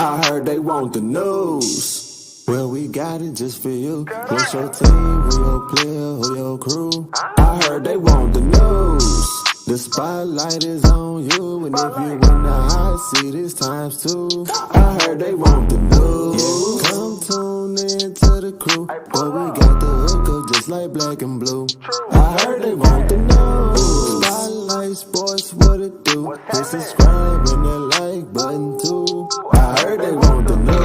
I heard they want the news. Well, we got it just for you. What's your team? Who your player? Who your crew? I heard they want the news. The spotlight is on you, and if you in the hot seat, it's times two. I heard they want the news. Come tune in to the crew, but we got the hook up just like black and blue. I heard they want the news. Spotlight Sports, what it do? Hit subscribe and that like button too. I heard they want the news.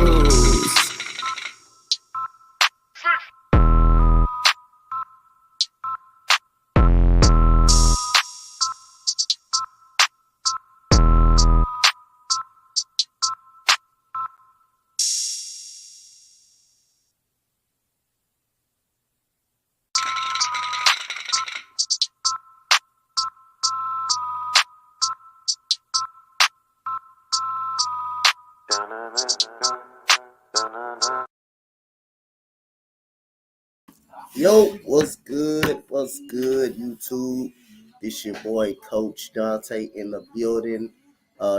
Yo, what's good? What's good, YouTube? This your boy, Coach Donte, in the building.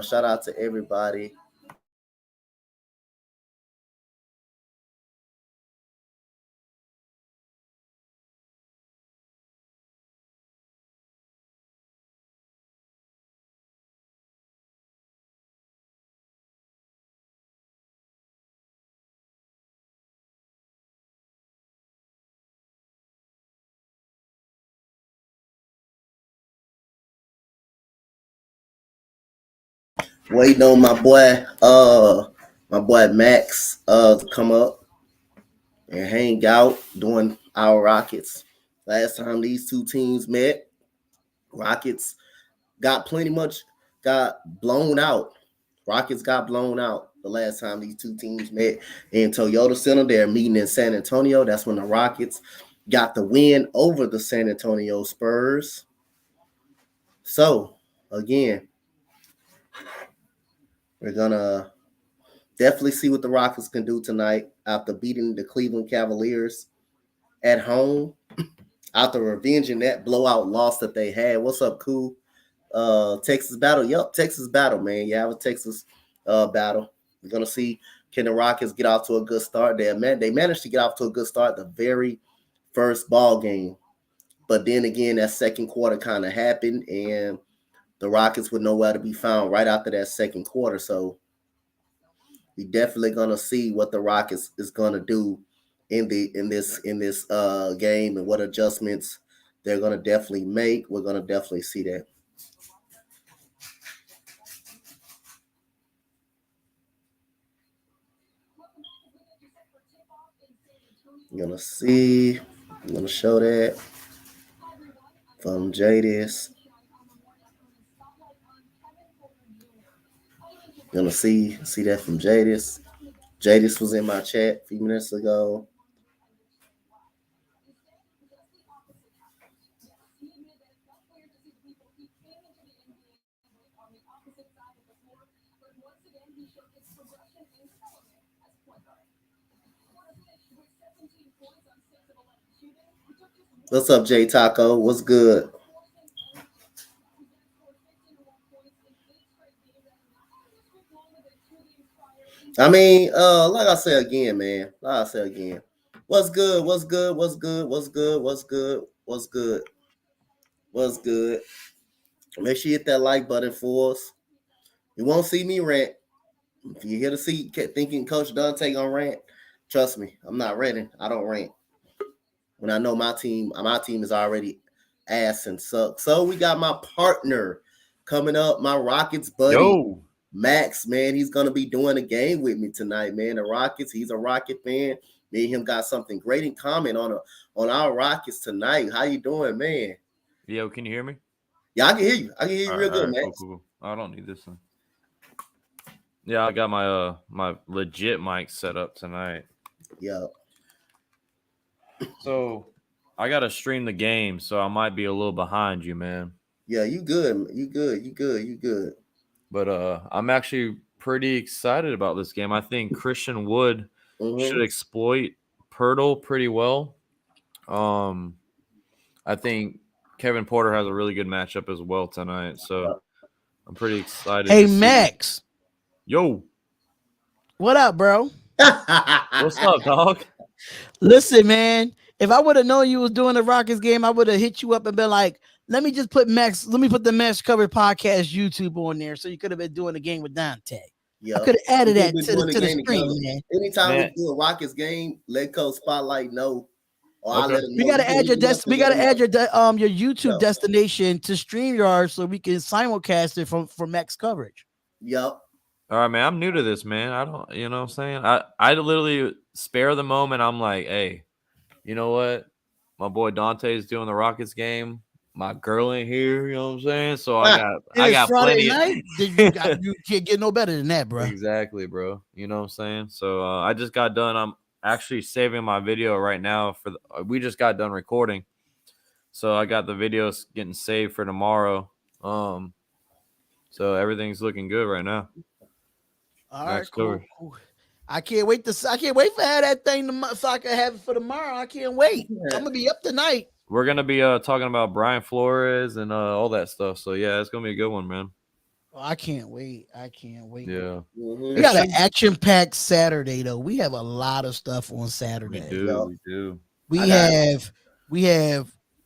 Shout out to everybody. Waiting on my boy Max to come up and hang out doing our Rockets. Last time these two teams met, Rockets got blown out. Rockets got blown out the last time these two teams met in Toyota Center. They're meeting in San Antonio. That's when the Rockets got the win over the San Antonio Spurs. So, again, we're going to definitely see what the Rockets can do tonight after beating the Cleveland Cavaliers at home, after revenging that blowout loss that they had. What's up, Cool? Texas battle. Yup, Texas battle, man. You have a Texas battle. We're going to see, can the Rockets get off to a good start? They managed to get off to a good start the very first ball game. But then again, that second quarter kind of happened, and the Rockets were nowhere to be found right after that second quarter. So we definitely going to see what the Rockets is going to do in this game and what adjustments they're going to definitely make. We're going to definitely see that. I'm going to show that from Jadis. Gonna see that from Jadis. Jadis was in my chat a few minutes ago. What's up, J Taco? What's good? I mean, like I said again, man. What's good? What's good? What's good? Make sure you hit that like button for us. You won't see me rant. If you hear the seat thinking Coach Donte gonna rant, trust me, I'm not ranting. I don't rant. When I know my team is already ass and suck. So we got my partner coming up, my Rockets buddy. Yo. Max, man, he's going to be doing a game with me tonight, man. The Rockets, he's a Rocket fan. Me and him got something great in common on our Rockets tonight. How you doing, man? Yo, can you hear me? Yeah, I can hear you. I can hear you real good, man. Cool. I don't need this one. Yeah, I got my legit mic set up tonight. Yeah. So I got to stream the game, so I might be a little behind you, man. Yeah, you good. You good. But I'm actually pretty excited about this game. I think Christian Wood should exploit Pirtle pretty well. I think Kevin Porter has a really good matchup as well tonight, so I'm pretty excited. Hey, Max. Yo. What up, bro? What's up, dog? Listen, man. If I would have known you was doing the Rockets game, I would have hit you up and been like, let me put the Max Covered Podcast YouTube on there, so you could have been doing the game with Donte. Yep. I could have added that to the stream, man. Anytime we do a Rockets game, let Coach Spotlight know. Okay. We gotta add your YouTube destination to StreamYard so we can simulcast it for Max coverage. Yep. All right, man. I'm new to this, man. I don't, you know what I'm saying? I literally spare the moment. I'm like, hey, you know what? My boy Donte is doing the Rockets game. My girl ain't here, you know what I'm saying? So I got Friday plenty. Night. You can't get no better than that, bro. Exactly, bro. You know what I'm saying? So I just got done. I'm actually saving my video right now we just got done recording. So I got the videos getting saved for tomorrow. So everything's looking good right now. All right, cool. I can't wait for that thing so I can have it for tomorrow. I can't wait. I'm gonna be up tonight. We're gonna be talking about Brian Flores and all that stuff. So yeah, it's gonna be a good one, man. Oh, I can't wait. Yeah. Mm-hmm. We got an action-packed Saturday though. We have a lot of stuff on Saturday. We do. We have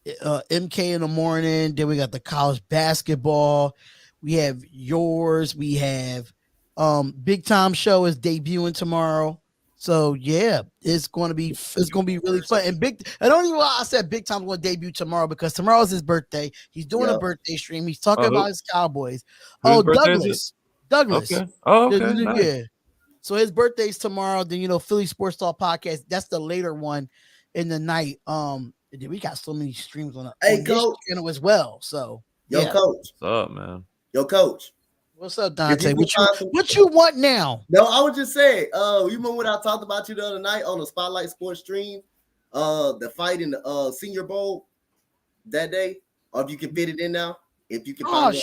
MK in the morning. Then we got the college basketball. We have yours. We have Big Time Show is debuting tomorrow. So yeah, it's gonna be really fun. And I don't even know why I said Big Time's gonna debut tomorrow, because tomorrow's his birthday. He's doing a birthday stream. He's talking about his Cowboys. Douglas. Okay. Oh, okay. Nice. Yeah. So his birthday's tomorrow. Then Philly Sports Talk Podcast. That's the later one in the night. We got so many streams on this channel as well. So Coach. What's up, man? Yo, Coach. What's up, Donte? What you want now? No, I was just saying. You remember when I talked about you the other night on the Spotlight Sports stream? The fight in the Senior Bowl that day. Or if you can fit it in now, if you can. I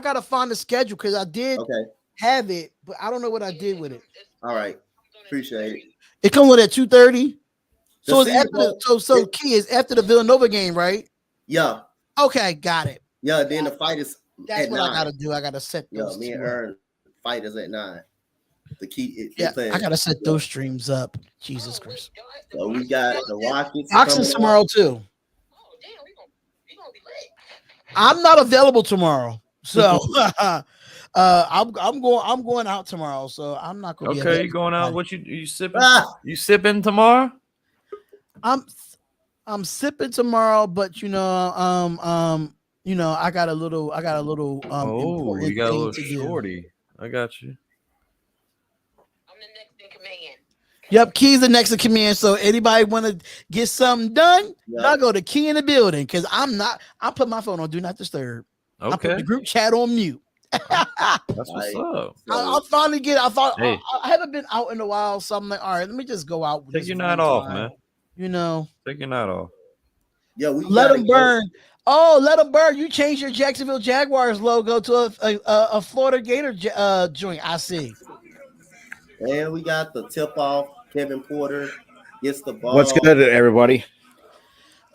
gotta find the schedule because I did have it, but I don't know what I did with it. All right, appreciate it. It comes with at 2:30. So it's after. Key is after the Villanova game, right? Yeah. Okay, got it. Yeah. Then the fight is. That's what 9. I gotta do. I gotta set those. Me and Ern fight is at 9. The key. I gotta set those streams up. Jesus Christ. So we got the Rockets. Boxing's tomorrow too. I'm not available tomorrow, so I'm going out tomorrow. So I'm not going. Okay, you going out? What you sipping? You sipping tomorrow? I'm sipping tomorrow, but I got a little. You got a little shorty. I got you. I'm the next in command. Yep, Key's the next in command. So anybody want to get something done, y'all go to Key in the building, because I put my phone on do not disturb. Okay. I put the group chat on mute. That's what's up. I'll finally I haven't been out in a while, so I'm like, all right, let me just go out. Take your night off, man. Take your night off. Yeah, let them burn. Oh, let them burn. You changed your Jacksonville Jaguars logo to a Florida Gator joint. I see. And we got the tip off. Kevin Porter gets the ball. What's good, everybody?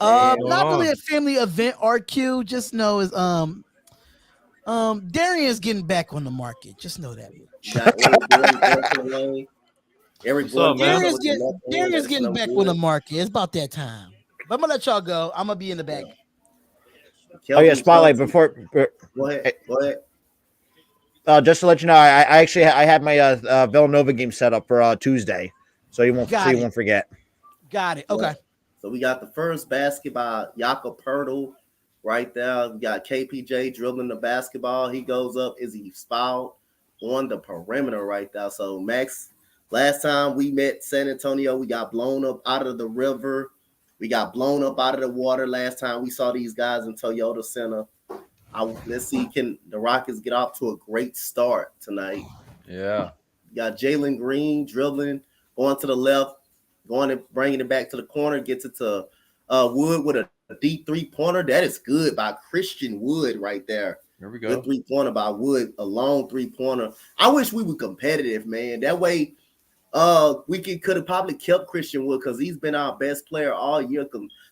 Not really a family event, RQ. Just know is Darian's getting back on the market. Just know that. Darian's getting back on the market. It's about that time. But I'm gonna let y'all go. I'm gonna be in the back. Spotlight before. Go ahead. Just to let you know, I had my Villanova game set up for Tuesday, so you won't forget. Got it. Okay. So we got the first basket by Jakob Poeltl right there. We got KPJ dribbling the basketball. He goes up. He fouled on the perimeter right there. So Max, last time we met San Antonio, we got blown up out of the river. We got blown up out of the water last time we saw these guys in Toyota Center. Let's see, can the Rockets get off to a great start tonight? Yeah. You got Jalen Green dribbling, going to the left, going and bringing it back to the corner, gets it to Wood with a deep three-pointer. That is good by Christian Wood right there. There we go. Good three-pointer by Wood, a long three-pointer. I wish we were competitive, man. That way we could have probably kept Christian Wood, because he's been our best player all year. As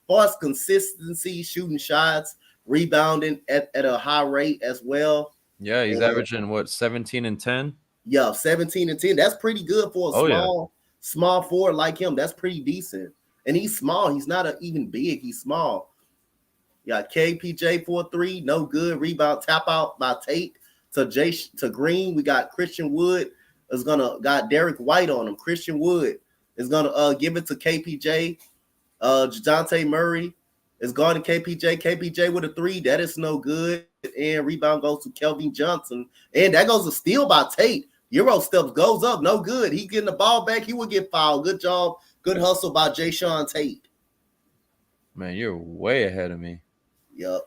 far as consistency, shooting shots, rebounding at a high rate as well. Yeah, he's averaging 17 and 10. Yeah, 17 and 10. That's pretty good for a small forward like him. That's pretty decent. And he's small. He's not even big. He's small. Yeah, KPJ for 3, no good. Rebound tap out by Tate to Green. We got Christian Wood got Derek White on him. Christian Wood is gonna give it to KPJ. Donte Murray is guarding KPJ. KPJ with a 3. That is no good. And rebound goes to Kelvin Johnson. And that goes to steal by Tate. Euro steps goes up. No good. He getting the ball back. He would get fouled. Good job. Good hustle by Jayshawn Tate. Man, you're way ahead of me. Yep.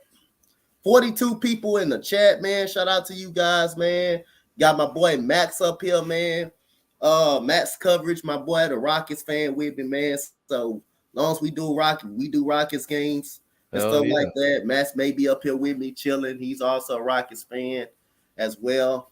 42 people in the chat, man. Shout out to you guys, man. Got my boy Max up here, man. Max coverage. My boy, the Rockets fan with me, man. So long as we do Rockets games and stuff like that. Max may be up here with me chilling. He's also a Rockets fan as well.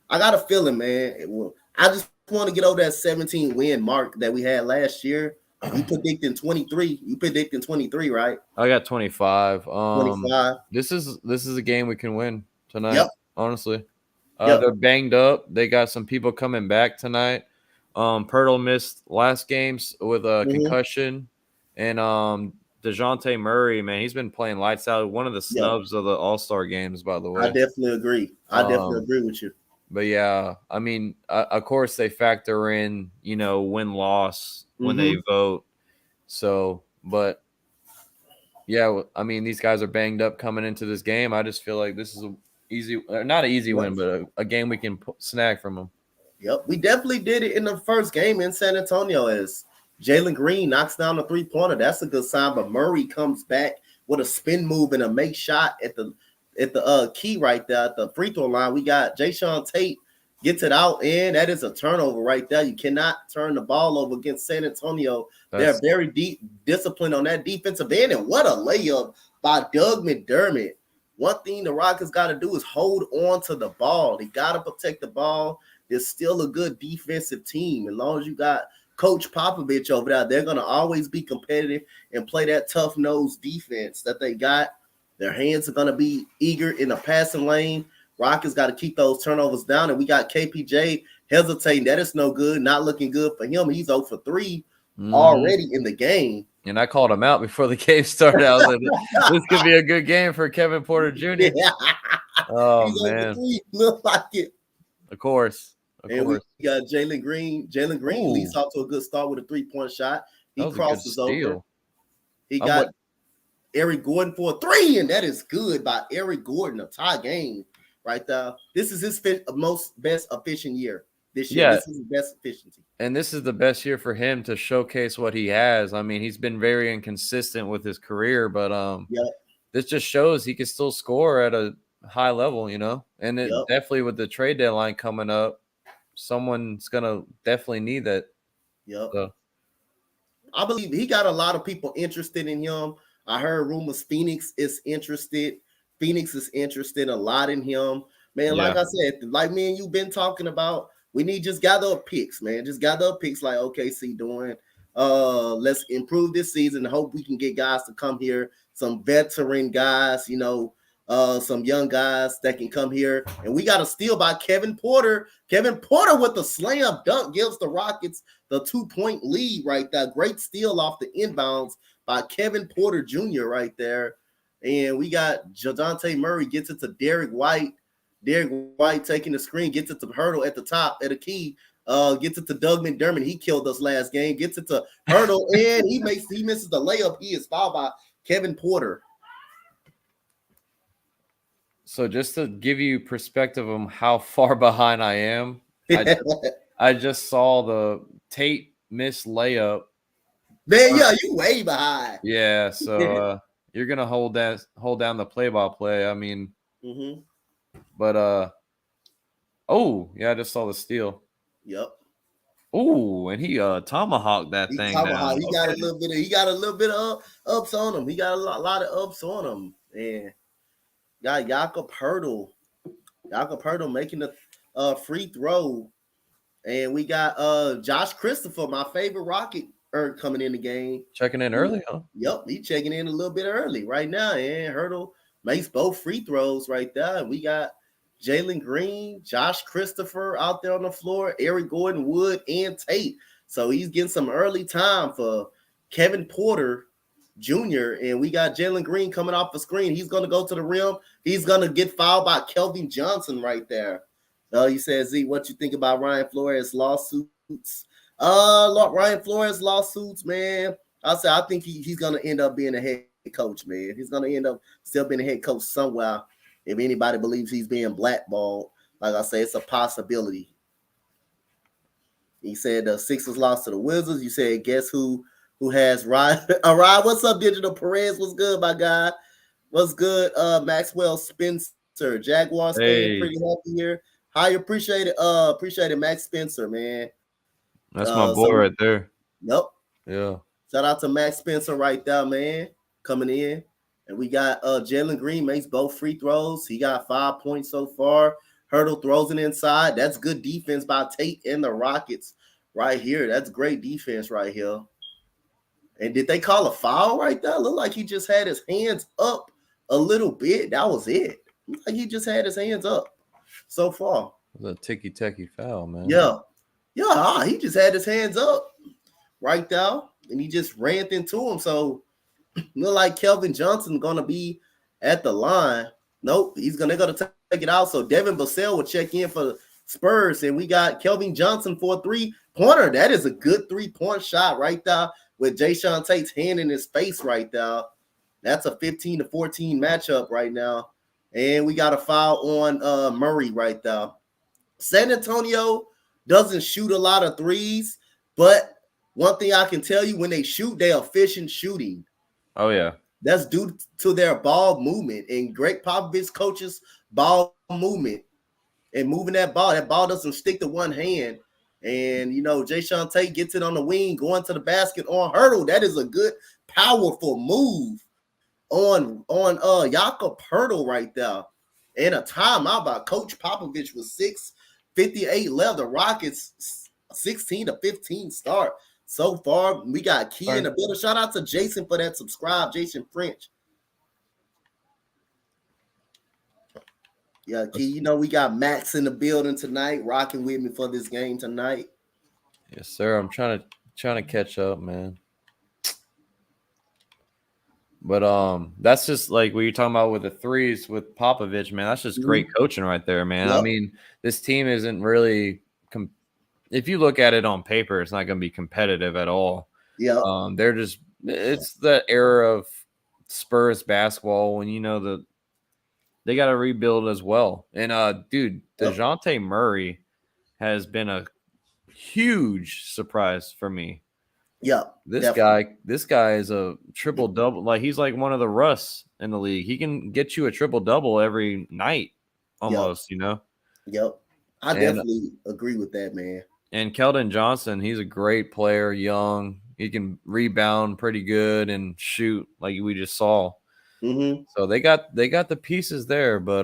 I got a feeling, man. I just want to get over that 17 win mark that we had last year. You predicting 23. You predicting 23, right? I got 25. 25. This is a game we can win tonight. Yep. Honestly, Yep. They're banged up. They got some people coming back tonight. Pirtle missed last games with a concussion, and DeJounte Murray, man, he's been playing lights out. One of the snubs of the All-Star games, by the way. I definitely agree. I definitely agree with you. But yeah, I mean, of course they factor in, win-loss when they vote. So, but yeah, I mean, these guys are banged up coming into this game. I just feel like this is not an easy win, but a game we can snag from them. Yep, we definitely did it in the first game in San Antonio as Jalen Green knocks down a 3-pointer. That's a good sign, but Murray comes back with a spin move and a make shot at the key right there at the free throw line. We got Jayshawn Tate gets it out, and that is a turnover right there. You cannot turn the ball over against San Antonio. They're very deep disciplined on that defensive end, and what a layup by Doug McDermott. One thing the Rockets got to do is hold on to the ball. They got to protect the ball. There's still a good defensive team. As long as you got Coach Popovich over there, they're going to always be competitive and play that tough-nosed defense that they got. Their hands are going to be eager in the passing lane. Rockets got to keep those turnovers down, and we got KPJ hesitating. That is no good, not looking good for him. He's 0 for 3 already in the game. And I called him out before the game started. I was like, this could be a good game for Kevin Porter Jr. Yeah. Oh, He's man. 0 for 3. Look like it. Of course. We got Jalen Green. Jalen Green leads off to a good start with a 3-point shot. He crosses over. He got Eric Gordon for a 3, and that is good by Eric Gordon, a tie game right there. This is his best efficient year this year. Yeah. This is his best efficiency. And this is the best year for him to showcase what he has. I mean, he's been very inconsistent with his career, but this just shows he can still score at a high level, And it definitely with the trade deadline coming up, someone's gonna definitely need that. Yep. So. I believe he got a lot of people interested in him. I heard rumors Phoenix is interested. Phoenix is interested a lot in him. Man, like I said, like me and you been talking about, we need just gather up picks, man. Just gather up picks like OKC doing. Let's improve this season. Hope we can get guys to come here. Some veteran guys, some young guys that can come here. And we got a steal by Kevin Porter. Kevin Porter with the slam dunk gives the Rockets the 2-point lead right there. Great steal off the inbounds by Kevin Porter Jr. right there. And we got Donte Murray gets it to Derek White. Derek White taking the screen, gets it to Hurdle at the top, at a key. Gets it to Doug McDermott. He killed us last game. Gets it to Hurdle, and he misses the layup. He is fouled by Kevin Porter. So just to give you perspective on how far behind I am, I just saw the Tate missed layup. Man, you way behind. Yeah, so you're gonna hold down the play-by-play. I mean, but I just saw the steal. Yep. Oh, and he tomahawked that thing down. He got a little bit of ups on him. He got a lot of ups on him. And got Jakob Hurdle. Jakob Hurdle making the free throw. And we got Josh Christopher, my favorite Rocket, coming in the game. Checking in early, huh? Yep, he's checking in a little bit early right now. And Hurdle makes both free throws right there. And we got Jalen Green, Josh Christopher out there on the floor, Eric Gordon Wood, and Tate. So he's getting some early time for Kevin Porter Jr. And we got Jalen Green coming off the screen. He's going to go to the rim. He's going to get fouled by Kelvin Johnson right there. He says, Z, what you think about Ryan Flores lawsuits? Ryan Flores lawsuits, man. I think he's going to end up being a head coach, man. He's going to end up still being a head coach somewhere. If anybody believes he's being blackballed, like I say, it's a possibility. He said the Sixers lost to the Wizards. You said, guess who has Ryan? Ryan, what's up, Digital Perez? What's good, my guy? What's good, Maxwell Spencer? Jaguars staying pretty healthy here. Hi, appreciate it, Max Spencer, man. That's my boy right there. Yep. Yeah. Shout out to Max Spencer right there, man, coming in. And we got Jalen Green makes both free throws. He got 5 points so far. Hurdle throws it inside. That's good defense by Tate and the Rockets right here. That's great defense right here. And did they call a foul right there? Looked like he just had his hands up a little bit. That was it. Looked like he just had his hands up so far. It was a ticky-tacky foul, man. Yeah. Yeah, he just had his hands up right there. And he just ran into him. So look like Kelvin Johnson gonna be at the line. Nope, they're gonna take it out. So Devin Vassell will check in for the Spurs, and we got Kelvin Johnson for a 3-pointer. That is a good 3-point shot right there with Jayshawn Tate's hand in his face right there. That's a 15-14 matchup right now, and we got a foul on Murray right there. San Antonio doesn't shoot a lot of threes, but one thing I can tell you, when they shoot, they're efficient shooting. Oh, yeah. That's due to their ball movement, and Greg Popovich coaches ball movement and moving that ball. That ball doesn't stick to one hand. And, Jayshawn Tate gets it on the wing, going to the basket on Hurdle. That is a good, powerful move on Jakob Hurdle right there. And a timeout by Coach Popovich with 6:58 left. The Rockets 16-15 start. So far, we got Key in the building. Shout out to Jason for that subscribe, Jason French. Yeah, Key, we got Max in the building tonight, rocking with me for this game tonight. Yes, sir. I'm trying to catch up, man. But that's just like what you're talking about with the threes with Popovich, man. That's just great coaching right there, man. Yep. I mean, this team isn't really if you look at it on paper, it's not going to be competitive at all. Yeah. It's the era of Spurs basketball when they got to rebuild as well. And dude, DeJounte Murray has been a huge surprise for me. Yeah. This guy is a triple double. Like, he's like one of the Russ in the league. He can get you a triple double every night almost, Yep. I definitely agree with that, man. And Keldon Johnson, he's a great player, young. He can rebound pretty good and shoot like we just saw. Mm-hmm. So they got the pieces there, but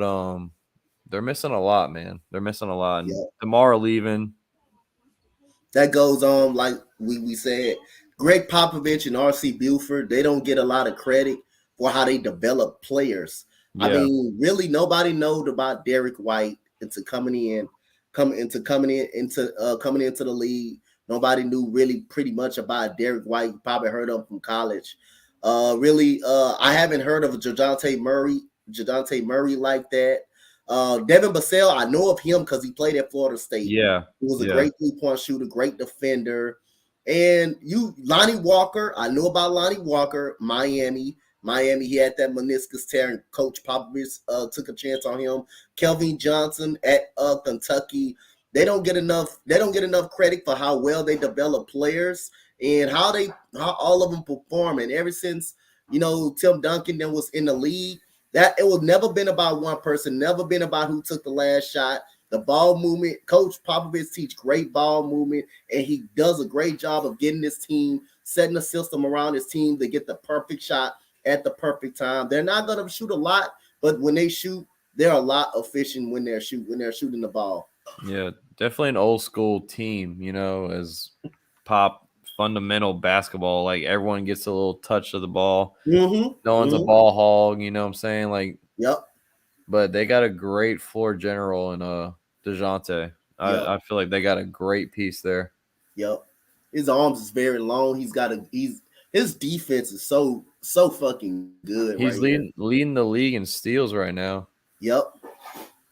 they're missing a lot, man. They're missing a lot. And tomorrow leaving. That goes on, like we said, Greg Popovich and R.C. Buford, they don't get a lot of credit for how they develop players. Yeah. I mean, really, nobody knows about Derek White coming into the league. Nobody knew really pretty much about Derek White. You probably heard of him from college. I haven't heard of Jadante Murray like that. Devin Vassell, I know of him because he played at Florida State. Yeah. He was a great 3-point shooter, great defender. And Lonnie Walker, I know about Lonnie Walker, Miami, he had that meniscus tear, and Coach Popovich took a chance on him. Kelvin Johnson at Kentucky. They don't get enough credit for how well they develop players and how all of them perform. And ever since, Tim Duncan then was in the league, that it was never been about one person, never been about who took the last shot. The ball movement, Coach Popovich teach great ball movement, and he does a great job of getting his team, setting a system around his team to get the perfect shot at the perfect time. They're not going to shoot a lot, but when they shoot, they're a lot efficient when they're shooting the ball. Yeah, definitely an old school team, as Pop fundamental basketball. Like, everyone gets a little touch of the ball. Mm-hmm. No one's a ball hog, you know what I'm saying? Like, yep. but they got a great floor general in DeJounte. I feel like they got a great piece there. Yep. His arms is very long. His defense is so fucking good. He's leading the league in steals right now. Yep.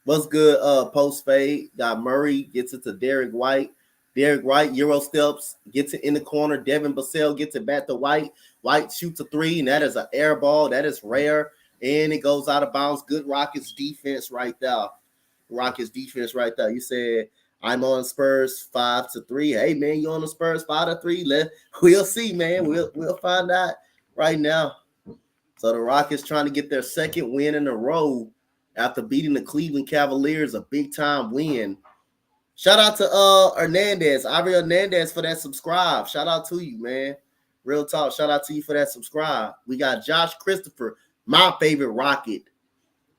What's good? Post fade. Got Murray, gets it to Derek White. Derek White, Euro steps, gets it in the corner. Devin Vassell gets it back to White. White shoots a three, and that is an air ball. That is rare. And it goes out of bounds. Good Rockets defense right there. You said I'm on Spurs 5-3. Hey man, you on the Spurs 5-3? We'll see, man. We'll find out right now. So the Rockets trying to get their second win in a row after beating the Cleveland Cavaliers, a big time win. Shout out to Hernandez, Ivory Hernandez, for that subscribe. Shout out to you, man. Real talk. Shout out to you for that subscribe. We got Josh Christopher, my favorite Rocket.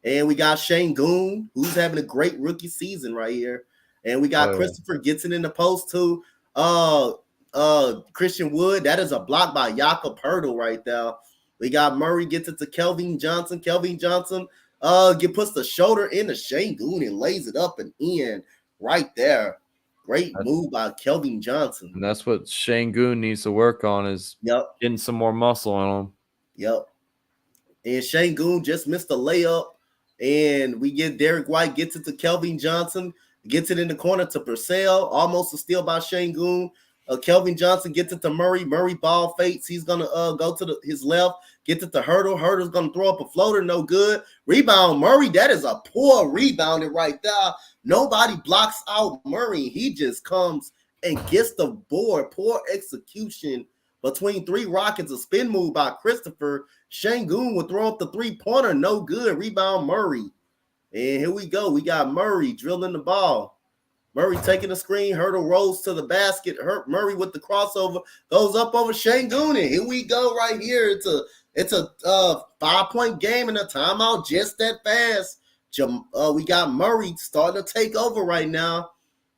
And we got Shane Goon, who's having a great rookie season right here. And we got Christopher gets it in the post too. Christian Wood, that is a block by Jakob Hurdle right there. We got Murray gets it to Kelvin Johnson. Kelvin Johnson puts the shoulder into Shane Goon and lays it up and in right there. Great move by Kelvin Johnson. And that's what Shane Goon needs to work on is getting some more muscle on him. Yep. And Shane Goon just missed a layup. And we get Derek White, gets it to Kelvin Johnson, gets it in the corner to Purcell, almost a steal by Shane Goon. Kelvin Johnson gets it to Murray. Murray ball fakes. He's going to go to his left, get it to Hurdle. Hurdle's going to throw up a floater. No good. Rebound, Murray. That is a poor rebounding right there. Nobody blocks out Murray. He just comes and gets the board. Poor execution between three Rockets. A spin move by Christopher. Shane Goon would throw up the three-pointer. No good. Rebound, Murray. And here we go. We got Murray drilling the ball. Murray taking the screen. Hurdle rolls to the basket. Murray with the crossover goes up over Shane Goon. And here we go right here. It's a 5-point game and a timeout just that fast. We got Murray starting to take over right now.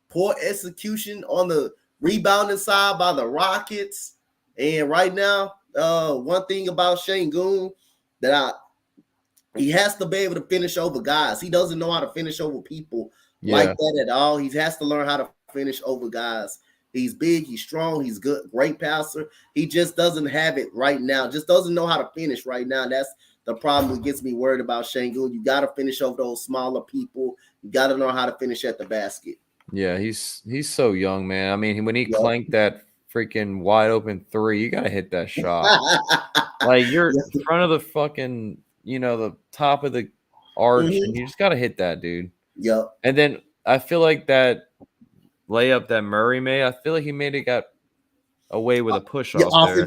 Poor execution on the rebounding side by the Rockets. And right now, one thing about Shane Goon he has to be able to finish over guys. He doesn't know how to finish over people like that at all. He has to learn how to finish over guys. He's big, he's strong, he's good, great passer. He just doesn't have it right now. Just doesn't know how to finish right now. That's the problem that gets me worried about Shane Goon. You got to finish over those smaller people. You got to know how to finish at the basket. Yeah, he's so young, man. I mean, when he clanked that freaking wide open three, you got to hit that shot. Like you're in front of the fucking, the top of the arch, and you just got to hit that, dude. Yep. And then I feel like that layup that Murray made, I feel like he got away with a push off there.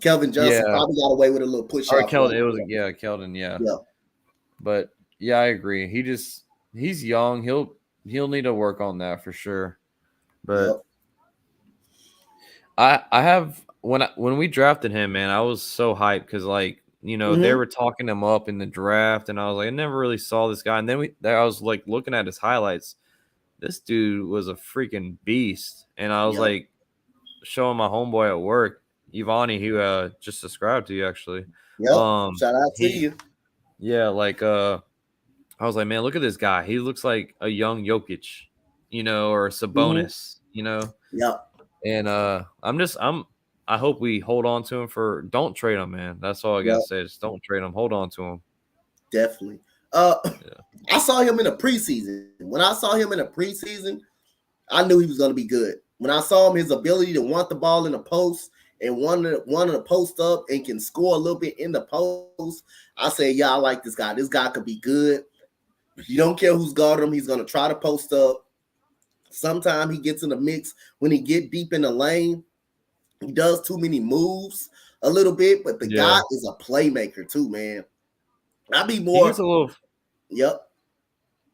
Kelvin Johnson probably got away with a little push off. Keldon, yeah. But yeah, I agree. He's young. He'll need to work on that for sure. But I have when we drafted him, man, I was so hyped because they were talking him up in the draft, and I was like, I never really saw this guy. And then I was like looking at his highlights. This dude was a freaking beast, and I was like showing my homeboy at work, Ivani, who just subscribed to you actually. Yep. Shout out to you. Yeah, I was like, man, look at this guy. He looks like a young Jokic, or Sabonis, Yep. And I hope we hold on to him don't trade him, man. That's all I gotta say. Just don't trade him. Hold on to him. Definitely. I saw him in the preseason. When I saw him in the preseason, I knew he was going to be good. When I saw him, his ability to want the ball in the post and want to post up and can score a little bit in the post, I said, I like this guy. This guy could be good. You don't care who's guarding him. He's going to try to post up. Sometimes he gets in the mix when he get deep in the lane. He does too many moves a little bit, but the guy is a playmaker too, man. I'd be more. He gets a little. Yep.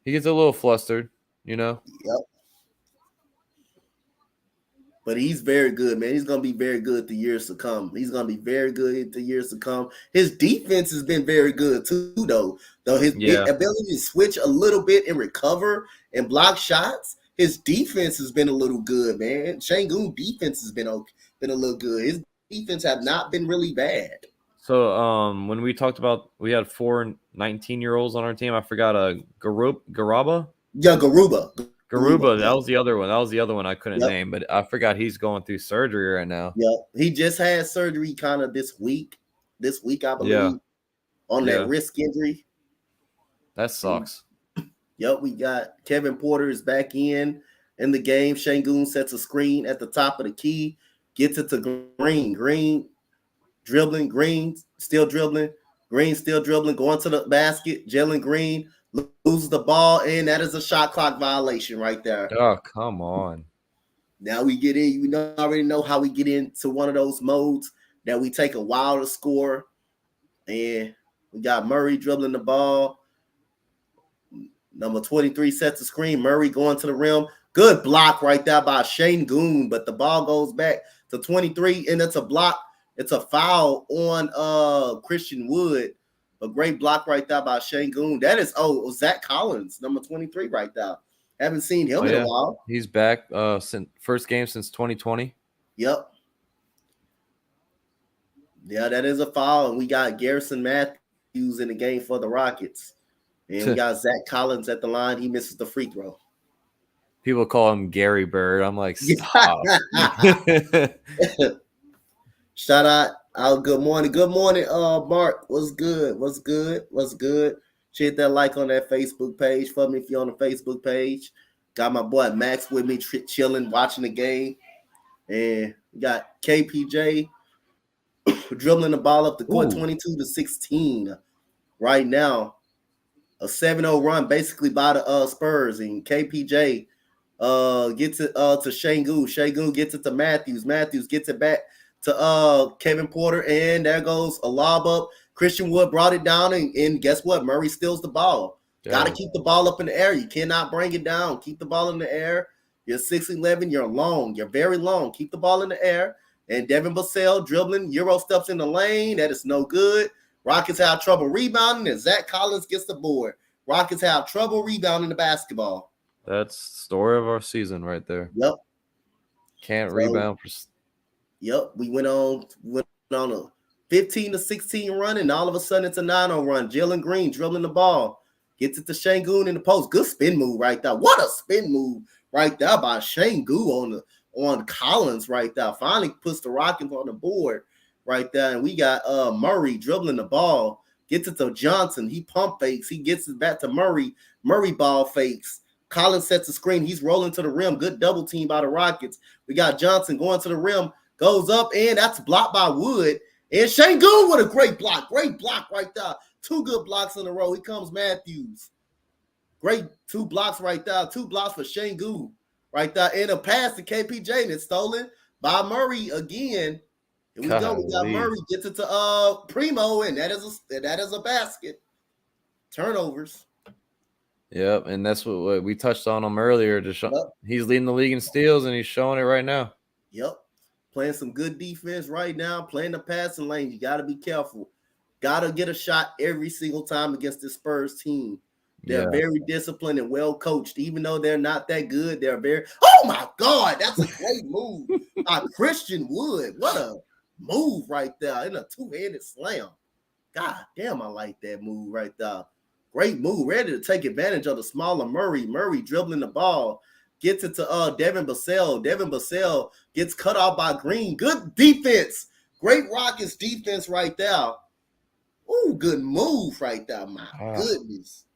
He gets a little flustered, Yep. But he's very good, man. He's going to be very good the years to come. He's going to be very good the years to come. His defense has been very good too, though. His ability to switch a little bit and recover and block shots, his defense has been a little good, man. Shane Goon defense has been a little good. His defense have not been really bad. So when we talked about we had 4 19-year-olds on our team, I forgot Garuba. Yeah, Garuba. Garuba, Yeah. that was the other one. That was the other one I couldn't Yep. name, but I forgot he's going through surgery right now. Yep. He just had surgery kind of this week. This week, I believe, on that wrist injury. That sucks. Yep, we got Kevin Porter is back in the game. Şengün sets a screen at the top of the key, gets it to Green. Green dribbling, Green still dribbling, Green still dribbling, going to the basket. Jalen Green loses the ball, and that is a shot clock violation right there. Oh, come on. Now we get in. You already know how we get into one of those modes that we take a while to score. And we got Murray dribbling the ball. Number 23 sets the screen. Murray going to the rim. Good block right there by Şengün, but the ball goes back to 23, and it's a block. It's a foul on Christian Wood. A great block right there by Şengün. That is Zach Collins, number 23 right there. Haven't seen him in a while. He's back since first game since 2020. Yep. Yeah, that is a foul. And we got Garrison Matthews in the game for the Rockets. And we got Zach Collins at the line. He misses the free throw. People call him Gary Bird. I'm like, stop. Shout out. Good morning. Good morning, Mark. What's good? What's good? What's good? Hit that like on that Facebook page for me if you're on the Facebook page. Got my boy Max with me chilling, watching the game. And we got KPJ dribbling the ball up the court, 22-16 right now. A 7-0 run basically by the Spurs, and KPJ gets it to Şengün. Şengün gets it to Matthews. Matthews gets it back to Kevin Porter, and there goes a lob up. Christian Wood brought it down, and guess what? Murray steals the ball. Got to keep the ball up in the air. You cannot bring it down. Keep the ball in the air. You're 6'11". You're long. You're very long. Keep the ball in the air. And Devin Vassell dribbling. Euro steps in the lane. That is no good. Rockets have trouble rebounding, and Zach Collins gets the board. Rockets have trouble rebounding the basketball. That's the story of our season right there. Yep. Can't rebound. Yep. We went on a 15-16 run, and all of a sudden it's a 9-0 run. Jalen Green dribbling the ball. Gets it to Şengün in the post. Good spin move right there. What a spin move right there by Şengün on Collins right there. Finally puts the Rockets on the board right there. And we got Murray dribbling the ball. Gets it to Johnson. He pump fakes. He gets it back to Murray. Murray ball fakes. Collins sets the screen. He's rolling to the rim. Good double team by the Rockets. We got Johnson going to the rim. Goes up, and that's blocked by Wood. And Şengün with a great block. Great block right there. 2 good blocks in a row. Here comes Matthews. Great 2 blocks right there. 2 blocks for Şengün right there. And a pass to KPJ, and it's stolen by Murray again. Here we go. We got Murray gets it to Primo, and that is a basket. Turnovers. Yep, and that's what we touched on him earlier. He's leading the league in steals, and he's showing it right now. Yep. Playing some good defense right now. Playing the passing lane. You got to be careful. Got to get a shot every single time against this Spurs team. They're very disciplined and well coached. Even though they're not that good, they're very – oh, my God. That's a great move by Christian Wood. What a move right there in a 2-handed slam. God damn, I like that move right there. Great move. Ready to take advantage of the smaller Murray. Murray dribbling the ball. Gets it to Devin Vassell. Devin Vassell gets cut off by Green. Good defense. Great Rockets defense right there. Ooh, good move right there. My goodness.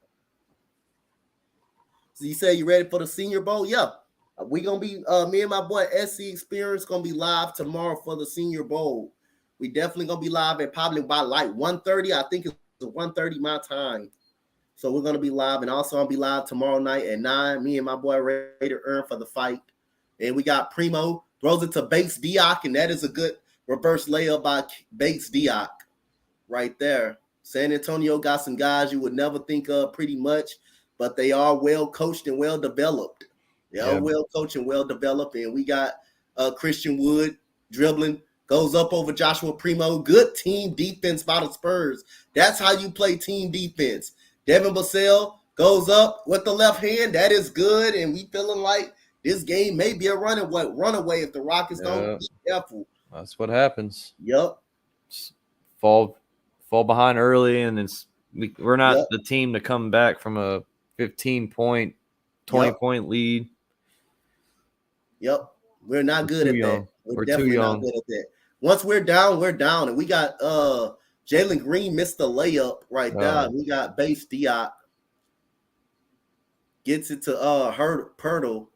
So you say you ready for the Senior Bowl? Yeah. We're going to be, me and my boy S.C Experience going to be live tomorrow for the Senior Bowl. We definitely going to be live at probably by like 1:30. I think it's 1:30 my time. So we're going to be live, and also I'll be live tomorrow night at 9. Me and my boy ready to earn for the fight. And we got Primo, throws it to Bates Diop, and that is a good reverse layup by Bates Diop right there. San Antonio got some guys you would never think of pretty much, but they are well coached and well developed. They are well coached and well developed, and we got Christian Wood dribbling, goes up over Joshua Primo. Good team defense by the Spurs. That's how you play team defense. Devin Vassell goes up with the left hand. That is good, and we feeling like this game may be a runaway if the Rockets don't be careful. That's what happens. Yep. fall behind early, and we're not Yep. the team to come back from a 15-point, 20-point lead. Yep. We're not good too at young. that. We're We're too definitely not young. good at that. Once we're down, we're down. And we got Jalen Green missed the layup right there. We got Base Diop. Gets it to Pirtle.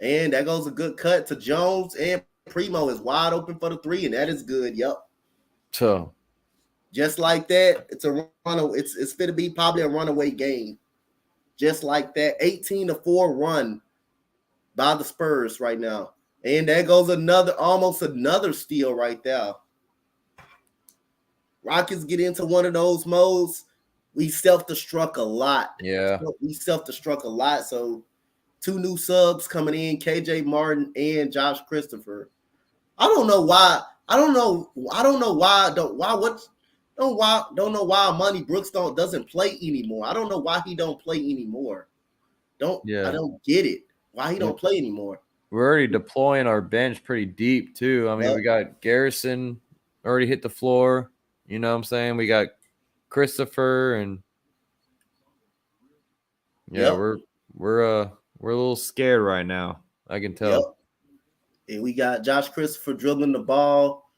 And that goes a good cut to Jones. And Primo is wide open for the three, and that is good. Yep. So Just like that, it's a run. It's going to be probably a runaway game. Just like that, 18-4 run by the Spurs right now. And there goes almost another steal right there. Rockets get into one of those modes. We self-destruct a lot. yeah. We self-destruct a lot. So 2 new subs coming in, KJ Martin and Josh Christopher. I don't know why. I don't know why Monty Brooks doesn't play anymore. I don't know why he don't play anymore. I don't get it. Why he don't play anymore. We're already deploying our bench pretty deep too. I mean, we got Garrison already hit the floor. You know what I'm saying? We got Christopher and we're a little scared right now. I can tell. Yep. And we got Josh Christopher dribbling the ball.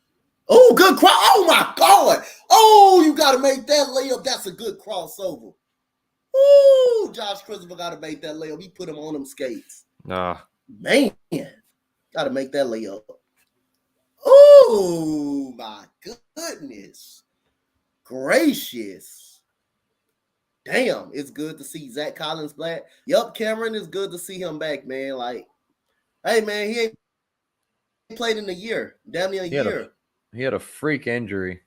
Oh, good cross. Oh my God. Oh, you gotta make that layup. That's a good crossover. Ooh, Josh Christopher gotta make that layup. He put him on them skates. Man, gotta make that layup. Oh my goodness gracious. Damn, it's good to see Zach Collins back. Yup, Cameron, is good to see him back, man. Like, hey man, he ain't played in a year. Damn near a year. He had a freak injury.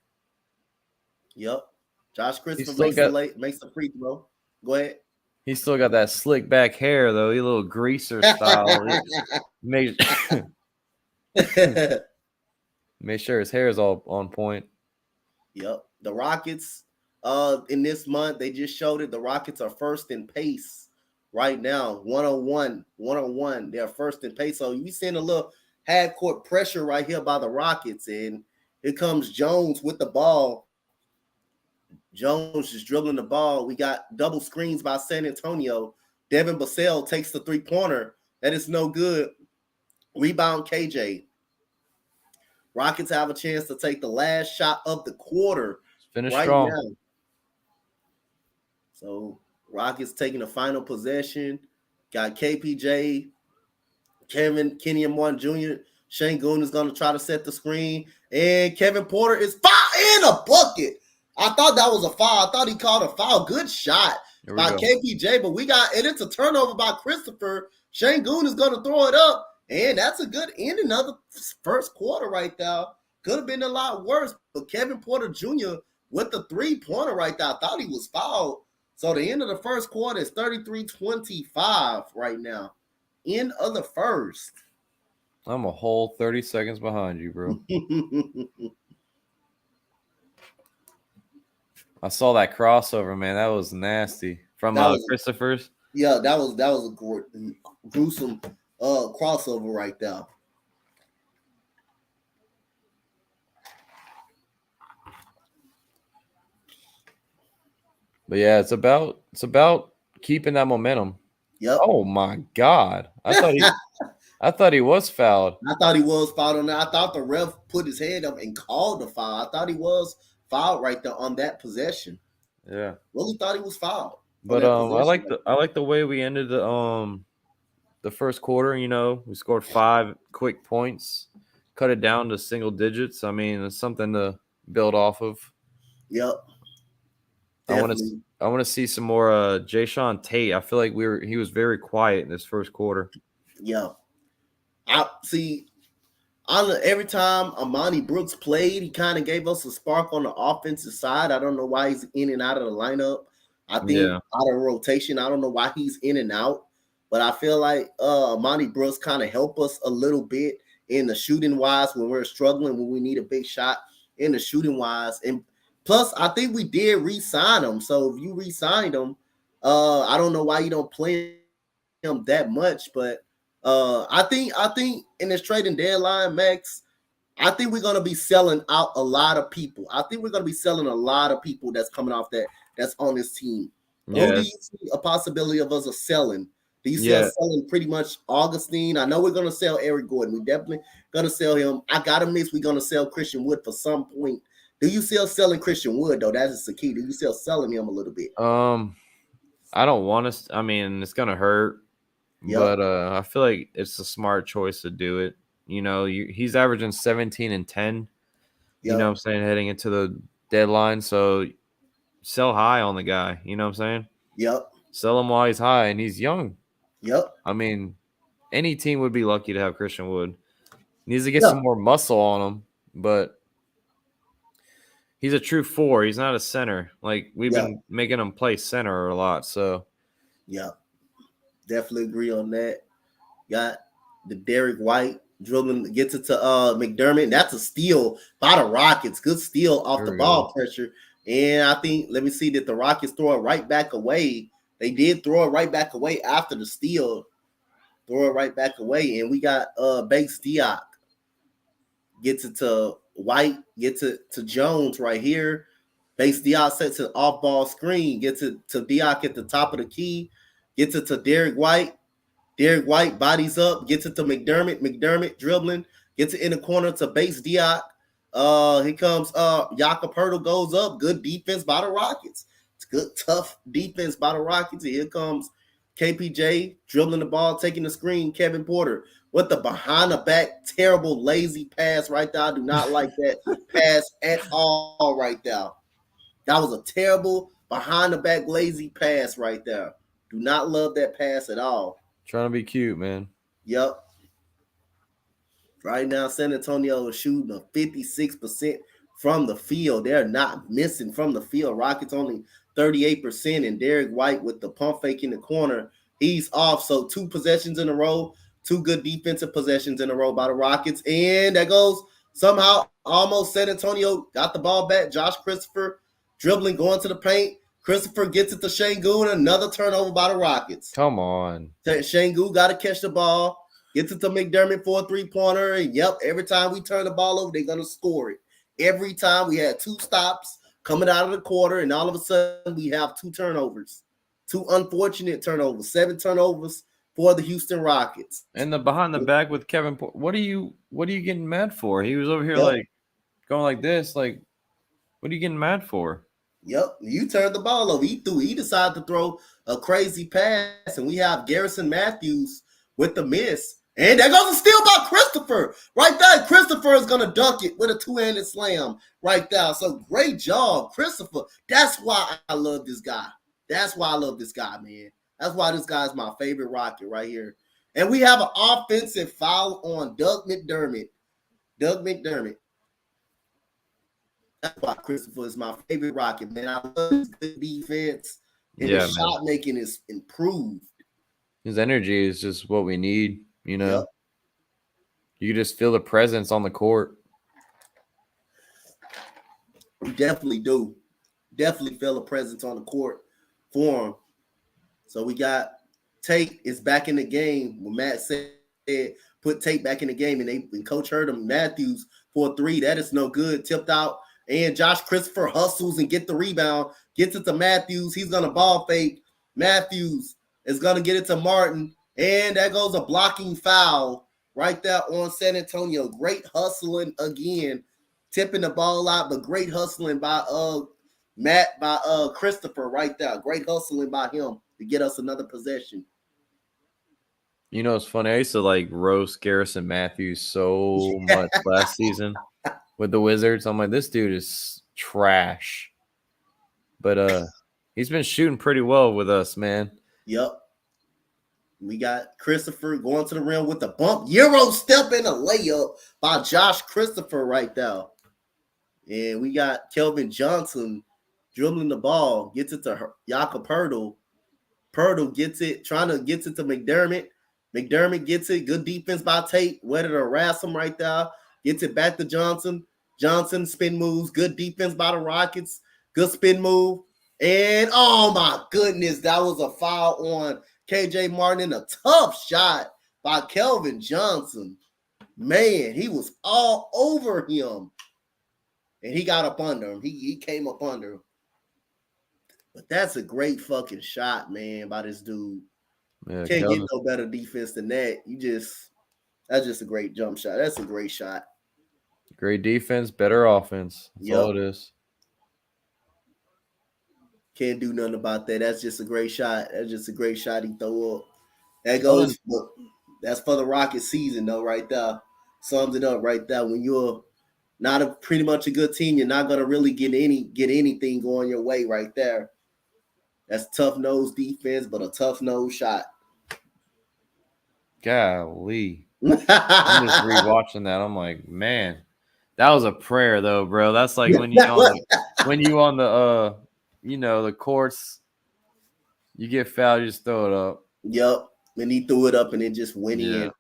Yep. Josh Christopher makes the free throw. Go ahead. He still got that slick back hair, though. He a little greaser style. Make sure his hair is all on point. Yep. The Rockets, in this month, they just showed it. The Rockets are first in pace right now. 101. They're first in pace. So you seeing a little half-court pressure right here by the Rockets. And here comes Jones with the ball. Jones is dribbling the ball. We got double screens by San Antonio. Devin Vassell takes the three-pointer. That is no good. Rebound KJ. Rockets have a chance to take the last shot of the quarter. Finish right strong. Now. So Rockets taking the final possession. Got KPJ, Kenyon Martin Jr. Şengün is going to try to set the screen. And Kevin Porter is foul in a bucket. I thought that was a foul. I thought he called a foul. Good shot by KPJ, but and it's a turnover by Christopher. Şengün is going to throw it up, and that's a good ending of the first quarter right there. Could have been a lot worse, but Kevin Porter Jr. with the three-pointer right there, I thought he was fouled. So the end of the first quarter is 33-25 right now. End of the first. I'm a whole 30 seconds behind you, bro. I saw that crossover, man. That was nasty from Christopher's. Yeah, that was a gruesome crossover right there. But yeah, it's about keeping that momentum. Yep. Oh my God. I thought he was fouled. I thought he was fouled on that. I thought the ref put his hand up and called the foul. I thought he was fouled right there on that possession. Yeah. Really thought he was fouled. But I like the way we ended the first quarter. You know, we scored 5 quick points, cut it down to single digits. I mean, it's something to build off of. Yep. I want to see some more Jayshawn Tate. I feel like he was very quiet in this first quarter. Yeah. Every time Amani Brooks played, he kind of gave us a spark on the offensive side. I don't know why he's in and out of the lineup. I think out of rotation. I don't know why he's in and out. But I feel like Amani Brooks kind of helped us a little bit in the shooting wise when we're struggling, when we need a big shot in the shooting wise. And plus, I think we did re-sign him. So if you re-signed him, I don't know why you don't play him that much. But I think in this trading deadline, Max, I think we're going to be selling out a lot of people. I think we're going to be selling a lot of people that's coming off that's on this team. Yeah. Who do you see a possibility of us selling? Do you see Yeah. us selling pretty much Augustine? I know we're going to sell Eric Gordon. We definitely going to sell him. I got to miss. We're going to sell Christian Wood for some point. Do you see us selling Christian Wood, though? That is the key. Do you see us selling him a little bit? I don't want to. I mean, it's going to hurt. Yep. But I feel like it's a smart choice to do it. You know, he's averaging 17 and 10. You know what I'm saying, heading into the deadline. So sell high on the guy. You know what I'm saying? Yep. Sell him while he's high and he's young. Yep. I mean, any team would be lucky to have Christian Wood. Needs to get some more muscle on him, but he's a true 4. He's not a center. Like, we've been making him play center a lot. So, definitely agree on that. Got the Derek White dribbling, gets it to McDermott. That's a steal by the Rockets. Good steal off the ball pressure. And I think, let me see, did the Rockets throw it right back away? They did throw it right back away after the steal. Throw it right back away. And we got Bates Diop. Gets it to White. Gets it to Jones right here. Bates Diop sets an off-ball screen. Gets it to Diop at the top of the key. Gets it to Derek White. Derek White bodies up. Gets it to McDermott. McDermott dribbling. Gets it in the corner to Bates Diop. Here comes Jakob Poeltl goes up. Good defense by the Rockets. It's good, tough defense by the Rockets. And here comes KPJ dribbling the ball, taking the screen. Kevin Porter with the behind the back, terrible, lazy pass right there. I do not like that pass at all right there. That was a terrible behind the back, lazy pass right there. Do not love that pass at all. Trying to be cute, man. Yep. Right now, San Antonio is shooting a 56% from the field. They're not missing from the field. Rockets only 38%, and Derek White with the pump fake in the corner. He's off. So 2 possessions in a row, 2 good defensive possessions in a row by the Rockets. And that goes somehow almost San Antonio got the ball back. Josh Christopher dribbling, going to the paint. Christopher gets it to Şengün, another turnover by the Rockets. Come on. Şengün got to catch the ball. Gets it to McDermott for a 3-pointer. And, every time we turn the ball over, they're going to score it. Every time we had 2 stops coming out of the quarter, and all of a sudden we have 2 turnovers. 2 unfortunate turnovers. 7 turnovers for the Houston Rockets. And the behind the back with Kevin Porter. What are you getting mad for? He was over here like going like this. Like, what are you getting mad for? Yep, you turned the ball over. He decided to throw a crazy pass, and we have Garrison Matthews with the miss. And there goes a steal by Christopher. Right there, Christopher is going to dunk it with a 2-handed slam right there. So great job, Christopher. That's why I love this guy. That's why I love this guy, man. That's why this guy is my favorite Rocket right here. And we have an offensive foul on Doug McDermott. That's why Christopher is my favorite Rocket, man. I love his good defense. And his shot making is improved. His energy is just what we need, you know. Yep. You just feel the presence on the court. We definitely do. Definitely feel the presence on the court for him. So we got Tate is back in the game. When Matt said put Tate back in the game, and Coach heard him, Matthews for a 3. That is no good. Tipped out. And Josh Christopher hustles and get the rebound. Gets it to Matthews. He's going to ball fake. Matthews is going to get it to Martin. And that goes a blocking foul right there on San Antonio. Great hustling again. Tipping the ball out, but great hustling by Christopher right there. Great hustling by him to get us another possession. You know, it's funny. I used to roast Garrison Matthews so much last season with the Wizards. I'm like, this dude is trash. But he's been shooting pretty well with us, man. Yep. We got Christopher going to the rim with the bump. Euro step and a layup by Josh Christopher right there. And we got Kelvin Johnson dribbling the ball. Gets it to Jakob Poeltl. Poeltl gets it, trying to get it to McDermott. McDermott gets it. Good defense by Tate. Whether to harass him right there. Gets it back to Johnson. Johnson spin moves. Good defense by the Rockets. Good spin move. And, oh, my goodness, that was a foul on KJ Martin. A tough shot by Kelvin Johnson. Man, he was all over him. And he got up under him. He came up under him. But that's a great fucking shot, man, by this dude. Yeah, Can't get no better defense than that. That's just a great jump shot. That's a great shot. Great defense, better offense. That's all it is. Can't do nothing about that. That's just a great shot. That's just a great shot he throw up. That goes. That's for the Rockets season, though, right there. Sums it up right there. When you're not pretty much a good team, you're not gonna really get anything going your way right there. That's tough nose defense, but a tough nose shot. Golly. I'm just rewatching that. I'm like, man, that was a prayer though, bro. That's like when you on the the courts, you get fouled, you just throw it up. Yep. And he threw it up and it just went in.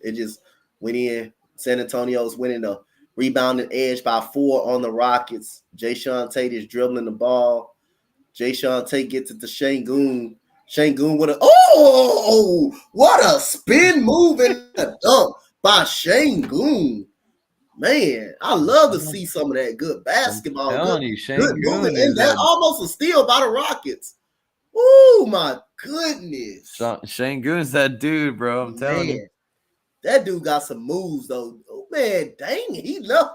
It just went in. San Antonio's winning the rebounding edge by 4 on the Rockets. Jayshawn Tate is dribbling the ball. Jayshawn Tate gets it to Şengün. Şengün with what a spin move and a dunk by Şengün. Man, I love to see some of that good basketball. I'm telling you, good moving. And that almost a steal by the Rockets. Oh, my goodness. Şengün's that dude, bro. I'm telling you. That dude got some moves, though. Oh, man, dang it. He love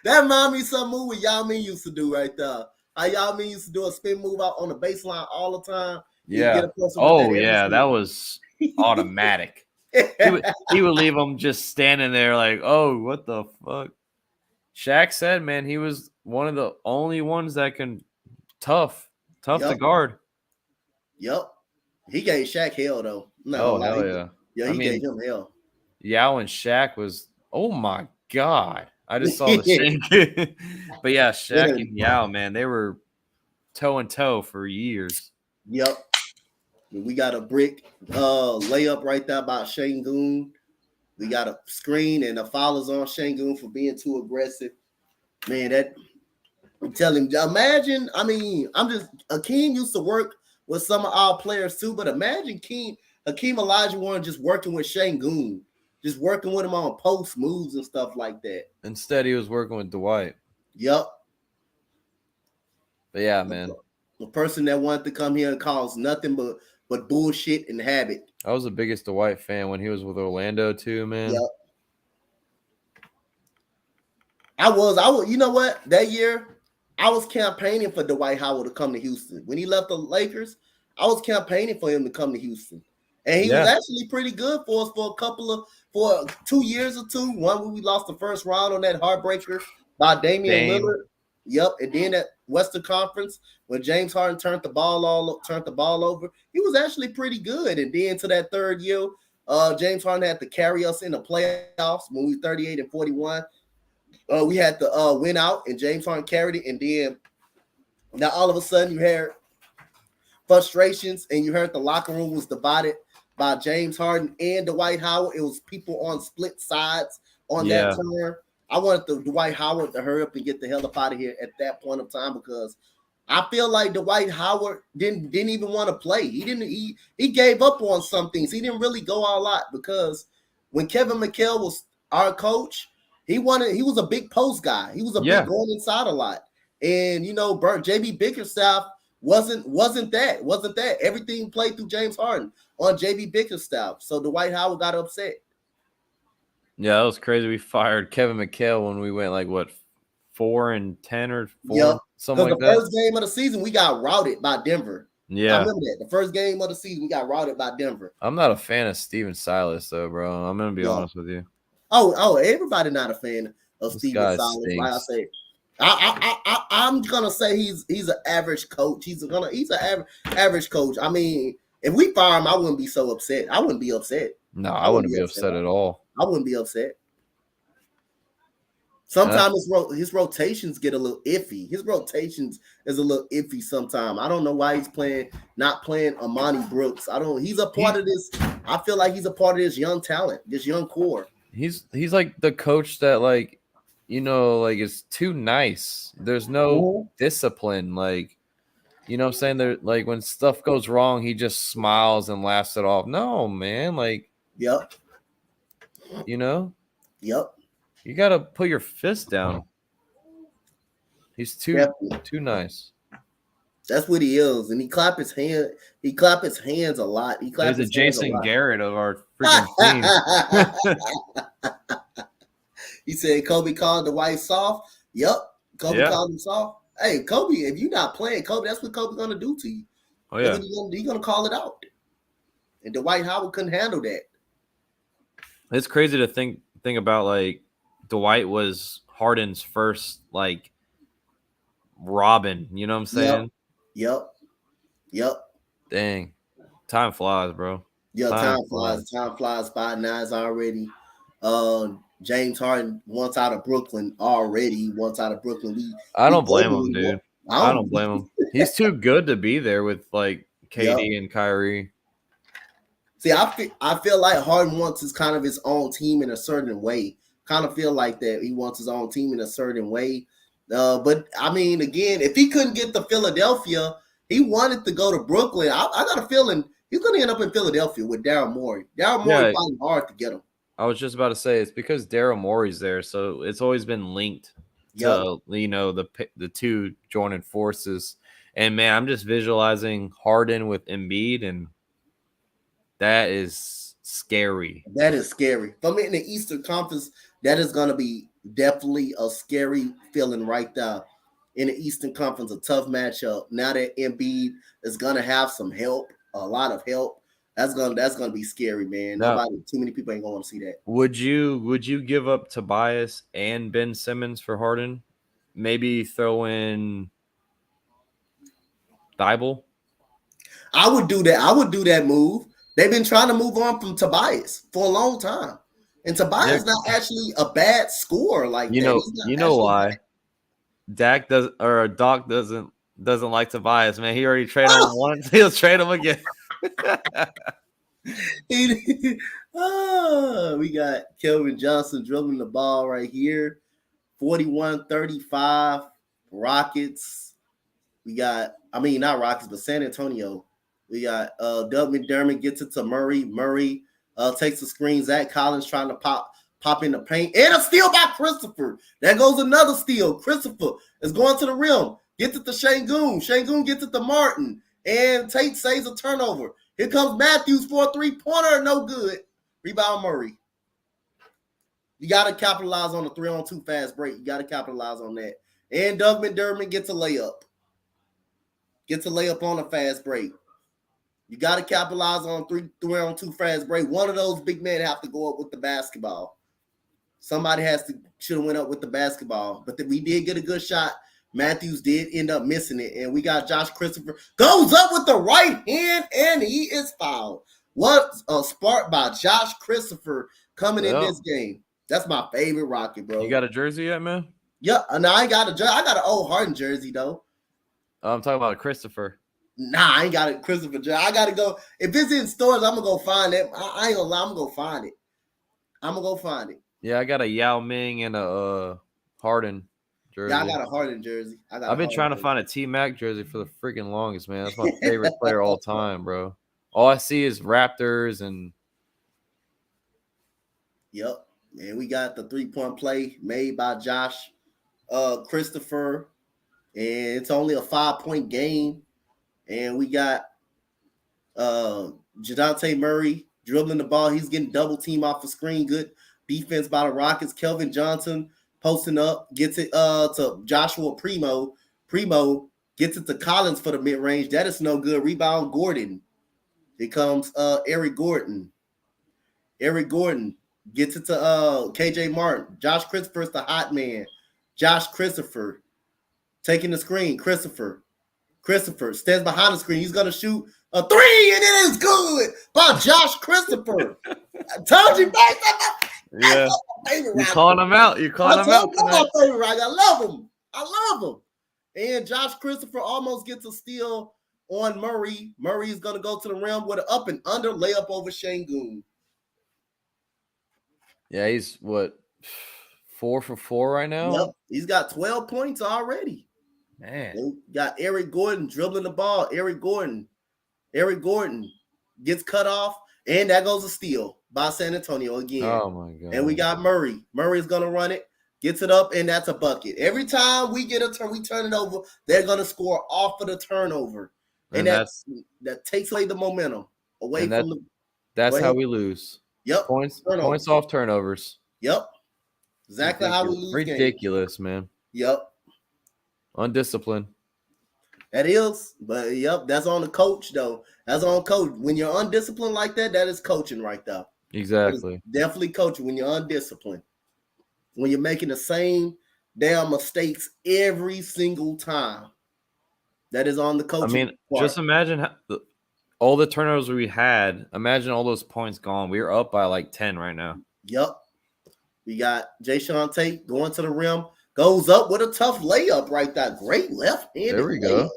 that reminds me of some move what Yao Ming used to do right there. How Yao Ming used to do a spin move out on the baseline all the time. Yeah. That was automatic. he would leave him just standing there like, oh, what the fuck? Shaq said, man, he was one of the only ones that can tough to guard. Yep. He gave Shaq hell, though. No, hell yeah. Yeah, he gave him hell. Yao and Shaq was, oh my God. I just saw the Şengün. But yeah, Shaq and Yao, man, they were toe and toe for years. Yep. We got a brick layup right there by Şengün. We got a screen and the foul is on Şengün for being too aggressive. Man, I'm telling you, imagine, Hakeem used to work with some of our players too, but imagine Hakeem Olajuwon just working with Şengün, just working with him on post moves and stuff like that. Instead, he was working with Dwight. Yep. But yeah, man. The person that wanted to come here and cause nothing but bullshit and havoc. I was the biggest Dwight fan when he was with Orlando too, man. Yep. I was. You know what? That year, I was campaigning for Dwight Howard to come to Houston. When he left the Lakers, I was campaigning for him to come to Houston. And he was actually pretty good for us for 2 years or two. One when we lost the first round on that heartbreaker by Damian Lillard. Yep. And then at Western Conference, when James Harden turned the ball over, he was actually pretty good. And then to that third year, James Harden had to carry us in the playoffs when we were 38-41. We had to win out, and James Harden carried it. And then now all of a sudden you heard frustrations, and you heard the locker room was divided by James Harden and Dwight Howard. It was people on split sides on that turn. I wanted Dwight Howard to hurry up and get the hell up out of here at that point of time because I feel like Dwight Howard didn't even want to play. He gave up on some things. He didn't really go all out because when Kevin McHale was our coach, he was a big post guy. He was a big going inside a lot. And JB Bickerstaff wasn't that. Everything played through James Harden on JB Bickerstaff. So Dwight Howard got upset. Yeah, that was crazy. We fired Kevin McHale when we went 4-10 or 4, something like that. The first game of the season, we got routed by Denver. Yeah. I remember that. The first game of the season, we got routed by Denver. I'm not a fan of Steven Silas, though, bro. I'm going to be honest with you. Oh, everybody not a fan of Steven Silas. Like I say, I'm gonna say he's an average coach. He's an average coach. I mean, if we fire him, I wouldn't be so upset. I wouldn't be upset. No, I wouldn't be upset at all. I wouldn't be upset. Sometimes his rotations get a little iffy. His rotations is a little iffy sometimes. I don't know why he's not playing Amani Brooks. He's a part of this. I feel like he's a part of this young talent, this young core. He's like the coach that is too nice. There's no discipline. Like, you know what I'm saying? There, like when stuff goes wrong, he just smiles and laughs it off. No, man. Like, yep. You know, Yep. you got to put your fist down. He's Definitely. too nice. That's what he is, and he clap his hand. He clap his hands a lot. He clap He's a his hands a Jason lot. Garrett of our freaking team. He said Kobe called the white soft. Yep, Kobe Yeah. called him soft. Hey, Kobe, if you're not playing Kobe, that's what Kobe's gonna do to you. Oh yeah, He's gonna call it out. And Dwight Howard couldn't handle that. it's crazy to think about, like, Dwight was Harden's first, like, Robin. You know what I'm saying? Yep. Dang, time flies, bro. Yeah, time flies. Time flies by. Nine's already. James Harden wants out of Brooklyn already. Wants out of Brooklyn. I don't blame him, dude. I don't blame him. He's too good to be there with, like, KD and Kyrie. See, I feel like Harden wants his kind of his own team in a certain way. Kind of feel like that he wants his own team in a certain way. But I mean, again, if he couldn't get to Philadelphia, he wanted to go to Brooklyn. I got a feeling he's going to end up in Philadelphia with Daryl Morey. Daryl Morey fighting hard to get him. I was just about to say it's because Daryl Morey's there, so it's always been linked to the two joining forces. And man, I'm just visualizing Harden with Embiid, and that is scary. That is scary. For me in the Eastern Conference, that is going to be definitely a scary feeling right there. In the Eastern Conference, a tough matchup. Now that Embiid is going to have some help, a lot of help. That's gonna be scary, man. Too many people ain't gonna want to see that. Would you give up Tobias and Ben Simmons for Harden? Maybe throw in Thibault? I would do that. I would do that move. They've been trying to move on from Tobias for a long time, and Tobias is not actually a bad scorer like that. You know why? Doc doesn't like Tobias, man. He already traded him once. He'll trade him again. We got Kelvin Johnson dribbling the ball right here. 41-35 Rockets. We got, not Rockets, but San Antonio. We got Doug McDermott gets it to Murray. Murray takes the screen. Zach Collins trying to pop in the paint. And a steal by Christopher. There goes another steal. Christopher is going to the rim. Gets it to Şengün. Şengün gets it to Martin. And Tate saves a turnover. Here comes Matthews for a three-pointer. No good. Rebound Murray. You got to capitalize on the 3-on-2 fast break. You got to capitalize on that. And Doug McDermott gets a layup. Gets a layup on a fast break. You got to capitalize on 3-on-2 fast break. One of those big men have to go up with the basketball. Somebody should have went up with the basketball. But we did get a good shot. Matthews did end up missing it. And we got Josh Christopher. Goes up with the right hand, and he is fouled. What a spark by Josh Christopher coming in this game. That's my favorite Rocket, bro. You got a jersey yet, man? Yeah, no, I got a jersey. I got an old Harden jersey, though. I'm talking about Christopher. Nah, I ain't got a Christopher jersey. I got to go. If it's in stores, I'm going to go find it. I ain't going to lie. I'm going to go find it. Yeah, I got a Yao Ming and a Harden jersey. Yeah, I got a Harden jersey. I've been trying to find a T-Mac jersey for the freaking longest, man. That's my favorite player all time, bro. All I see is Raptors and... Yep. And we got the three-point play made by Josh Christopher. And it's only a 5-point game. And we got Donte Murray dribbling the ball. He's getting double team off the screen. Good defense by the Rockets. Kelvin Johnson posting up, gets it to Joshua Primo. Primo gets it to Collins for the mid-range. That is no good. Rebound Gordon. Here comes Eric Gordon. Eric Gordon gets it to KJ Martin. Josh Christopher's the hot man. Josh Christopher taking the screen. Christopher stands behind the screen. He's going to shoot a three, and it is good by Josh Christopher. I told you, back. Yeah. You're calling him out. You're calling him out. My favorite Rocket. I love him. And Josh Christopher almost gets a steal on Murray. Murray is going to go to the rim with an up and under layup over Şengün. Yeah, he's 4 for 4 right now? Yep. He's got 12 points already. Man. We got Eric Gordon dribbling the ball. Eric Gordon gets cut off, and that goes a steal. by San Antonio again. Oh my god. And we got Murray. Murray's gonna run it, gets it up, and that's a bucket. Every time we get a turn, we turn it over, they're gonna score off of the turnover. And that takes away the momentum away from the. That's how we lose. Yep. Points off turnovers. Yep. Exactly how we lose. Ridiculous, games. Man. Yep. Undisciplined. That is, but yep, that's on the coach though. That's on coach. When you're undisciplined like that, that is coaching right there. Exactly. Definitely coaching when you're undisciplined. When you're making the same damn mistakes every single time. That is on the coaching. I mean, part. Just imagine all the turnovers we had. Imagine all those points gone. We are up by like 10 right now. Yep. We got Jayshawn Tate going to the rim. Goes up with a tough layup right there. Great left-handed There we layup. go.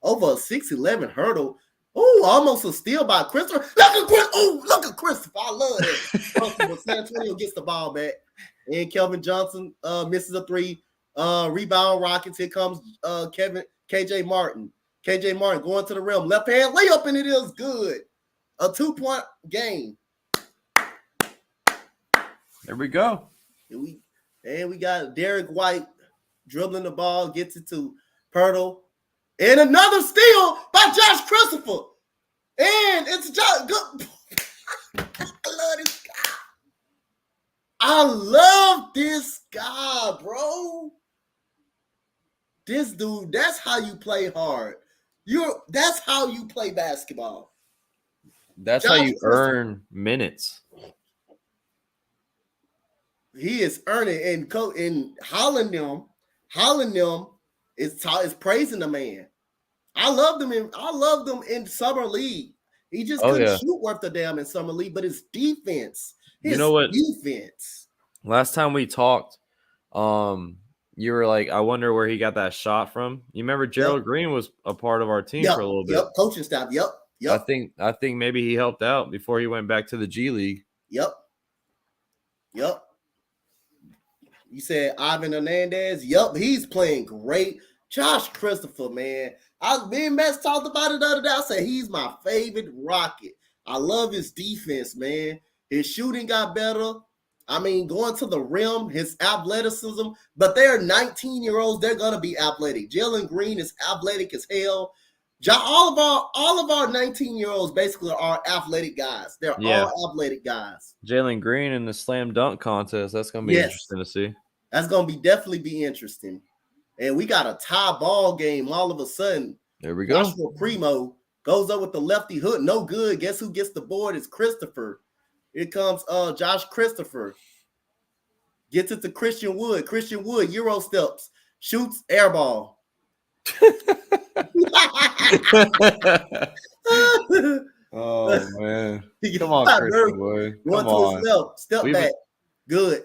Over a 6'11" hurdle. Oh, almost a steal by Christopher. Look at Christopher. I love that. San Antonio gets the ball back. And Kelvin Johnson misses a three. Rebound Rockets. Here comes KJ Martin. KJ Martin going to the rim. Left hand layup, and it is good. A 2-point game. There we go. And we got Derek White dribbling the ball, gets it to Pirtle. And another steal by Josh Christopher. And it's Josh. I love this guy. I love this guy, bro. This dude, that's how you play hard. That's how you play basketball. That's how you earn minutes. He is earning, and Holland them is praising the man. I loved them in summer league. He just couldn't shoot worth a damn in summer league, but his defense, defense. Last time we talked, you were like, I wonder where he got that shot from. You remember Gerald Green was a part of our team for a little bit. Yep, coaching staff. Yep. I think maybe he helped out before he went back to the G League. Yep. You said Ivan Hernandez. Yep, he's playing great. Josh Christopher, man. Me and Matt talked about it the other day. I said he's my favorite Rocket. I love his defense, man. His shooting got better. I mean, going to the rim, his athleticism. But they're 19-year-olds. They're gonna be athletic. Jalen Green is athletic as hell. All of our 19-year-olds basically are athletic guys. They're all athletic guys. Jalen Green in the slam dunk contest. That's gonna be interesting to see. That's gonna definitely be interesting. And we got a tie ball game all of a sudden. There we go. Joshua Primo goes up with the lefty hook. No good. Guess who gets the board? It's Christopher. Here comes Josh Christopher. Gets it to Christian Wood. Christian Wood, Euro steps. Shoots air ball. Oh, man. Come on, Christian Wood. Come on. Step back. Good.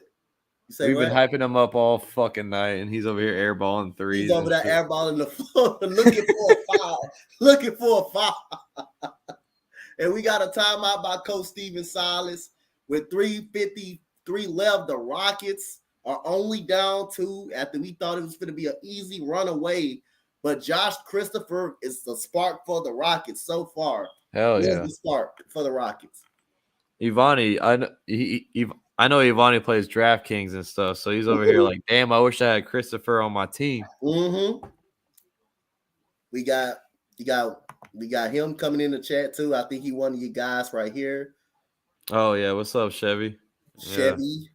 We've been hyping him up all fucking night, and he's over here airballing threes. He's over there airballing the floor, looking for a foul. And we got a timeout by Coach Steven Silas with 3:53 left. The Rockets are only down 2 after we thought it was going to be an easy runaway. But Josh Christopher is the spark for the Rockets so far. Hell yeah. The spark for the Rockets. Ivani, I know Ivani plays DraftKings and stuff, so he's over here like, damn, I wish I had Christopher on my team. Mm-hmm. We got him coming in the chat too. I think he one of you guys right here. Oh yeah, what's up, Chevy? Chevy,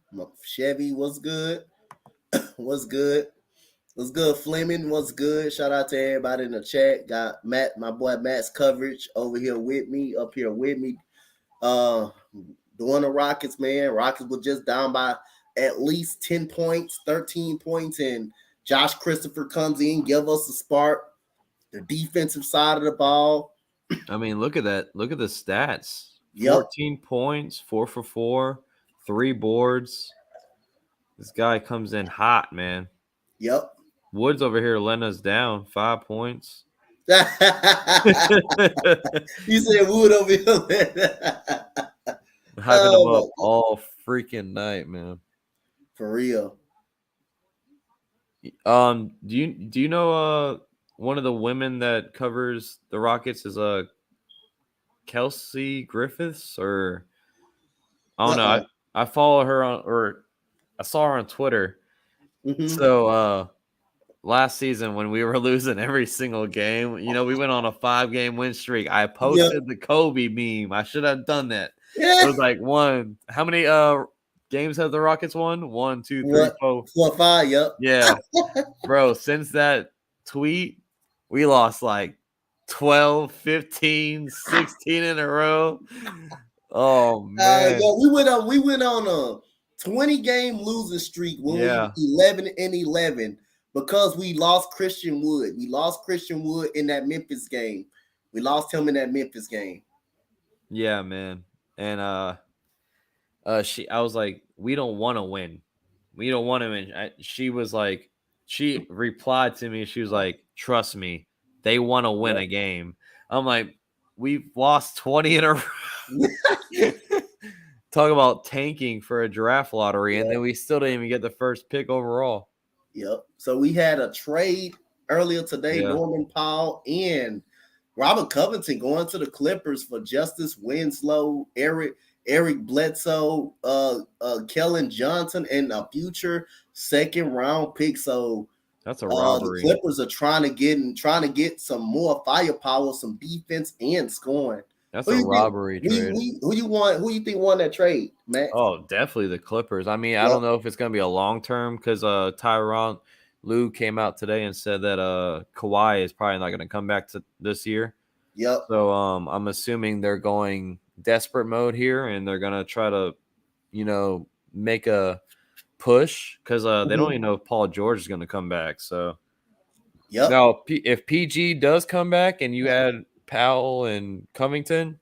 what's good? What's good? What's good, Fleming? What's good? Shout out to everybody in the chat. Got Matt, my boy Matt's coverage over here with me, up here with me. Doing the Rockets, man. Rockets were just down by at least 10 points, 13 points, and Josh Christopher comes in, give us a spark. The defensive side of the ball. I mean, look at that. Look at the stats. Yep. 14 points, 4 for 4, 3 boards. This guy comes in hot, man. Yep. Woods over here letting us down, 5 points. You said Wood over here. Hyping him up all freaking night, man. For real. Do you know one of the women that covers the Rockets is Kelsey Griffiths, or I don't know. I follow her or I saw her on Twitter. Mm-hmm. So last season when we were losing every single game, we went on a 5-game win streak. I posted the Kobe meme. I should have done that. Yeah. It was like how many games have the Rockets won? 1, 2, 3, What? 4. 4, 5, yep. Yeah. Bro, since that tweet, we lost like 12, 15, 16 in a row. Oh man. We went on a 20-game losing streak when we were 11-11 because we lost Christian Wood. We lost Christian Wood in that Memphis game. We lost him in that Memphis game. Yeah, man. And I was like, we don't want to win. We don't want to win. She was like, she replied to me. She was like, trust me, they want to win a game. I'm like, we've lost 20 in a row. Talk about tanking for a draft lottery, and then we still didn't even get the first pick overall. Yep. So we had a trade earlier today. Norman Powell and Robert Covington going to the Clippers for Justice Winslow, Eric Bledsoe, Kellen Johnson, and a future second-round pick. So that's a robbery. The Clippers are trying to get some more firepower, some defense, and scoring. That's a robbery trade. Who you think won that trade, Matt? Oh, definitely the Clippers. I mean, I don't know if it's going to be a long term because Tyronn Lue came out today and said that Kawhi is probably not going to come back to this year. Yep. So I'm assuming they're going desperate mode here and they're going to try to, make a push because they don't even know if Paul George is going to come back. So now if PG does come back and you add Powell and Covington,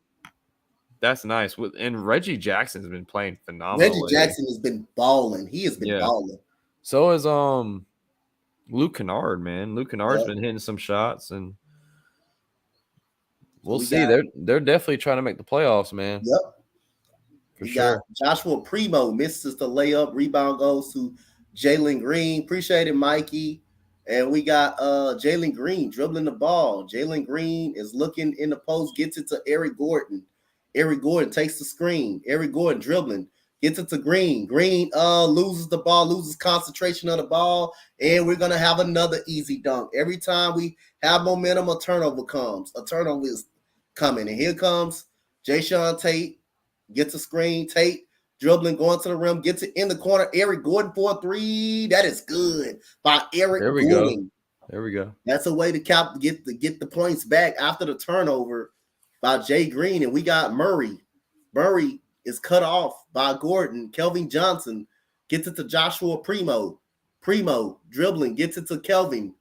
that's nice. And Reggie Jackson's been playing phenomenal. Reggie Jackson has been balling. He has been balling. So is Luke Kennard, man. Luke Kennard's been hitting some shots, and we'll see. They're definitely trying to make the playoffs, man. Yep. For sure. Joshua Primo misses the layup. Rebound goes to Jalen Green. Appreciate it, Mikey. And we got Jalen Green dribbling the ball. Jalen Green is looking in the post, gets it to Eric Gordon. Eric Gordon takes the screen. Eric Gordon dribbling, gets it to Green. Green loses the ball, loses concentration of the ball, and we're going to have another easy dunk. Every time we have momentum, a turnover comes. A turnover is coming. And here comes Jayshawn Tate, gets a screen. Tate dribbling, going to the rim, gets it in the corner. Eric Gordon for a 3. That is good by Eric Gordon. There we go. That's a way to get the points back after the turnover by Jay Green. And we got Murray. Murray is cut off by Gordon. Kelvin Johnson gets it to Joshua Primo. Primo dribbling, gets it to Kelvin.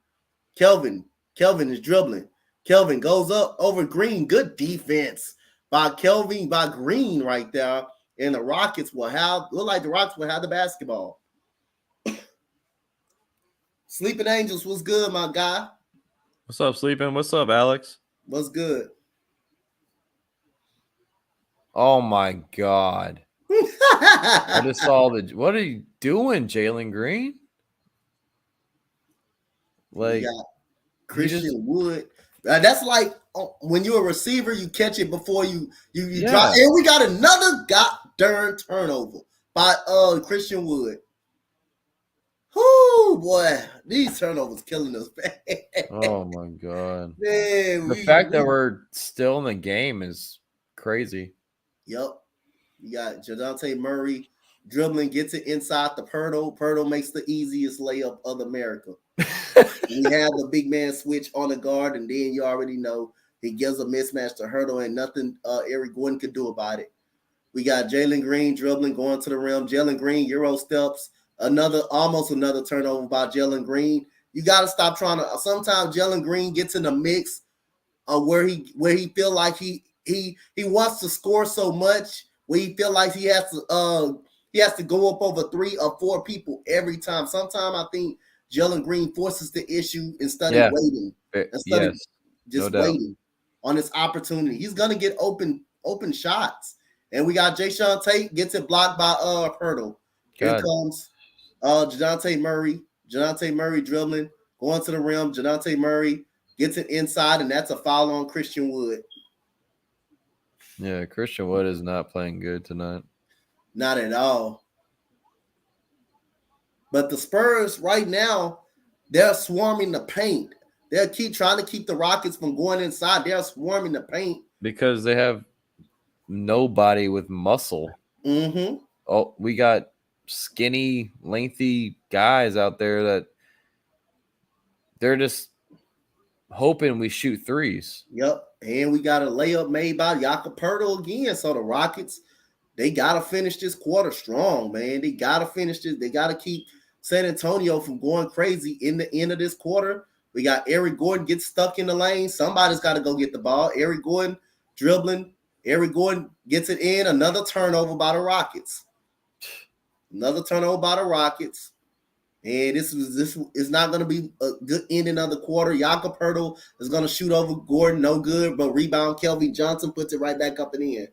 Kelvin is dribbling. Kelvin goes up over Green. Good defense by Green right there. And the Rockets look like the Rockets will have the basketball. Sleeping Angels, what's good, my guy? What's up, Sleeping? What's up, Alex? What's good? Oh my God. I just saw what are you doing, Jalen Green? Like Christian Wood. That's like when you're a receiver, you catch it before you drop. And we got another goddamn turnover by Christian Wood. Oh boy, these turnovers killing us. Oh my God. Man, the fact that we're still in the game is crazy. Yep. You got Donte Murray dribbling, gets it inside the Pirtle. Pirtle makes the easiest layup of America. We have the big man switch on the guard, and then you already know he gives a mismatch to Hurdle, and nothing Eric Gordon could do about it. We got Jalen Green dribbling, going to the rim. Jalen Green Euro steps, almost another turnover by Jalen Green. You got to stop trying to. Sometimes Jalen Green gets in the mix where he feel like he wants to score so much, where he feel like he has to go up over 3 or 4 people every time. Sometimes I think Jalen Green forces the issue instead of waiting. Instead of just waiting on this opportunity. He's gonna get open shots. And we got Jayshawn Tate, gets it blocked by Hurdle. Here comes Jadonte Murray. Jadonte Murray dribbling, going to the rim. Jadonte Murray gets it inside, and that's a foul on Christian Wood. Yeah, Christian Wood is not playing good tonight. Not at all. But the Spurs right now, they're swarming the paint. They'll keep trying to keep the Rockets from going inside. They're swarming the paint. Because they have nobody with muscle. Mm-hmm. Oh, we got skinny, lengthy guys out there that they're just hoping we shoot threes. Yep. And we got a layup made by Jakob Poeltl again. So the Rockets, they got to finish this quarter strong, man. They got to finish this. They got to keep San Antonio from going crazy in the end of this quarter. We got Eric Gordon get stuck in the lane. Somebody's got to go get the ball. Eric Gordon dribbling. Eric Gordon gets it in. Another turnover by the Rockets. Another turnover by the Rockets. And this is not going to be a good ending of the quarter. Jakob Poeltl is going to shoot over Gordon, no good, but rebound Kelvin Johnson puts it right back up and in.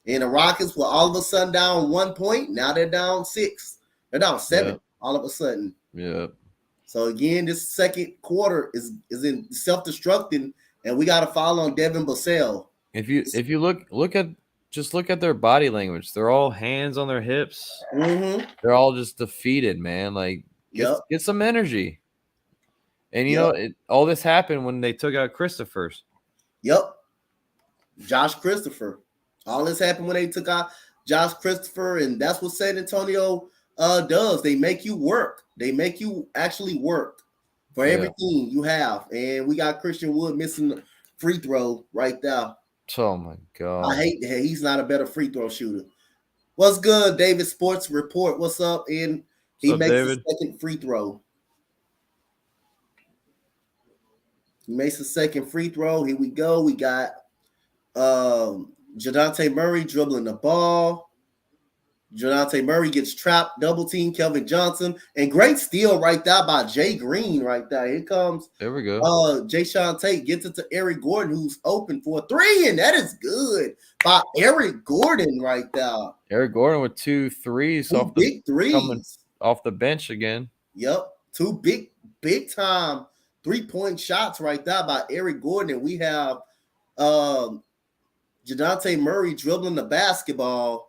And the Rockets were all of a sudden down 1 point. Now they're down 6. They're down 7 all of a sudden. Yeah. So again, this second quarter is in self-destructing, and we got to follow on Devin Vassell. If you look at their body language, they're all hands on their hips. Mm-hmm. They're all just defeated, man. Like get some energy. And you know, all this happened when they took out Christopher's. Yep. Josh Christopher. All this happened when they took out Josh Christopher, and that's what San Antonio does. They make you work. They make you actually work for everything you have. And we got Christian Wood missing the free throw right there. Oh my God. I hate that he's not a better free throw shooter. What's good, David Sports Report? What's up? And he makes David? the second free throw. He makes the second free throw. Here we go. We got Donte Murray dribbling the ball. Donte Murray gets trapped, double team Kelvin Johnson, and great steal right there by Jay Green right there. Here comes There we go. Jayshawn Tate gets it to Eric Gordon, who's open for a 3, and that is good by Eric Gordon right there. Eric Gordon with 2 threes Two off big threes coming off the bench again. Yep, 2 big time 3-point shots right there by Eric Gordon, and we have Donte Murray dribbling the basketball.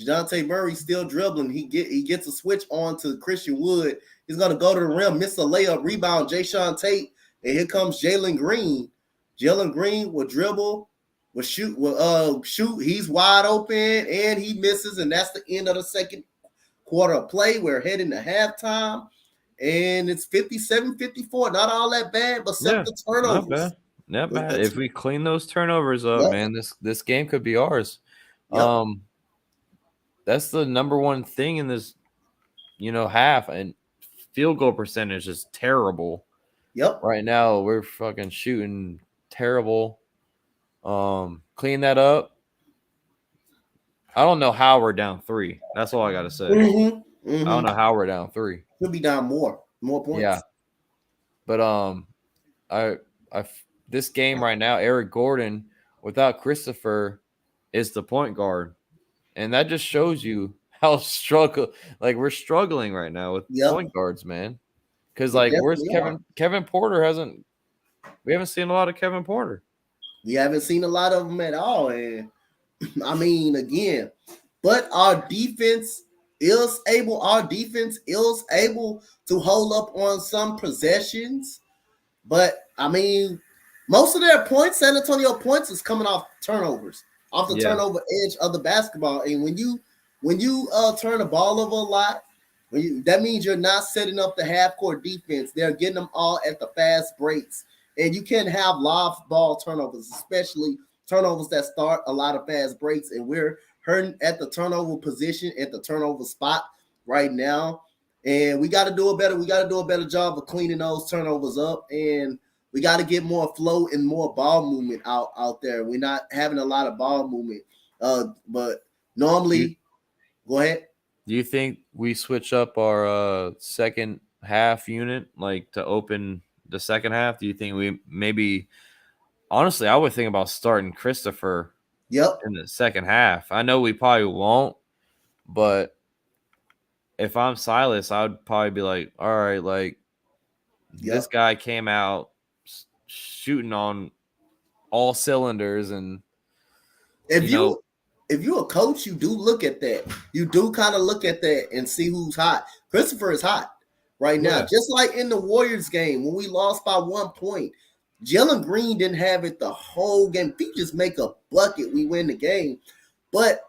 Donte Murray still dribbling. He gets a switch on to Christian Wood. He's going to go to the rim, miss a layup, rebound, Jayshawn Tate, and here comes Jalen Green. Jalen Green will dribble, will shoot. He's wide open, and he misses, and that's the end of the second quarter of play. We're heading to halftime, and it's 57-54. Not all that bad, but some of the turnovers. Not bad. If we clean those turnovers up, man, this game could be ours. Yep. That's the number one thing in this, half, and field goal percentage is terrible. Yep. Right now we're fucking shooting terrible. Clean that up. I don't know how we're down 3. That's all I gotta say. Mm-hmm. I don't know how we're down 3. Could be down more points. Yeah. But I this game right now, Eric Gordon without Christopher is the point guard. And that just shows you how we're struggling right now with point guards, man. Because where's Kevin Porter we haven't seen a lot of Kevin Porter. We haven't seen a lot of them at all. And I mean, again, but our defense is able to hold up on some possessions. But I mean, most of their points, San Antonio points, is coming off turnovers. Off the turnover edge of the basketball. And when you turn the ball over a lot, that means you're not setting up the half-court defense. They're getting them all at the fast breaks. And you can't have live ball turnovers, especially turnovers that start a lot of fast breaks. And we're hurting at the turnover position, at the turnover spot right now. And we got to do a better job of cleaning those turnovers up. And we got to get more flow and more ball movement out there. We're not having a lot of ball movement. But normally, go ahead. Do you think we switch up our second half unit, to open the second half? Do you think we maybe – honestly, I would think about starting Christopher in the second half. I know we probably won't, but if I'm Silas, I would probably be like, all right, this guy came out shooting on all cylinders, and if you if you're a coach, you do look at that. You do kind of look at that and see who's hot. Christopher is hot right now. Yeah. Just like in the Warriors game when we lost by 1 point. Jalen Green didn't have it the whole game. If he just make a bucket, we win the game. But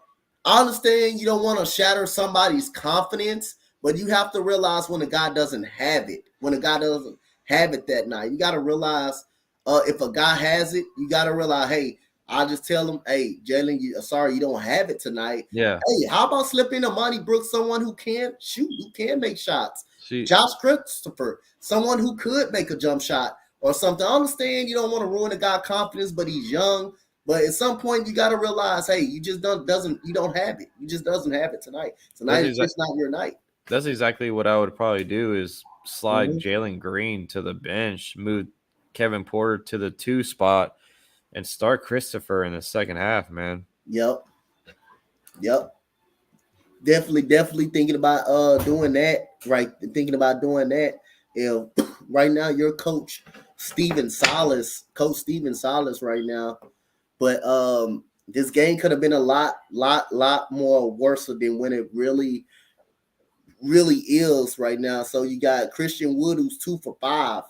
I understand you don't want to shatter somebody's confidence, but you have to realize when a guy doesn't have it. When a guy doesn't have it that night, you got to realize if a guy has it, you got to realize, hey, I'll just tell him, hey, Jalen, sorry, you don't have it tonight. Yeah. Hey, how about slipping Amani Brooks, someone who can shoot, who can make shots? Josh Christopher, someone who could make a jump shot or something. I understand you don't want to ruin a guy's confidence, but he's young. But at some point, you got to realize, hey, you just don't have it. You just doesn't have it tonight. Tonight is just not your night. That's exactly what I would probably do is slide Jalen Green to the bench, move Kevin Porter to the 2 spot, and start Christopher in the second half, man. Yep. Definitely thinking about doing that, right? Thinking about doing that. If right now your coach Stephen Silas right now, but this game could have been a lot more worse than when it really is right now. So you got Christian Wood, who's 2 for 5.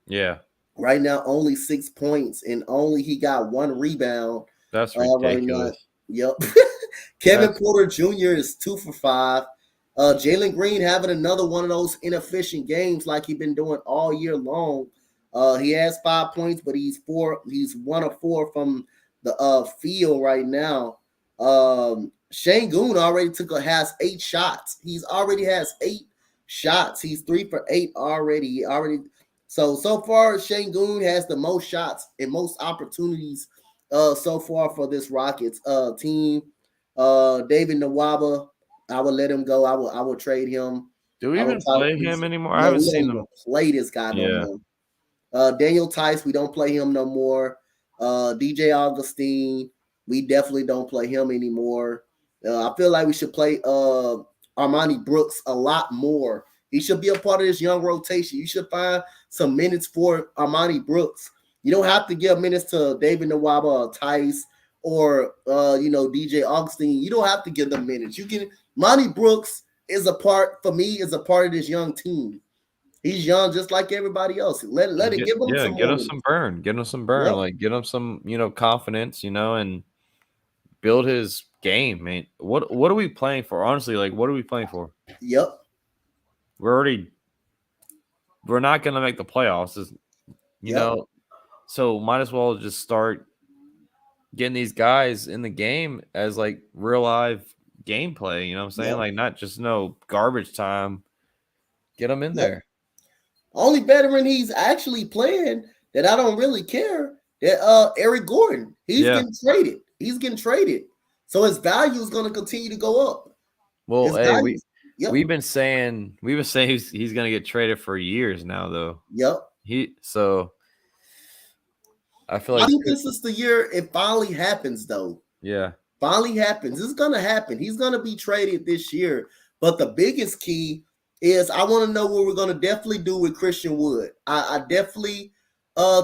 Yeah. Right now, only 6 points, and only he got 1 rebound. That's ridiculous. Right now. Yep. Kevin Porter Jr. is 2 for 5. Jalen Green having another one of those inefficient games like he's been doing all year long. He has 5 points, but he's 1 of 4 from the field right now. Şengün already has 8 shots. He's already has 8 shots. He's 3 for 8 already. So far, Şengün has the most shots and most opportunities so far for this Rockets team. David Nwaba, I would let him go. I would trade him. Do we even play him anymore? I haven't seen him play this guy no more. Daniel Tice, we don't play him no more. DJ Augustine, we definitely don't play him anymore. I feel like we should play Armani Brooks a lot more. He should be a part of this young rotation. You should find some minutes for Armani Brooks. You don't have to give minutes to David Nwaba or Tice or DJ Augustine. You don't have to give them minutes. You can. Monty Brooks is a part of this young team. He's young just like everybody else. Let it give him some. Get him some burn. Get him some burn. Yep. Like get him some confidence. And build his game, man. What are we playing for? Honestly, like what are we playing for? Yep. We're not gonna make the playoffs. So might as well just start getting these guys in the game as like real live gameplay. You know what I'm saying? Yep. Like not just no garbage time. Get them in there. Only veteran he's actually playing that I don't really care. That Eric Gordon. He's getting traded. He's getting traded. So his value is going to continue to go up. Well, we've been saying he's going to get traded for years now, though. Yep. I feel like I think this is the year it finally happens, though. Yeah. Finally happens. It's going to happen. He's going to be traded this year. But the biggest key is I want to know what we're going to definitely do with Christian Wood. I definitely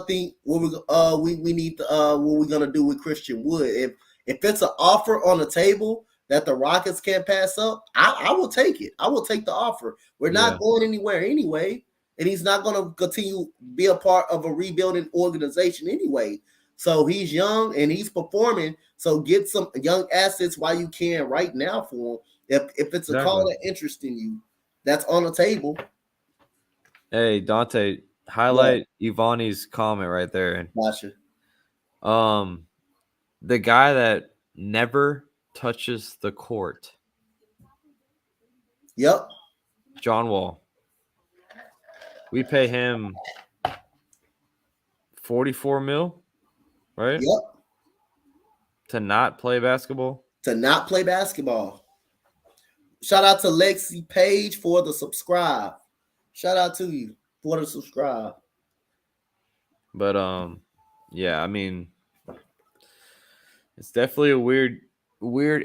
think what we need to what we're going to do with Christian Wood. If it's an offer on the table that the Rockets can't pass up, I will take it. I will take the offer. We're not going anywhere anyway, and he's not going to continue to be a part of a rebuilding organization anyway. So he's young and he's performing. So get some young assets while you can right now for him. If it's a call that interests in you, that's on the table. Hey, Donte, highlight Ivani's comment right there. Gotcha. The guy that never touches the court. Yep. John Wall. We pay him $44 million, right? Yep. To not play basketball. Shout out to Lexi Page for the subscribe. Shout out to you for the subscribe. But yeah, I mean, it's definitely a weird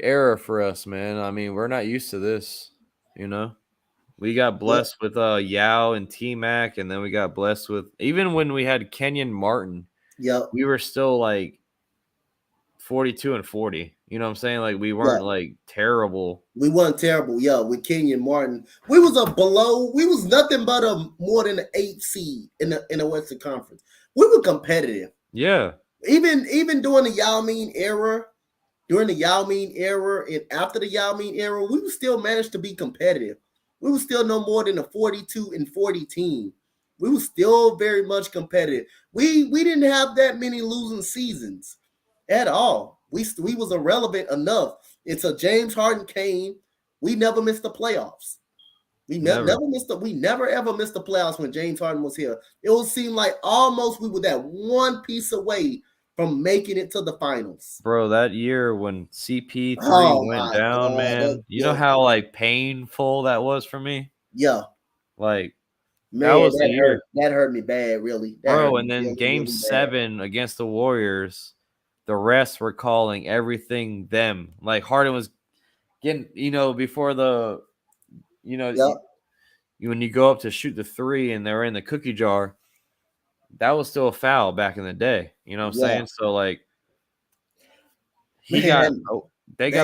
era for us, man. I mean, we're not used to this, We got blessed with Yao and T-Mac, and then we got blessed with even when we had Kenyon Martin. Yep. We were still like 42 and 40. You know what I'm saying? Like we weren't like terrible. We weren't terrible, yeah. With Kenyon Martin, we was nothing but more than an 8th seed in the Western Conference. We were competitive. Yeah. Even during the Yao Ming era, and after the Yao Ming era, we still managed to be competitive. We were still no more than a 42-40 team. We were still very much competitive. We didn't have that many losing seasons at all. We was irrelevant enough. It's a James Harden came. We never missed the playoffs. We never ever missed the playoffs when James Harden was here. It would seem like almost we were that one piece away from making it to the finals. Bro, that year when CP3 went down, God, man, you know how like painful that was for me? Yeah. Like, man, that was the year. That hurt me bad, really. Bro, and then game 7 against the Warriors, the refs were calling everything them. Like Harden was getting, before the, when you go up to shoot the 3 and they're in the cookie jar, that was still a foul back in the day. You know what I'm saying? So like they got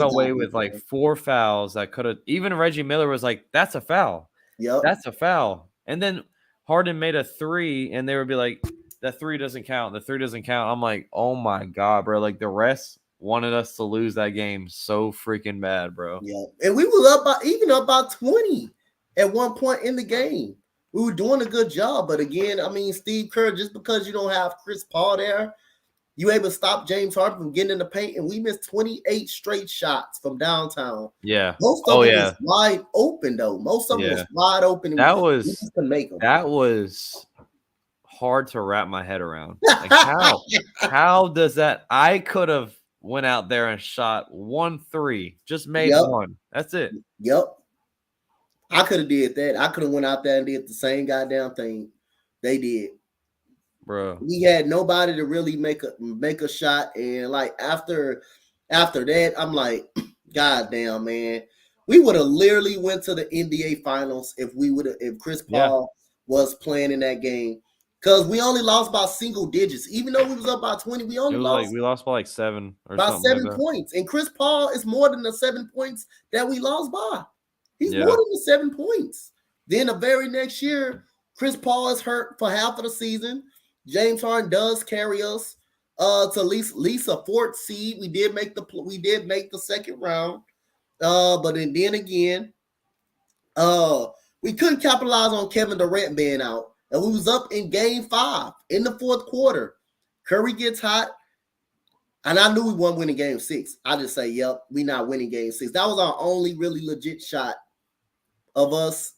away with like 4 fouls that could have, even Reggie Miller was like, that's a foul. Yep. That's a foul. And then Harden made a 3 and they would be like, that 3 doesn't count. The 3 doesn't count. I'm like, oh my God, bro. Like the refs wanted us to lose that game so freaking bad, bro. Yeah. And we were up by 20 at one point in the game. We were doing a good job. But again, I mean, Steve Kerr, just because you don't have Chris Paul there, you able to stop James Harden from getting in the paint, and we missed 28 straight shots from downtown. Yeah. Most of them was wide open, though. Most of them was wide open. That was hard to wrap my head around. Like how does that? I could have went out there and shot 1 3, just made 1. That's it. Yep. I could have did that. I could have went out there and did the same goddamn thing they did. Bro. We had nobody to really make a shot. And like after that, I'm like, God damn, man. We would have literally went to the NBA finals if Chris Paul was playing in that game. Because we only lost by single digits. Even though we was up by 20, we lost by like 7 or by something. 7 points. And Chris Paul is more than the 7 points that we lost by. He's more than the 7 points. Then the very next year, Chris Paul is hurt for half of the season. James Harden does carry us to at least a 4th seed. We did make the second round. But then again, we couldn't capitalize on Kevin Durant being out. And we was up in game 5 in the 4th quarter. Curry gets hot. And I knew we weren't winning game 6. I just say, yep, we not winning game 6. That was our only really legit shot of us,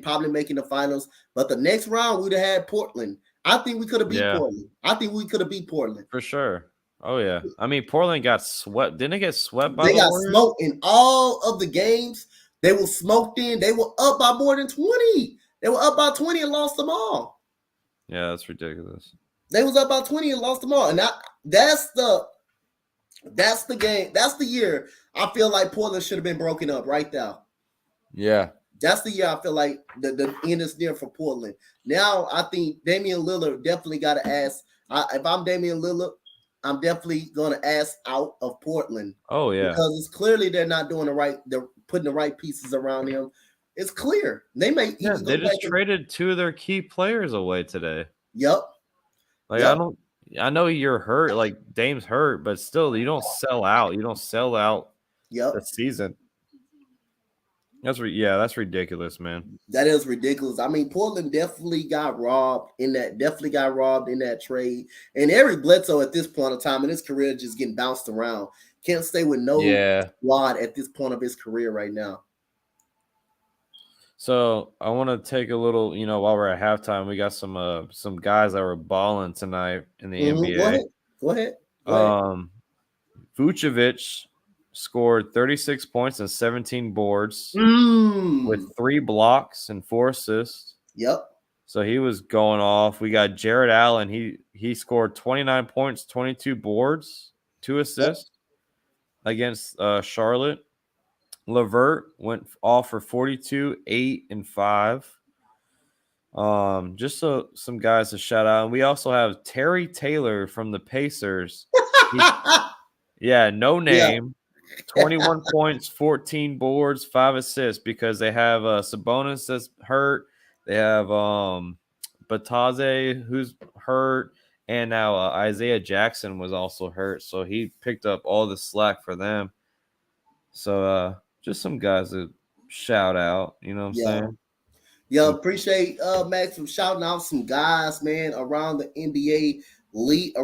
probably making the finals. But the next round, we'd have had Portland. I think we could have beat Portland. For sure. Oh, yeah. I mean, Portland got swept. Didn't it get swept by the Warriors? They got smoked in all of the games. They were smoked in. They were up by more than 20. They were up by 20 and lost them all. Yeah, that's ridiculous. They was up by 20 and lost them all. And that's the game. That's the year I feel like Portland should have been broken up right there. Yeah. That's the year I feel like the end is near for Portland. Now I think Damian Lillard definitely got to ask. If I'm Damian Lillard, I'm definitely going to ask out of Portland. Oh, yeah. Because it's clearly they're not doing they're putting the right pieces around him. It's clear. They may even they just traded 2 of their key players away today. Yep. Like, I know you're hurt, like Dame's hurt, but still you don't sell out. You don't sell out the season. That's ridiculous, man. That is ridiculous. I mean, Portland definitely got robbed in that trade. And Eric Bledsoe at this point of time in his career just getting bounced around. Can't stay with no squad at this point of his career right now. So I want to take a little, while we're at halftime, we got some guys that were balling tonight in the NBA. Go ahead. Vucevic scored 36 points and 17 boards with 3 blocks and 4 assists. Yep. So he was going off. We got Jared Allen. He scored 29 points, 22 boards, 2 assists against Charlotte. LeVert went off for 42, 8, and 5. Just some guys to shout out. And we also have Terry Taylor from the Pacers. Yeah, no Yeah. name. 21 points, 14 boards, 5 assists because they have Sabonis that's hurt. They have Bataze who's hurt, and now Isaiah Jackson was also hurt, so he picked up all the slack for them. So just some guys to shout out, you know what I'm saying? Yeah, appreciate Max for shouting out some guys, man, around the NBA league,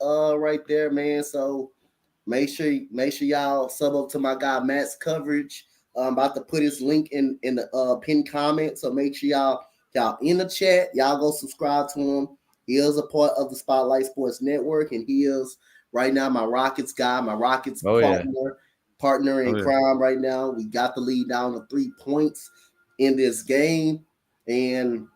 right there, man. So make sure y'all sub up to my guy Matt's coverage. I'm about to put his link in the pinned comment. So make sure y'all in the chat. Y'all go subscribe to him. He is a part of the Spotlight Sports Network, and he is right now my Rockets guy, my Rockets partner in crime right now. We got the lead down to 3 points in this game, and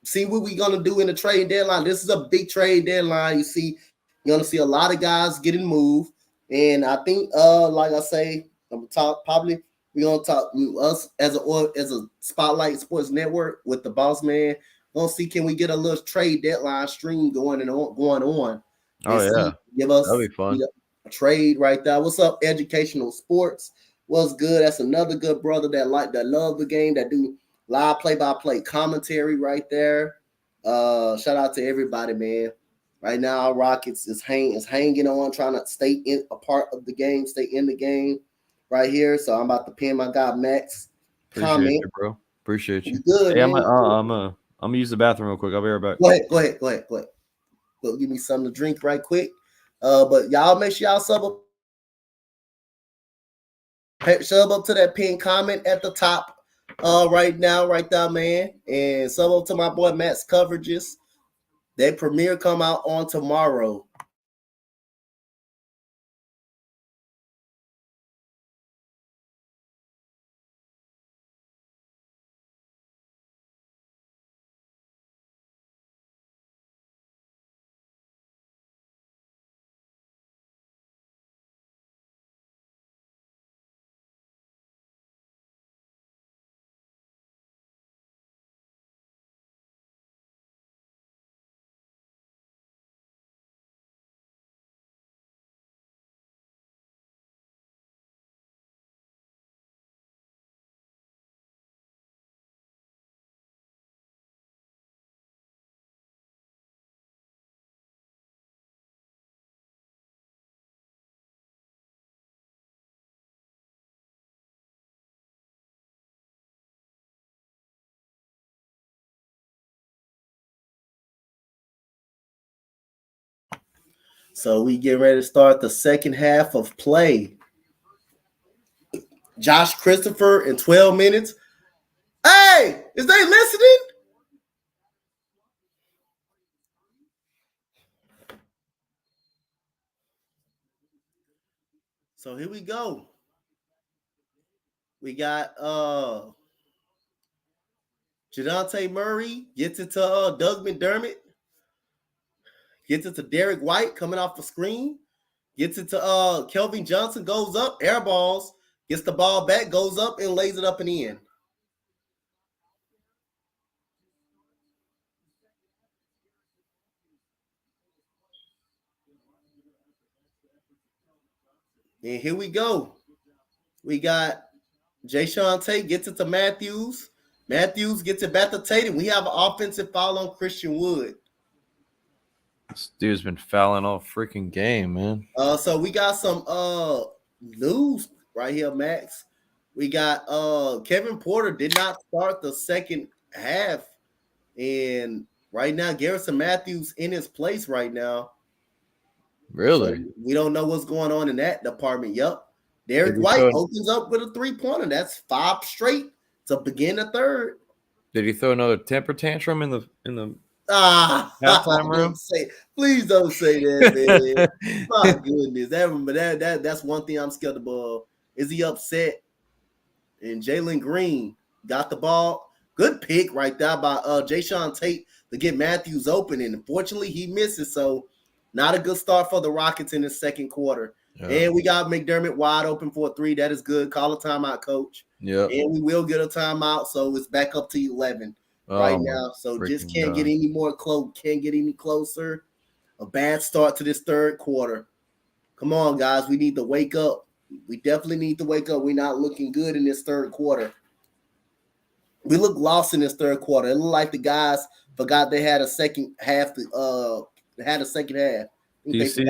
see what we're gonna do in the trade deadline. This is a big trade deadline. You see, you're gonna see a lot of guys getting moved. And I think, like I say, we're gonna talk us as a Spotlight Sports Network with the boss man. We're gonna see, can we get a little trade deadline stream going on? Give us that'll be fun. A trade right there. What's up, Educational Sports? What's good? That's another good brother that love the game, that do live play-by-play commentary right there. Shout out to everybody, man. Right now, Rockets is hanging on, trying to stay in a part of the game, stay in the game right here. So I'm about to pin my guy Max. Appreciate you, bro. Appreciate you. Good, hey, man. I'm gonna use the bathroom real quick. I'll be right back. Go ahead. Go give me something to drink right quick. But y'all make sure y'all sub up to that pinned comment at the top right now, right there, man. And sub up to my boy Matt's coverages. That premiere come out on tomorrow. So we get ready to start the second half of play. Josh Christopher in 12 minutes. Hey, is they listening? So here we go. We got Donte Murray gets it to Doug McDermott. Gets it to Derek White coming off the screen. Gets it to Kelvin Johnson, goes up, air balls, gets the ball back, goes up and lays it up and in. And here we go. We got Jayshawn Tate gets it to Matthews. Matthews gets it back to Tate. And we have an offensive foul on Christian Wood. This dude's been fouling all freaking game, man. So we got some news right here, Max. We got Kevin Porter did not start the second half. And right now, Garrison Matthews in his place right now. Really? So we don't know what's going on in that department. Yep. Derek White opens up with a 3-pointer. That's 5 straight to begin the third. Did he throw another temper tantrum in the halftime room? Please don't say that, man. My goodness. That's one thing I'm scared of. Is he upset? And Jalen Green got the ball. Good pick right there by Jayshawn Tate to get Matthews open. And unfortunately, he misses. So not a good start for the Rockets in the second quarter. Yeah. And we got McDermott wide open for a 3. That is good. Call a timeout, coach. Yeah. And we will get a timeout. So it's back up to 11 right now. So just can't get any more close. Can't get any closer. A bad start to this third quarter. Come on, guys. We need to wake up. We definitely need to wake up. We're not looking good in this third quarter. We look lost in this third quarter. It looked like the guys forgot they had a second half. Do you see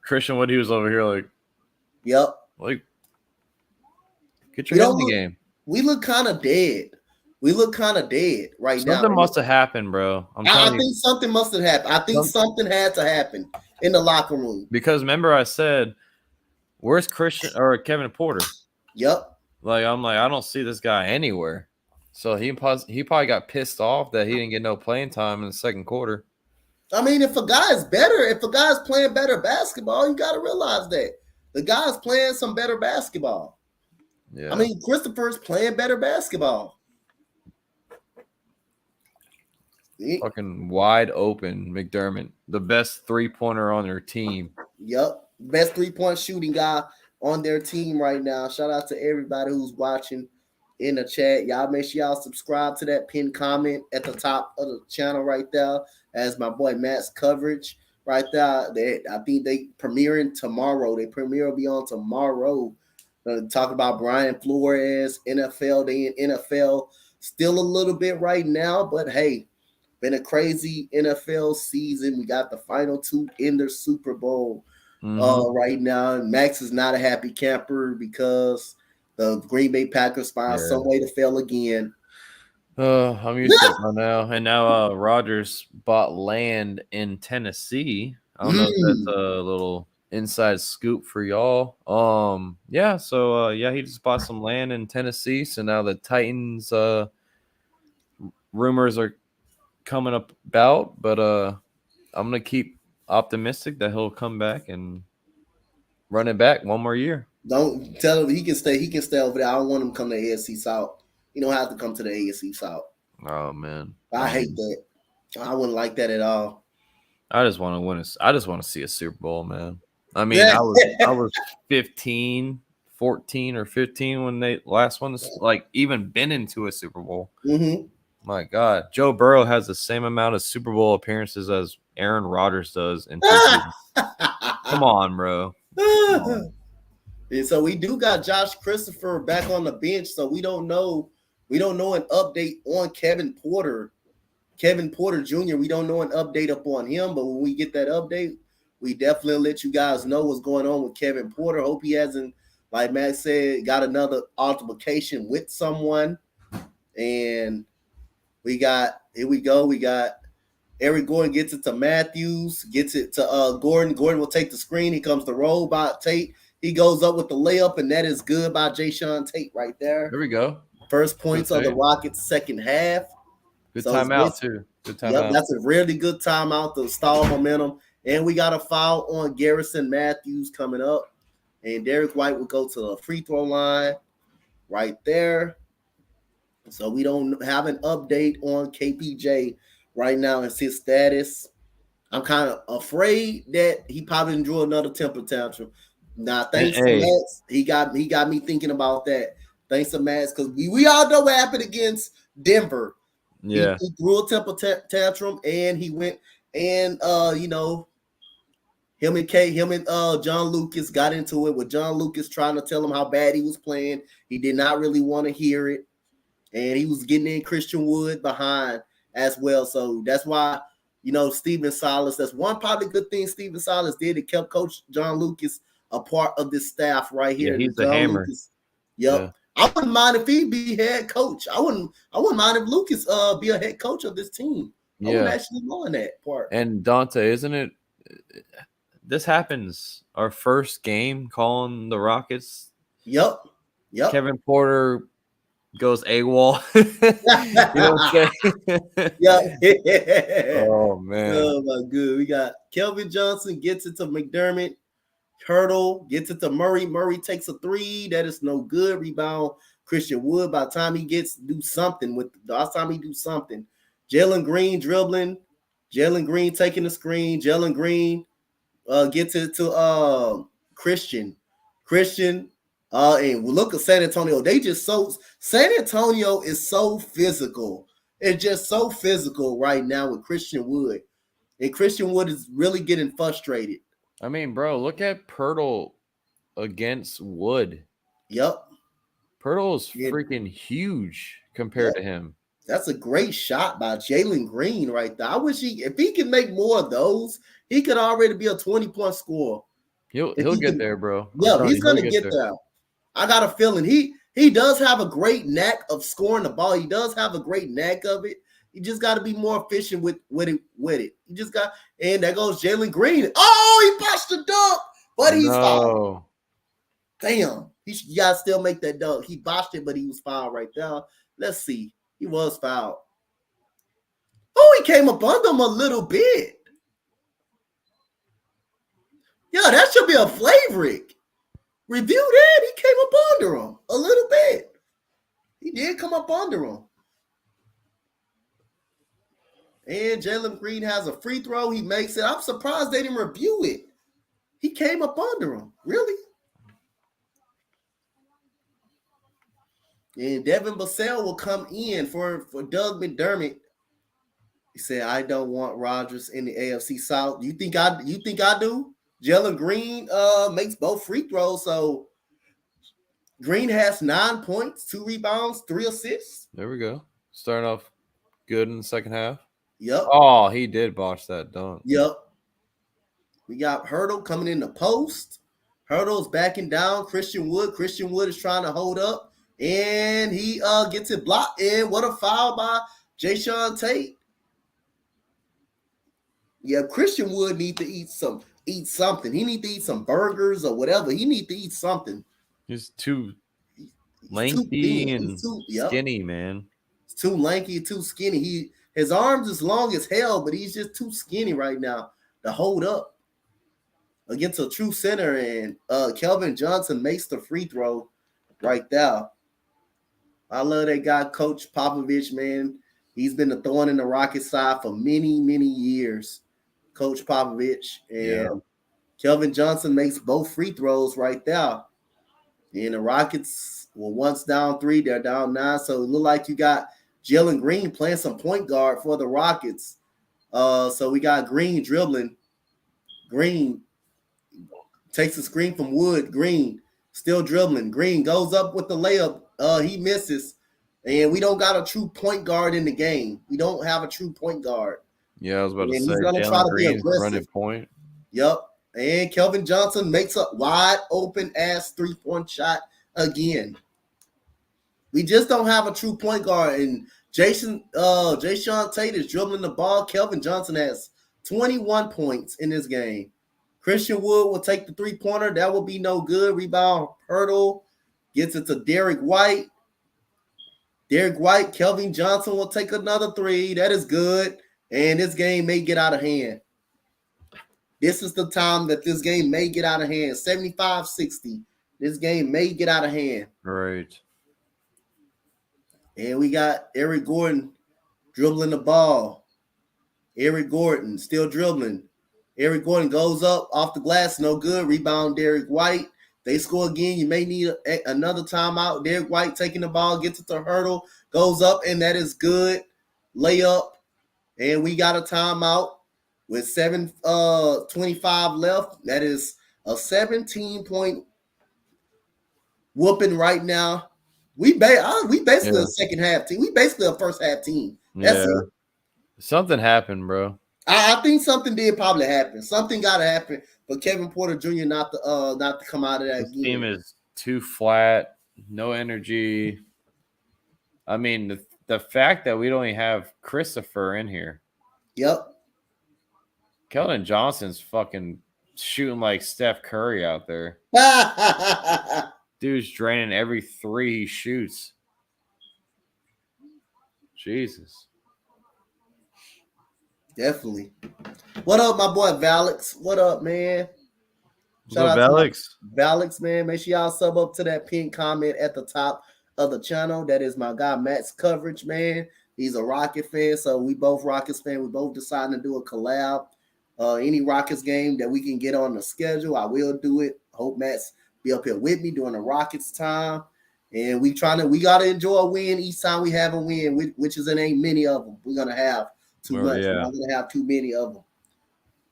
Christian Wood? He was over here like, yep. Like, get your head in the game. We look kind of dead. We look kind of dead right now. Something must have happened, bro. I think something must have happened. I think something had to happen in the locker room. Because remember I said, where's Christian or Kevin Porter? Yep. Like, I'm like, I don't see this guy anywhere. So he probably got pissed off that he didn't get no playing time in the second quarter. I mean, if a guy's playing better basketball, you got to realize that. The guy's playing some better basketball. Yeah. I mean, Christopher's playing better basketball. Fucking wide open, McDermott. The best three-pointer on their team. Yep. Best three-point shooting guy on their team right now. Shout out to everybody who's watching in the chat. Y'all make sure y'all subscribe to that pinned comment at the top of the channel right there. As my boy Matt's coverage right there. I think they premiering tomorrow. They premiere will be on tomorrow. Talk about Brian Flores, NFL. They in NFL still a little bit right now, but hey, been a crazy NFL season. We got the final two in the Super Bowl right now. Max is not a happy camper because the Green Bay Packers found some way to fail again. I'm used to it by now. And now Rodgers bought land in Tennessee. I don't know if that's a little inside scoop for y'all. Yeah, so he just bought some land in Tennessee. So now the Titans rumors are coming about, but I'm gonna keep optimistic that he'll come back and run it back one more year. Don't tell him he can stay. He can stay over there. I don't want him to come to the AFC South. You don't have to come to the AFC South. Oh man, I hate that. I wouldn't like that at all. I just want to win. I just want to see a Super Bowl, man. I mean, I was 14 or 15 when they last one, like even been into a Super Bowl. Mm-hmm. My God, Joe Burrow has the same amount of Super Bowl appearances as Aaron Rodgers does in 2 seasons. Come on, bro. Come on. And so we do got Josh Christopher back on the bench, so we don't know an update on Kevin Porter. Kevin Porter Jr., we don't know an update upon him, but when we get that update, we definitely let you guys know what's going on with Kevin Porter. Hope he hasn't, like Matt said, got another altercation with someone. And we got Eric Gordon gets it to Matthews, gets it to Gordon. Gordon will take the screen. He comes to roll by Tate. He goes up with the layup, and that is good by Jayshawn Tate right there. There we go. First points of the Rockets' second half. Good timeout, too. Good timeout. Yep, that's a really good timeout to stall momentum. And we got a foul on Garrison Matthews coming up. And Derek White will go to the free throw line right there. So we don't have an update on KPJ right now and his status. I'm kind of afraid that he probably didn't draw another temper tantrum. Now, thanks to Max, he got me thinking about that. Thanks to Max, because we all know what happened against Denver. Yeah, he threw a temper tantrum, and he went and him and John Lucas got into it with John Lucas trying to tell him how bad he was playing. He did not really want to hear it, and he was getting in Christian Wood behind as well. So that's why Stephen Silas. That's one probably good thing Stephen Silas did. It kept Coach John Lucas a part of this staff right here. Yeah, he's the hammer. Lucas. Yep. Yeah. I wouldn't mind if he be head coach. I wouldn't mind if Lucas be a head coach of this team. I wouldn't actually mind that part. And Donte, isn't it? This happens our first game calling the Rockets. Yep. Kevin Porter goes AWOL. You know what I'm saying? Yeah. Oh man. Oh my good. We got Kelvin Johnson gets it to McDermott. Hurdle gets it to Murray. Murray takes a three. That is no good. Rebound. Christian Wood. By the time he do something. Jalen Green dribbling. Jalen Green taking the screen. Jalen Green gets it to Christian. And look at San Antonio. San Antonio is so physical. It's just so physical right now with Christian Wood. And Christian Wood is really getting frustrated. I mean, bro, look at Pirtle against Wood. Yep. Pirtle is Yeah. freaking huge compared to him. That's a great shot by Jalen Green right there. I wish if he could make more of those, he could already be a 20-point scorer. He'll get there, bro. Yeah, he's gonna get there. I got a feeling he does have a great knack of scoring the ball. He does have a great knack of it. You just got to be more efficient with it. You just got, and there goes Jalen Green. Oh, he botched the dunk, but he's fouled. Damn, you got to still make that dunk. He botched it, but he was fouled right there. Let's see. He was fouled. Oh, he came up under him a little bit. Yeah, that should be a flagrant. Review that. He came up under him a little bit. He did come up under him. And Jalen Green has a free throw. He makes it. I'm surprised they didn't review it. He came up under him. Really? And Devin Vassell will come in for Doug McDermott. He said, "I don't want Rodgers in the AFC South." You think I do? Jalen Green makes both free throws. So Green has 9 points, 2 rebounds, 3 assists. There we go. Starting off good in the second half. Yep. Oh, he did botch that dunk. Yep. We got Hurdle coming in the post. Hurdle's backing down Christian Wood. Christian Wood is trying to hold up, and he gets it blocked. And what a foul by Jayshawn Tate. Yeah, Christian Wood needs to eat something. He needs to eat some burgers or whatever. He needs to eat something. He's too lengthy and skinny, man. He's too lanky, too skinny. His arms is long as hell, but he's just too skinny right now to hold up against a true center. And Kelvin Johnson makes the free throw right there. I love that guy, Coach Popovich, man. He's been a thorn in the Rockets side for many, many years. Coach Popovich. And Kelvin Johnson makes both free throws right there. And the Rockets were once down 3. They're down 9. So it looked like you got Jalen Green playing some point guard for the Rockets. So we got Green dribbling. Green takes a screen from Wood. Green still dribbling. Green goes up with the layup. He misses. And we don't got a true point guard in the game. We don't have a true point guard. Yeah, I was about to say Jalen Green's running point. Yep. And Kelvin Johnson makes a wide open ass 3-point shot again. We just don't have a true point guard. And Jayshawn Tate is dribbling the ball. Kelvin Johnson has 21 points in this game. Christian Wood will take the 3-pointer. That will be no good. Rebound, Hurdle gets it to Derek White. Kelvin Johnson will take another 3. That is good. And this game may get out of hand. This is the time that this game may get out of hand. 75-60. This game may get out of hand. Right. And we got Eric Gordon dribbling the ball. Eric Gordon still dribbling. Eric Gordon goes up off the glass. No good. Rebound, Derek White. They score again. You may need another timeout. Derek White taking the ball, gets it to Hurdle, goes up, and that is good. Layup. And we got a timeout with 7:25 left. That is a 17-point whooping right now. We basically a second half team. We basically a first half team. That's it. Something happened, bro. I think something did probably happen. Something got to happen for Kevin Porter Jr. not to come out of that game. This team is too flat, no energy. I mean, the fact that we don't even have Christopher in here. Yep. Keldon Johnson's fucking shooting like Steph Curry out there. Dude's draining every 3 he shoots. Jesus. Definitely. What up, my boy Valix? What up, man? Shout out Valix. Valix, man. Make sure y'all sub up to that pinned comment at the top of the channel. That is my guy Matt's coverage, man. He's a Rocket fan, so we both Rockets fan. We both decided to do a collab. Any Rockets game that we can get on the schedule, I will do it. Hope Matt's be up here with me during the Rockets time. And we gotta enjoy a win each time we have a win, which is ain't many of them. We're gonna have too much. Yeah. We're not gonna have too many of them.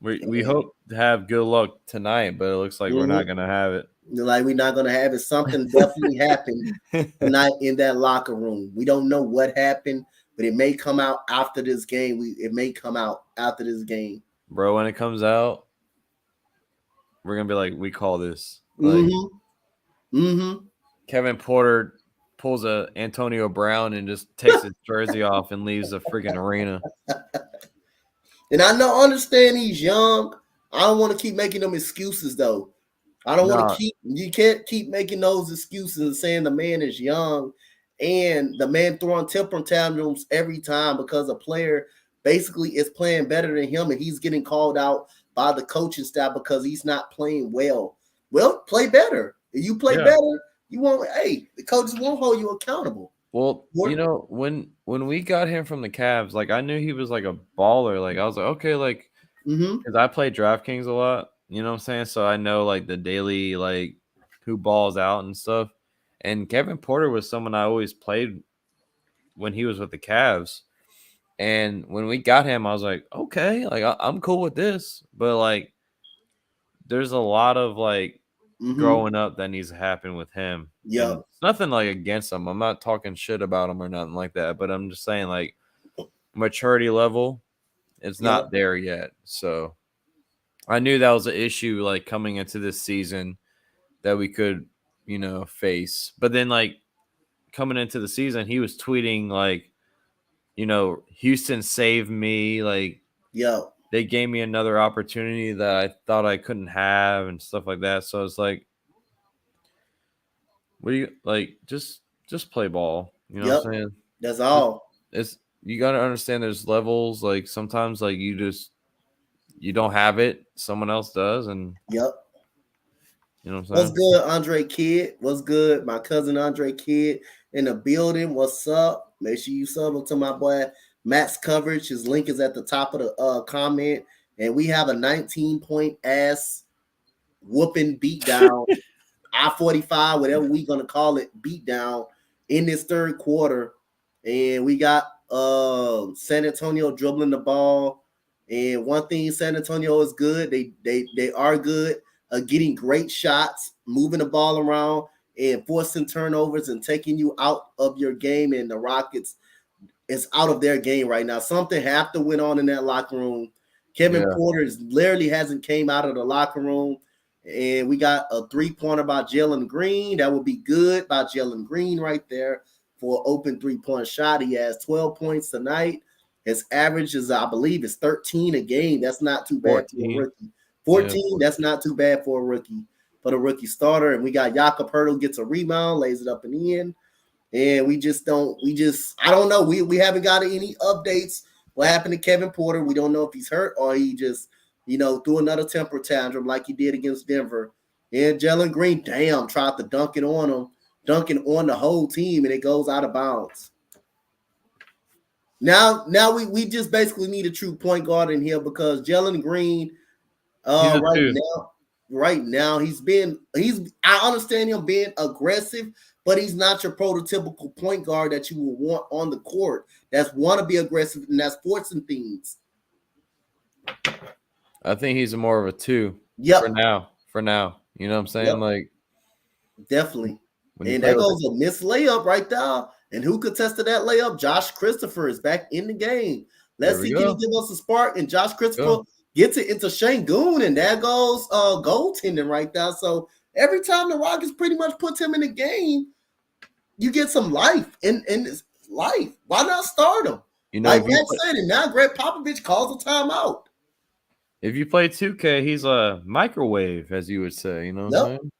We hope to have good luck tonight, but it looks like we're not gonna have it. Like we're not gonna have it. Something definitely happened tonight in that locker room. We don't know what happened, but it may come out after this game. It may come out after this game. Bro, when it comes out, we're gonna be like, we call this. Like Kevin Porter pulls a Antonio Brown and just takes his jersey off and leaves the freaking arena. And I understand he's young. I don't want to keep making them excuses though. I don't want to you can't keep making those excuses and saying the man is young and the man throwing temper tantrums every time because a player basically is playing better than him and he's getting called out by the coaching staff because he's not playing well. Well, play better. If you play better, you won't. Hey, the coaches won't hold you accountable. Well, you know, when we got him from the Cavs, like I knew he was like a baller. Like I was like, okay, like because I play DraftKings a lot. You know what I'm saying? So I know like the daily like who balls out and stuff. And Kevin Porter was someone I always played when he was with the Cavs. And when we got him, I was like, okay, like I'm cool with this. But like, there's a lot of like growing up that needs to happen with him. Yeah, it's nothing like against him. I'm not talking shit about him or nothing like that. But I'm just saying like maturity level, it's not there yet. So I knew that was an issue like coming into this season that we could, you know, face. But then like coming into the season, he was tweeting like, you know, Houston saved me. Like, they gave me another opportunity that I thought I couldn't have and stuff like that. So it's like, what do you like? Just play ball. You know what I'm saying? That's all. It's you got to understand. There's levels. Like sometimes, like you don't have it. Someone else does, and you know what I'm saying. What's good, Andre Kidd? What's good, my cousin Andre Kidd in the building? What's up? Make sure you sub up to my boy Matt's coverage. His link is at the top of the comment, and we have a 19-point ass whooping beatdown. I-45, whatever we're gonna call it, beatdown in this third quarter, and we got San Antonio dribbling the ball. And one thing San Antonio is good. They are good at getting great shots, moving the ball around, and forcing turnovers and taking you out of your game. And the Rockets is out of their game right now. Something have to went on in that locker room. Kevin Porter literally hasn't came out of the locker room. And we got a 3-pointer by Jalen Green. That would be good by Jalen Green right there for an open 3-point shot. He has 12 points tonight. His average is, I believe, is 13 a game. That's not too bad for a rookie. 14, that's not too bad for a rookie, for the rookie starter. And we got Jakob Poeltl gets a rebound, lays it up and in. And I don't know. We haven't got any updates. What happened to Kevin Porter? We don't know if he's hurt or he just, threw another temper tantrum like he did against Denver. And Jalen Green, tried to dunk it on him, dunking on the whole team, and it goes out of bounds. Now we just basically need a true point guard in here because Jalen Green, right now I understand him being aggressive, but he's not your prototypical point guard that you will want on the court. That's want to be aggressive and that's forcing things. I think he's more of a 2. For now. You know what I'm saying? Like definitely. And there goes a missed layup right there. And who contested that layup? Josh Christopher is back in the game. Let's see, can he give us a spark? And Josh Christopher gets it into Şengün, and there goes goaltending right there. So every time the Rockets pretty much puts him in the game, you get some life in his life. Why not start him? Like Matt said, and now Greg Popovich calls a timeout. If you play 2K, he's a microwave, as you would say. You know what I'm saying?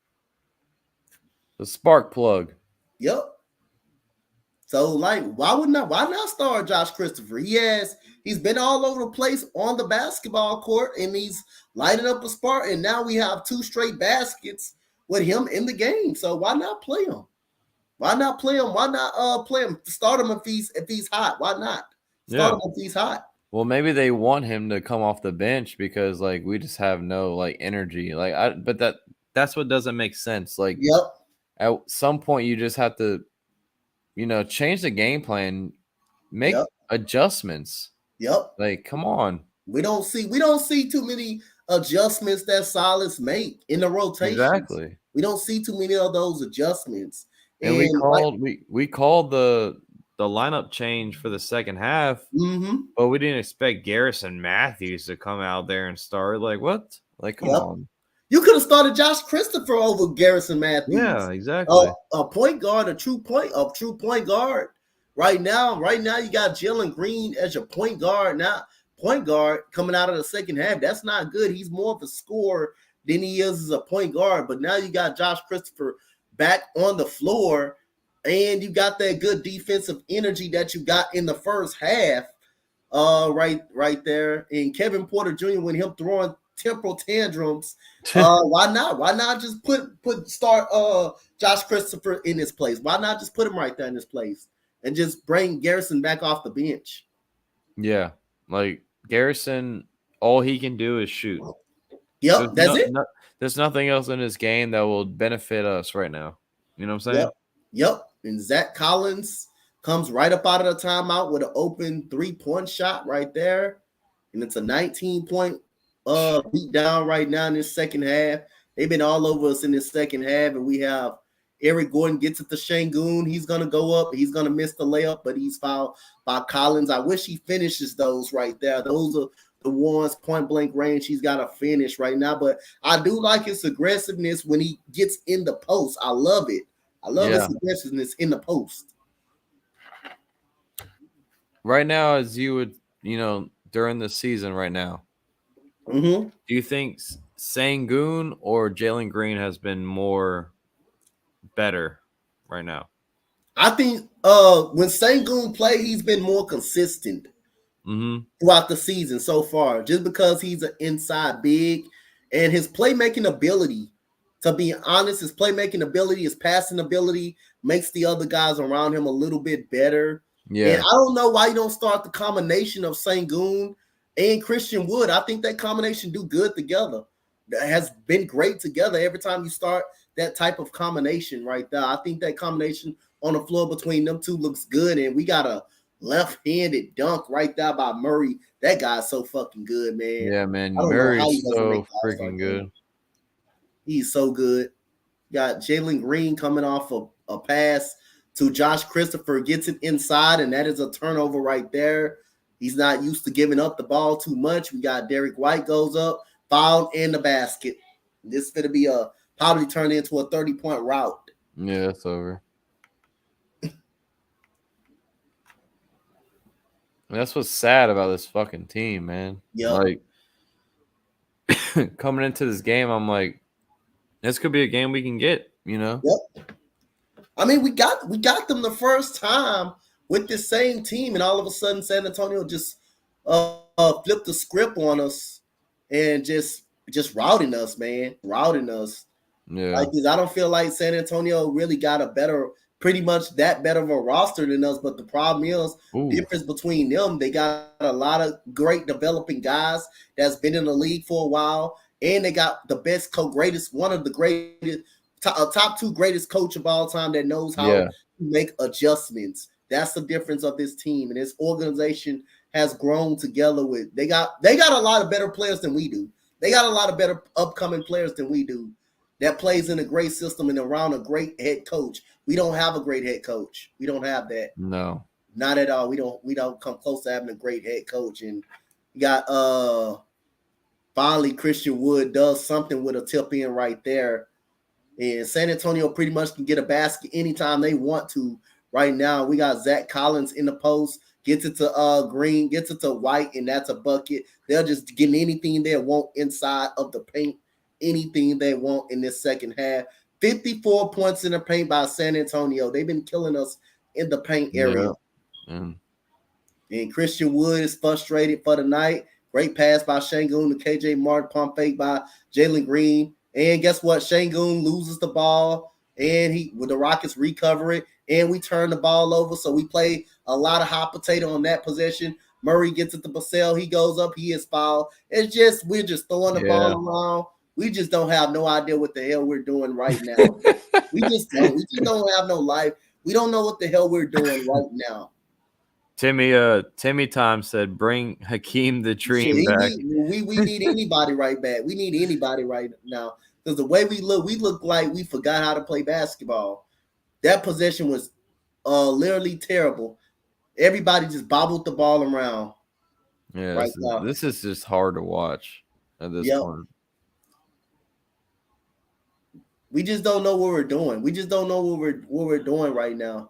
The spark plug. Yep. So, why not start Josh Christopher? He's been all over the place on the basketball court, and he's lighting up a spark, and now we have 2 straight baskets with him in the game. So why not play him? Why not play him? Why not play him? Start him if he's hot. Why not? Start him if he's hot. Well, maybe they want him to come off the bench because we just have no energy. But that's what doesn't make sense. At some point you just have to change the game plan, make adjustments. Yep. Come on. We don't see too many adjustments that Silas make in the rotation. Exactly. We don't see too many of those adjustments. And we called the lineup change for the second half, but we didn't expect Garrison Matthews to come out there and start. Like, what? Like, come on. You could have started Josh Christopher over Garrison Matthews. Yeah, exactly. A point guard, a true point guard. Right now, you got Jalen Green as your point guard. Now, point guard coming out of the second half. That's not good. He's more of a scorer than he is as a point guard. But now you got Josh Christopher back on the floor, and you got that good defensive energy that you got in the first half. Right there. And Kevin Porter Jr., when him throwing temporal tantrums, why not? Why not just start Josh Christopher in his place? Why not just put him right there in his place and just bring Garrison back off the bench? Yeah, like Garrison, all he can do is shoot. Yep, that's it. There's nothing else in his game that will benefit us right now. You know what I'm saying? Yep. And Zach Collins comes right up out of the timeout with an open 3-point shot right there. And it's a 19-point beat down right now in this second half. They've been all over us in this second half. And we have Eric Gordon gets it to Şengün. He's going to go up. He's going to miss the layup, but he's fouled by Collins. I wish he finishes those right there. Those are the ones point blank range he's got to finish right now. But I do like his aggressiveness when he gets in the post. I love it. I love his aggressiveness in the post. Right now, as you would, during the season right now, do you think Şengün or Jalen Green has been more better right now? I think when Şengün play, he's been more consistent throughout the season so far, just because he's an inside big and his playmaking ability, to be honest, his playmaking ability, his passing ability makes the other guys around him a little bit better. Yeah. And I don't know why you don't start the combination of Şengün and Christian Wood. I think that combination do good together. That has been great together every time you start that type of combination right there. I think that combination on the floor between them two looks good. And we got a left-handed dunk right there by Murray. That guy's so fucking good, man. Yeah, man. Murray's so freaking good. He's so good. Got Jalen Green coming off a pass to Josh Christopher, gets it inside, and that is a turnover right there. He's not used to giving up the ball too much. We got Derek White goes up, fouled in the basket. This is going to be probably turned into a 30-point route. Yeah, it's over. That's what's sad about this fucking team, man. Yeah. Like, coming into this game, I'm like, this could be a game we can get, Yep. I mean, we got them the first time with the same team, and all of a sudden San Antonio just flipped the script on us and just routing us, man. Routing us. Yeah. Like, I don't feel like San Antonio really got pretty much that better of a roster than us, but the problem is difference between them. They got a lot of great developing guys that's been in the league for a while, and they got the best one of the greatest, top 2 greatest coach of all time that knows how to make adjustments. That's the difference of this team, and this organization has grown together with. They got a lot of better players than we do. They got a lot of better upcoming players than we do. That plays in a great system and around a great head coach. We don't have a great head coach. We don't have that. No, not at all. We don't come close to having a great head coach. And you got finally Christian Wood does something with a tip in right there. And San Antonio pretty much can get a basket anytime they want to. Right now, we got Zach Collins in the post, gets it to Green, gets it to White, and that's a bucket. They're just getting anything they want inside of the paint. Anything they want in this second half. 54 points in the paint by San Antonio. They've been killing us in the paint area. Yeah. And Christian Wood is frustrated for the night. Great pass by Şengün to KJ Martin, pump fake by Jalen Green. And guess what? Şengün loses the ball, and the Rockets recover it, and we turn the ball over. So we play a lot of hot potato on that possession. Murray gets it to Basel. He goes up. He is fouled. We're just throwing the ball around. We just don't have no idea what the hell we're doing right now. We just don't have no life. We don't know what the hell we're doing right now. Timmy Time said, "Bring Hakeem the Dream back." We need anybody right back. We need anybody right now because the way we look like we forgot how to play basketball. That possession was literally terrible. Everybody just bobbled the ball around. Yeah, right now. this is just hard to watch at this point. We just don't know what we're doing. We just don't know what we're doing right now.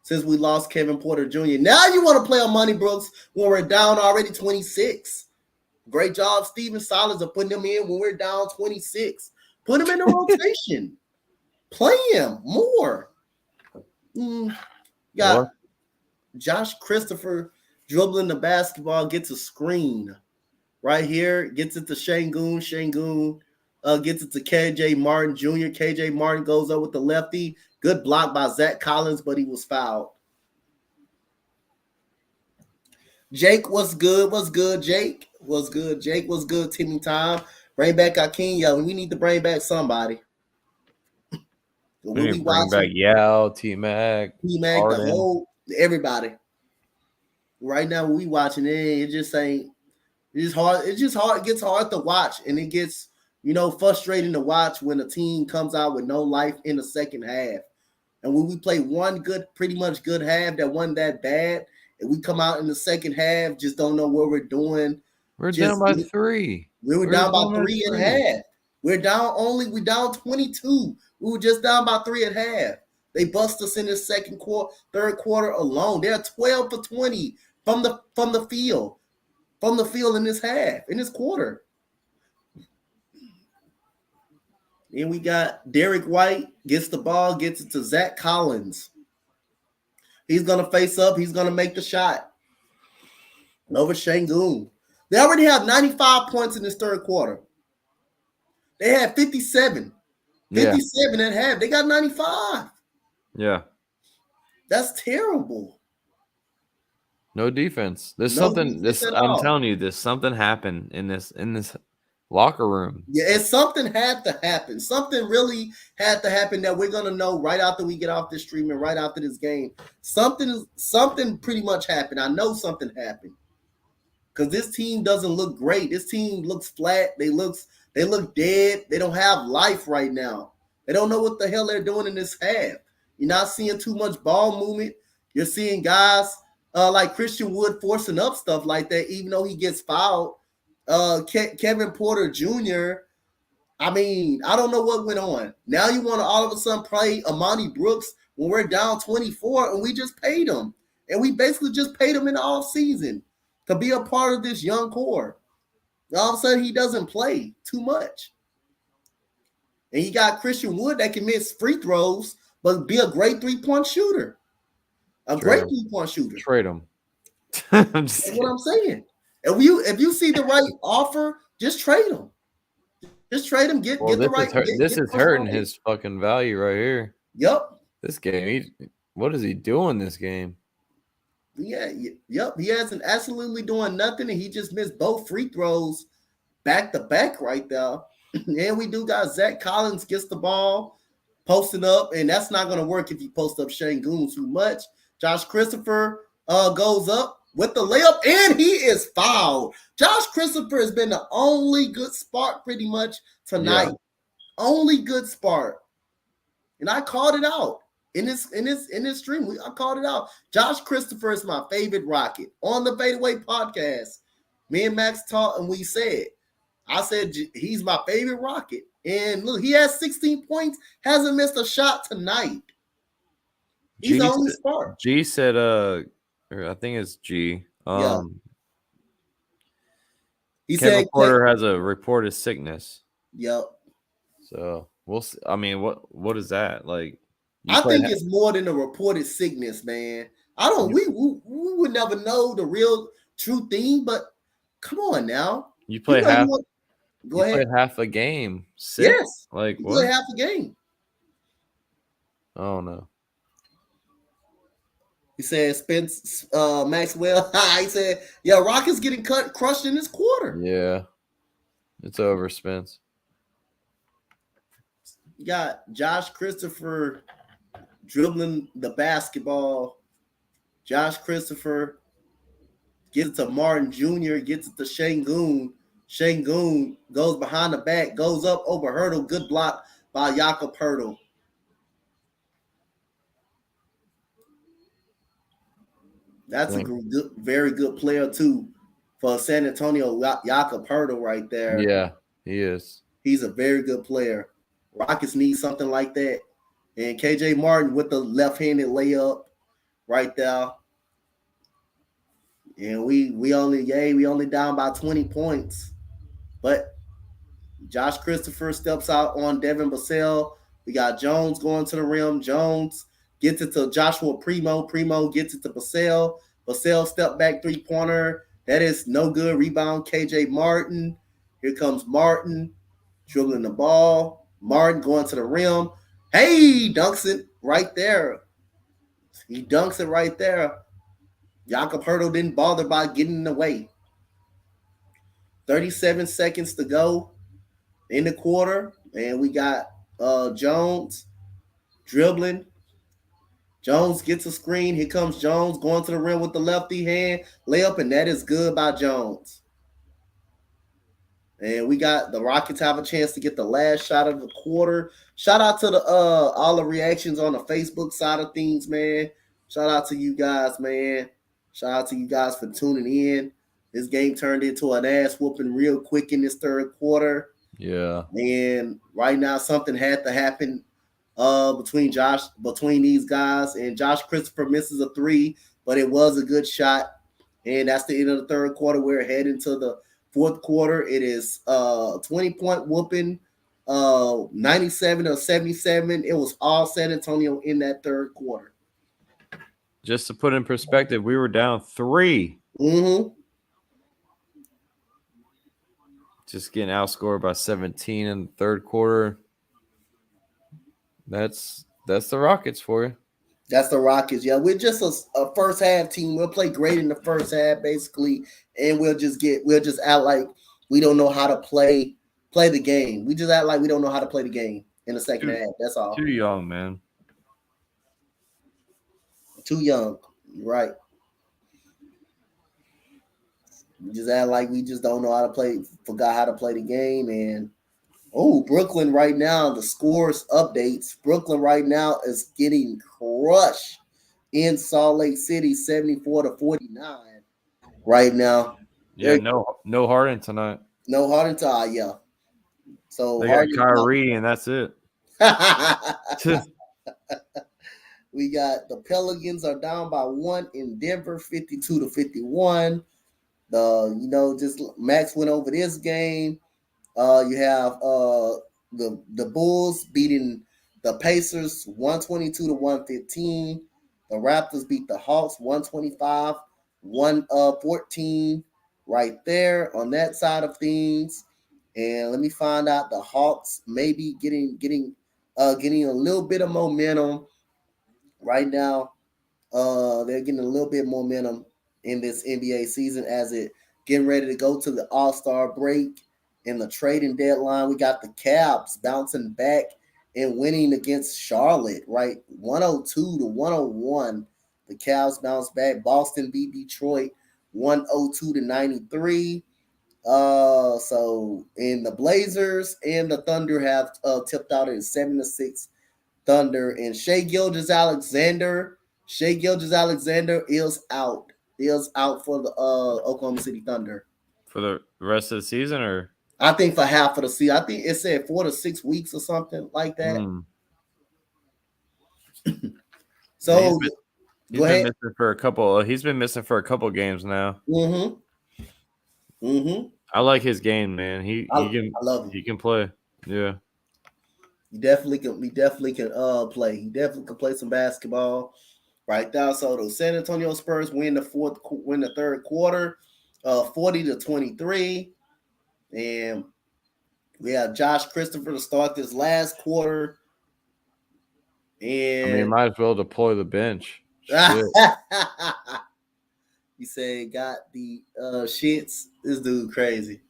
Since we lost Kevin Porter Jr. Now you want to play on Monty Brooks when we're down already 26. Great job, Steven Silas, of putting him in when we're down 26. Put him in the rotation. Play him more. Got Josh Christopher dribbling the basketball, gets a screen. Right here, gets it to Şengün. Şengün gets it to KJ Martin Jr. KJ Martin goes up with the lefty. Good block by Zach Collins, but he was fouled. Jake, what's good? What's good, Jake? What's good, Jake? What's good, Timmy Time? Bring back Hakeem. Yeah, we need to bring back somebody. We need to bring back Yao, T-Mac, the whole everybody. Right now, we watching it just ain't. It's hard. It's just hard. It gets hard to watch, and it gets frustrating to watch when a team comes out with no life in the second half. And when we play one pretty much good half that wasn't that bad, and we come out in the second half, just don't know what we're doing. We're down by 3. We were down by 3 at half. We're down 22. We were just down by 3 at half. They bust us in the third quarter alone. They're 12 for 20 from the field. From the field in this half, in this quarter. And we got Derek White gets the ball, gets it to Zach Collins. He's going to face up. He's going to make the shot. Over Şengün. They already have 95 points in this third quarter. They had 57. 57 at half. They got 95. Yeah. That's terrible. No defense. There's something. I'm telling you, there's something happened in this locker room. Yeah, something had to happen. Something really had to happen that we're gonna know right after we get off this stream and right after this game. Something pretty much happened. I know something happened because this team doesn't look great. This team looks flat. They look dead. They don't have life right now. They don't know what the hell they're doing in this half. You're not seeing too much ball movement. You're seeing guys. Like Christian Wood forcing up stuff like that, even though he gets fouled. Kevin Porter Jr., I mean, I don't know what went on. Now you want to all of a sudden play Amani Brooks when we're down 24 and we just paid him. And we basically just paid him in the offseason to be a part of this young core. All of a sudden he doesn't play too much. And you got Christian Wood that can miss free throws, but be a great three-point shooter. Great three-point shooter. Trade him. That's what I'm saying. If you see the right offer, just trade him. Just trade him. Get the right. This is hurting his fucking value right here. Yep. This game. What is he doing this game? Yeah. Yep. He hasn't absolutely doing nothing, and he just missed both free throws back to back right there. And we do got Zach Collins gets the ball posting up, and that's not going to work if you post up Şengün too much. Josh Christopher goes up with the layup, and he is fouled. Josh Christopher has been the only good spark pretty much tonight. Yeah. Only good spark. And I called it out in this stream. I called it out. Josh Christopher is my favorite Rocket. On the Fadeaway podcast, me and Max talked, and I said he's my favorite Rocket. And look, he has 16 points, hasn't missed a shot tonight. He's the only spark. G said, I think it's G. He Kevin said Porter has a reported sickness. Yep. So we'll see. I mean, what is that like? I think it's more than a reported sickness, man. We would never know the real true thing, but come on now. You play half. Go ahead. Played half a game. Yes. Like you what? Play half a game. Oh no. He said Spence Maxwell. He said, yeah, Rockets getting crushed in this quarter. Yeah. It's over, Spence. You got Josh Christopher dribbling the basketball. Josh Christopher gets it to Martin Jr., gets it to Şengün. Şengün goes behind the back, goes up over Hurdle. Good block by Jakob Hurdle. That's a good, very good player, too, for San Antonio. Jakob Hurdle right there. Yeah, he is. He's a very good player. Rockets need something like that. And KJ Martin with the left-handed layup right there. And we only down by 20 points. But Josh Christopher steps out on Devin Vassell. We got Jones going to the rim. Jones gets it to Joshua Primo. Primo gets it to Vassell. Vassell step back three-pointer. That is no good. Rebound, KJ Martin. Here comes Martin dribbling the ball. Martin going to the rim. Hey, dunks it right there. He dunks it right there. Jakob Hurdle didn't bother by getting in the way. 37 seconds to go in the quarter. And we got Jones dribbling. Jones gets a screen. Here comes Jones going to the rim with the lefty hand layup, and that is good by Jones. And we got the Rockets have a chance to get the last shot of the quarter. Shout out to the all the reactions on the Facebook side of things, man. Shout out to you guys, man. Shout out to you guys for tuning in. This game turned into an ass whooping real quick in this third quarter. Yeah. And right now something had to happen between these guys. And Josh Christopher misses a three, but it was a good shot. And that's the end of the third quarter. We're heading to the fourth quarter. It is 20-point whooping, 97 or 77. It was all San Antonio in that third quarter. Just to put in perspective, we were down 3. Mm-hmm. Just getting outscored by 17 in the third quarter. That's the Rockets for you. That's the Rockets. Yeah, we're just a first half team. We'll play great in the first half, basically, and we'll just act like we don't know how to play the game. We just act like we don't know how to play the game in the second half. That's all. Too young, man. Too young. Right. We just act like we just don't know how to play, forgot how to play the game. And Brooklyn right now, the scores updates. Brooklyn right now is getting crushed in Salt Lake City, 74-49 right now. Yeah, no Harden tonight. No Harden tonight, yeah. So they got Kyrie, and that's it. We got the Pelicans are down by 1 in Denver, 52-51. Just Max went over this game. You have the Bulls beating the Pacers 122-115. The Raptors beat the Hawks 125-114 right there on that side of things. And let me find out the Hawks maybe getting a little bit of momentum right now. They're getting a little bit of momentum in this NBA season as it getting ready to go to the All-Star break. In the trading deadline, we got the Cavs bouncing back and winning against Charlotte, right? 102-101. The Cavs bounced back. Boston beat Detroit 102-93. So in the Blazers and the Thunder have tipped out at 7-6 Thunder. And Shai Gilgeous-Alexander is out. Is out for the Oklahoma City Thunder. For the rest of the season, or? I think for half of the season. I think it said 4 to 6 weeks or something like that. So he's been missing for a couple. He's been missing for a couple games now. I like his game, man. I love him. He can play. Yeah. He definitely can play. He definitely can play some basketball right now. So the San Antonio Spurs win the third quarter, 40-23. And we have Josh Christopher to start this last quarter. And you might as well deploy the bench. You say got the shits. This dude crazy.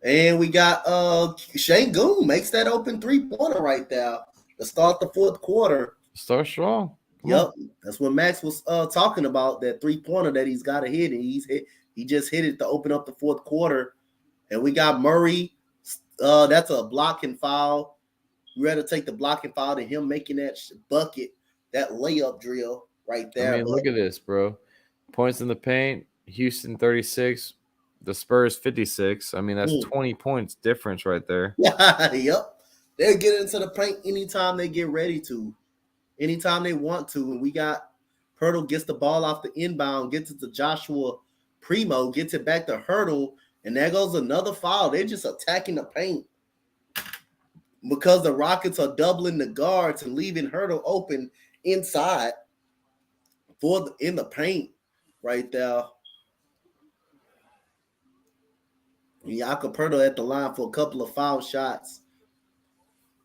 And we got Şengün makes that open 3-pointer right there to start the fourth quarter. Start strong. Yep, that's what Max was talking about, that 3-pointer that he's got to hit, and he just hit it to open up the fourth quarter. And we got Murray. That's a blocking foul. We rather take the blocking foul than him making that bucket, that layup drill right there. I mean, look at this, bro. Points in the paint, Houston 36, the Spurs 56. I mean, that's 20 points difference right there. Yep. They'll get into the paint anytime they get ready to, anytime they want to. And we got Hurdle gets the ball off the inbound, gets it to Joshua Primo, gets it back to Hurdle, and there goes another foul. They're just attacking the paint because the Rockets are doubling the guards and leaving Hurdle open inside in the paint right there. Jakob Hurdle at the line for a couple of foul shots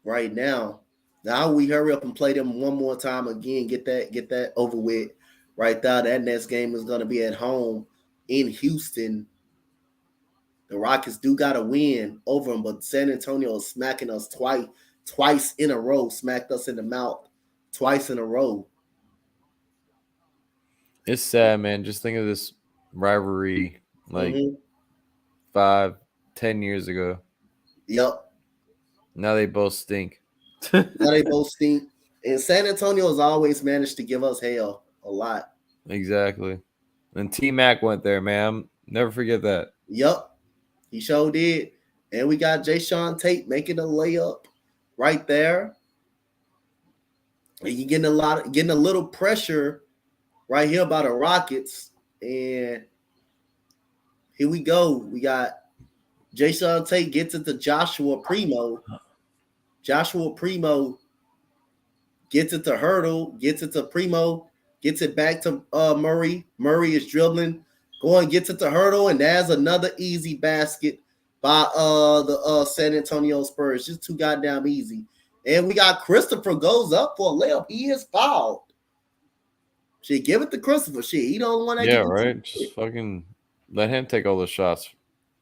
right now. Now we hurry up and play them one more time again. Get that over with right there. That next game is going to be at home in Houston. The Rockets do got to win over them, but San Antonio is smacking us twice in a row. Smacked us in the mouth twice in a row. It's sad, man. Just think of this rivalry like 5-10 years ago. Yep. Now they both stink. Now they both stink. And San Antonio has always managed to give us hell a lot. Exactly. And T-Mac went there, man. Never forget that. Yep. He sure did. And we got Jayshawn Tate making a layup right there. And you're getting a little pressure right here by the Rockets. And here we go. We got Jayshawn Tate gets it to Joshua Primo. Joshua Primo gets it to Hurdle, gets it to Primo, gets it back to Murray. Murray is dribbling, gets it to Hurdle, and there's another easy basket by the San Antonio Spurs. Just too goddamn easy. And we got Christopher goes up for a layup. He is fouled. Shit, give it to Christopher. Shit, he don't want to. Yeah, right. Just fucking let him take all the shots.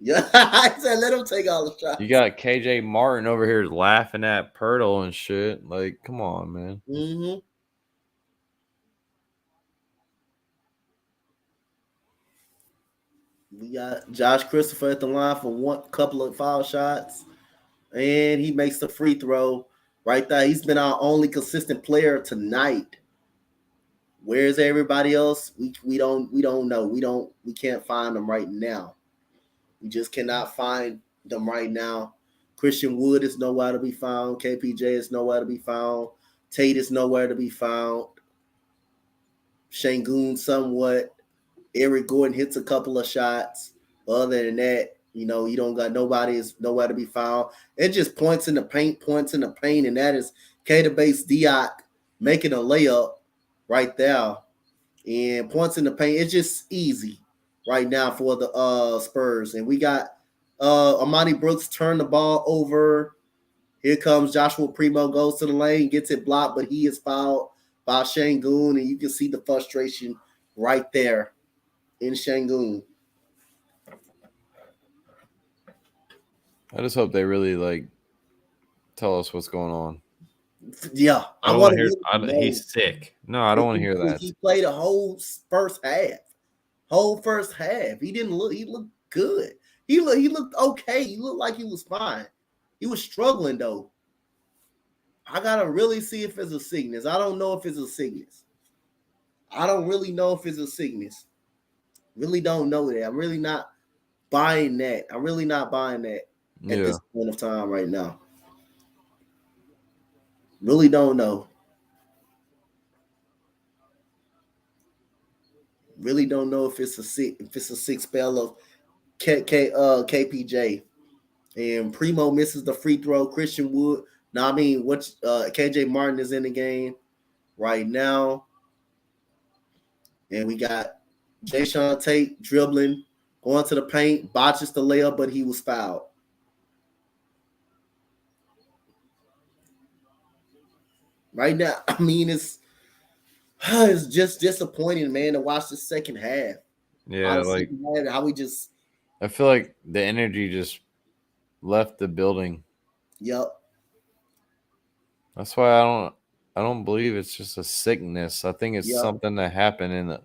Yeah, I said let him take all the shots. You got KJ Martin over here laughing at Pirtle and shit. Like, come on, man. Mm-hmm. We got Josh Christopher at the line for one couple of foul shots, and he makes the free throw right there. He's been our only consistent player tonight. Where's everybody else? We don't know. We can't find them right now. We just cannot find them right now. Christian Wood is nowhere to be found. KPJ is nowhere to be found. Tate is nowhere to be found. Şengün somewhat. Eric Gordon hits a couple of shots. Other than that, you don't got nobody is nowhere to be found. It just points in the paint, and that is K-to-base Diak making a layup right there. And points in the paint. It's just easy right now for the Spurs. And we got Amani Brooks turn the ball over. Here comes Joshua Primo, goes to the lane, gets it blocked, but he is fouled by Şengün, and you can see the frustration right there in Şengün. I just hope they really tell us what's going on. Yeah, I want to hear. He's sick. No, I don't want to hear that. He played a whole first half. He didn't look. He looked good. He looked okay. He looked like he was fine. He was struggling though. I gotta really see if it's a sickness. I don't know if it's a sickness. I don't really know if it's a sickness. Really don't know that. I'm really not buying that. At this point of time right now. Really don't know. Really don't know if it's a sick spell of KPJ. And Primo misses the free throw. Christian Wood. KJ Martin is in the game right now. And we got Jayshawn Tate dribbling, going to the paint, botches the layup, but he was fouled. Right now, it's just disappointing, man, to watch the second half. Yeah, how we just. I feel like the energy just left the building. Yep. That's why I I don't believe it's just a sickness. I think it's Yep. something that happened and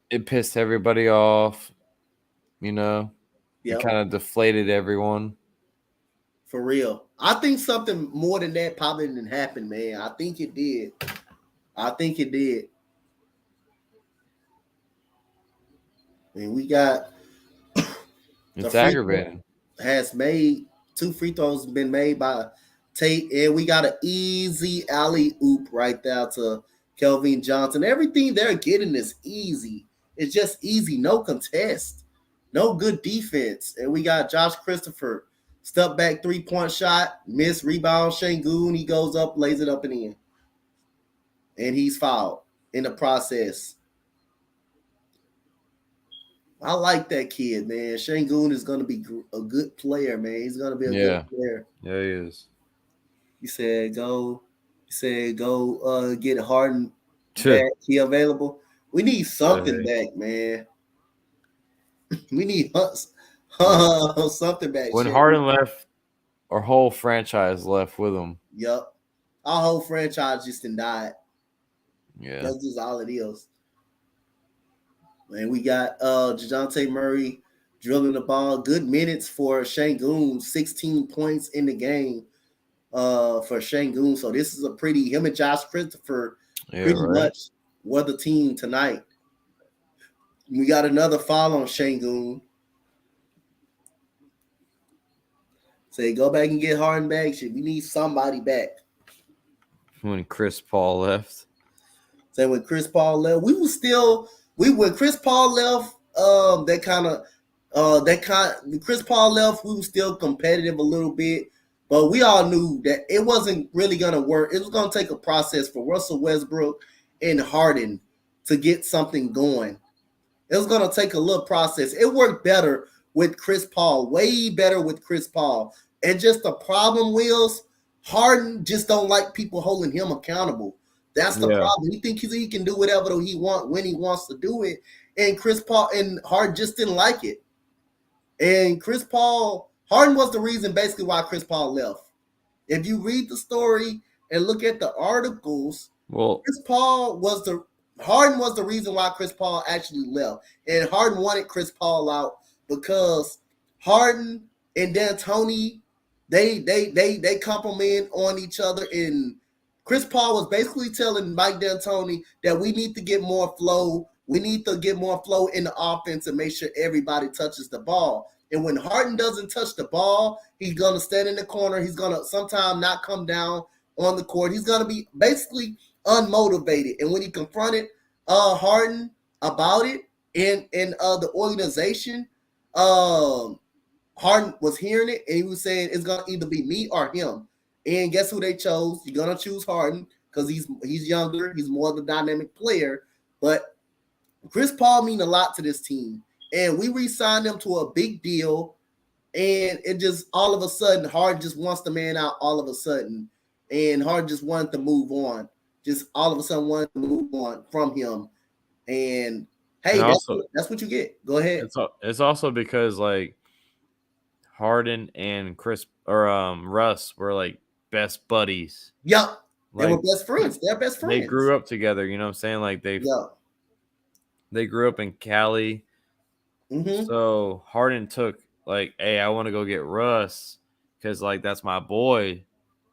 it pissed everybody off. You know, Yep. it kind of deflated everyone. For real. I think something more than that probably didn't happen, man. I think it did. And we got It's aggravating. has made 2 free throws been made by Tate, and we got an easy alley oop right there to Kelvin Johnson. Everything they're getting is easy. It's just easy, no contest, no good defense. And we got Josh Christopher, step back 3-point shot, miss, rebound, Şengün. He goes up, lays it up and in. And he's fouled in the process. I like that kid, man. Şengün is going to be a good player, man. He's going to be a good player. Yeah, he is. He said, go get Harden back. He available. We need something back, man. We need something back. When Harden left, our whole franchise left with him. Yep. Our whole franchise just died. Yeah. That's just all it is. And we got DeJounte Murray dribbling the ball. Good minutes for Şengün. 16 points in the game for Şengün. So this is a pretty, him and Josh Christopher pretty much were the team tonight. We got another foul on Şengün. Say, go back and get Harden back. Shit, we need somebody back. When Chris Paul left. Say, when Chris Paul left, when Chris Paul left, Chris Paul left, we were still competitive a little bit, but we all knew that it wasn't really going to work. It was going to take a process for Russell Westbrook and Harden to get something going. It was going to take a little process. It worked better with Chris Paul, way better with Chris Paul. And just the problem was Harden just don't like people holding him accountable. That's the problem. He thinks he can do whatever he wants when he wants to do it. And Chris Paul and Harden just didn't like it. And Harden was the reason basically why Chris Paul left. If you read the story and look at the articles, Harden was the reason why Chris Paul actually left. And Harden wanted Chris Paul out because Harden and D'Antoni, they compliment on each other, and Chris Paul was basically telling Mike D'Antoni that we need to get more flow. We need to get more flow in the offense and make sure everybody touches the ball. And when Harden doesn't touch the ball, he's going to stand in the corner. He's going to sometimes not come down on the court. He's going to be basically unmotivated. And when he confronted Harden about it in the organization, Harden was hearing it, and he was saying it's going to either be me or him. And guess who they chose? You're going to choose Harden because he's younger. He's more of a dynamic player. But Chris Paul means a lot to this team. And we re-signed him to a big deal. And it just all of a sudden, Harden just wants the man out all of a sudden. And Harden just wanted to move on. Just all of a sudden wanted to move on from him. And, hey, that's what you get. Go ahead. It's also because, like, Harden and Russ were, like, best buddies. Yep. They Like, were best friends. They're best friends. They grew up together, you know what I'm saying? Like they grew up in Cali. Mm-hmm. So Harden took like, hey, I want to go get Russ because like that's my boy.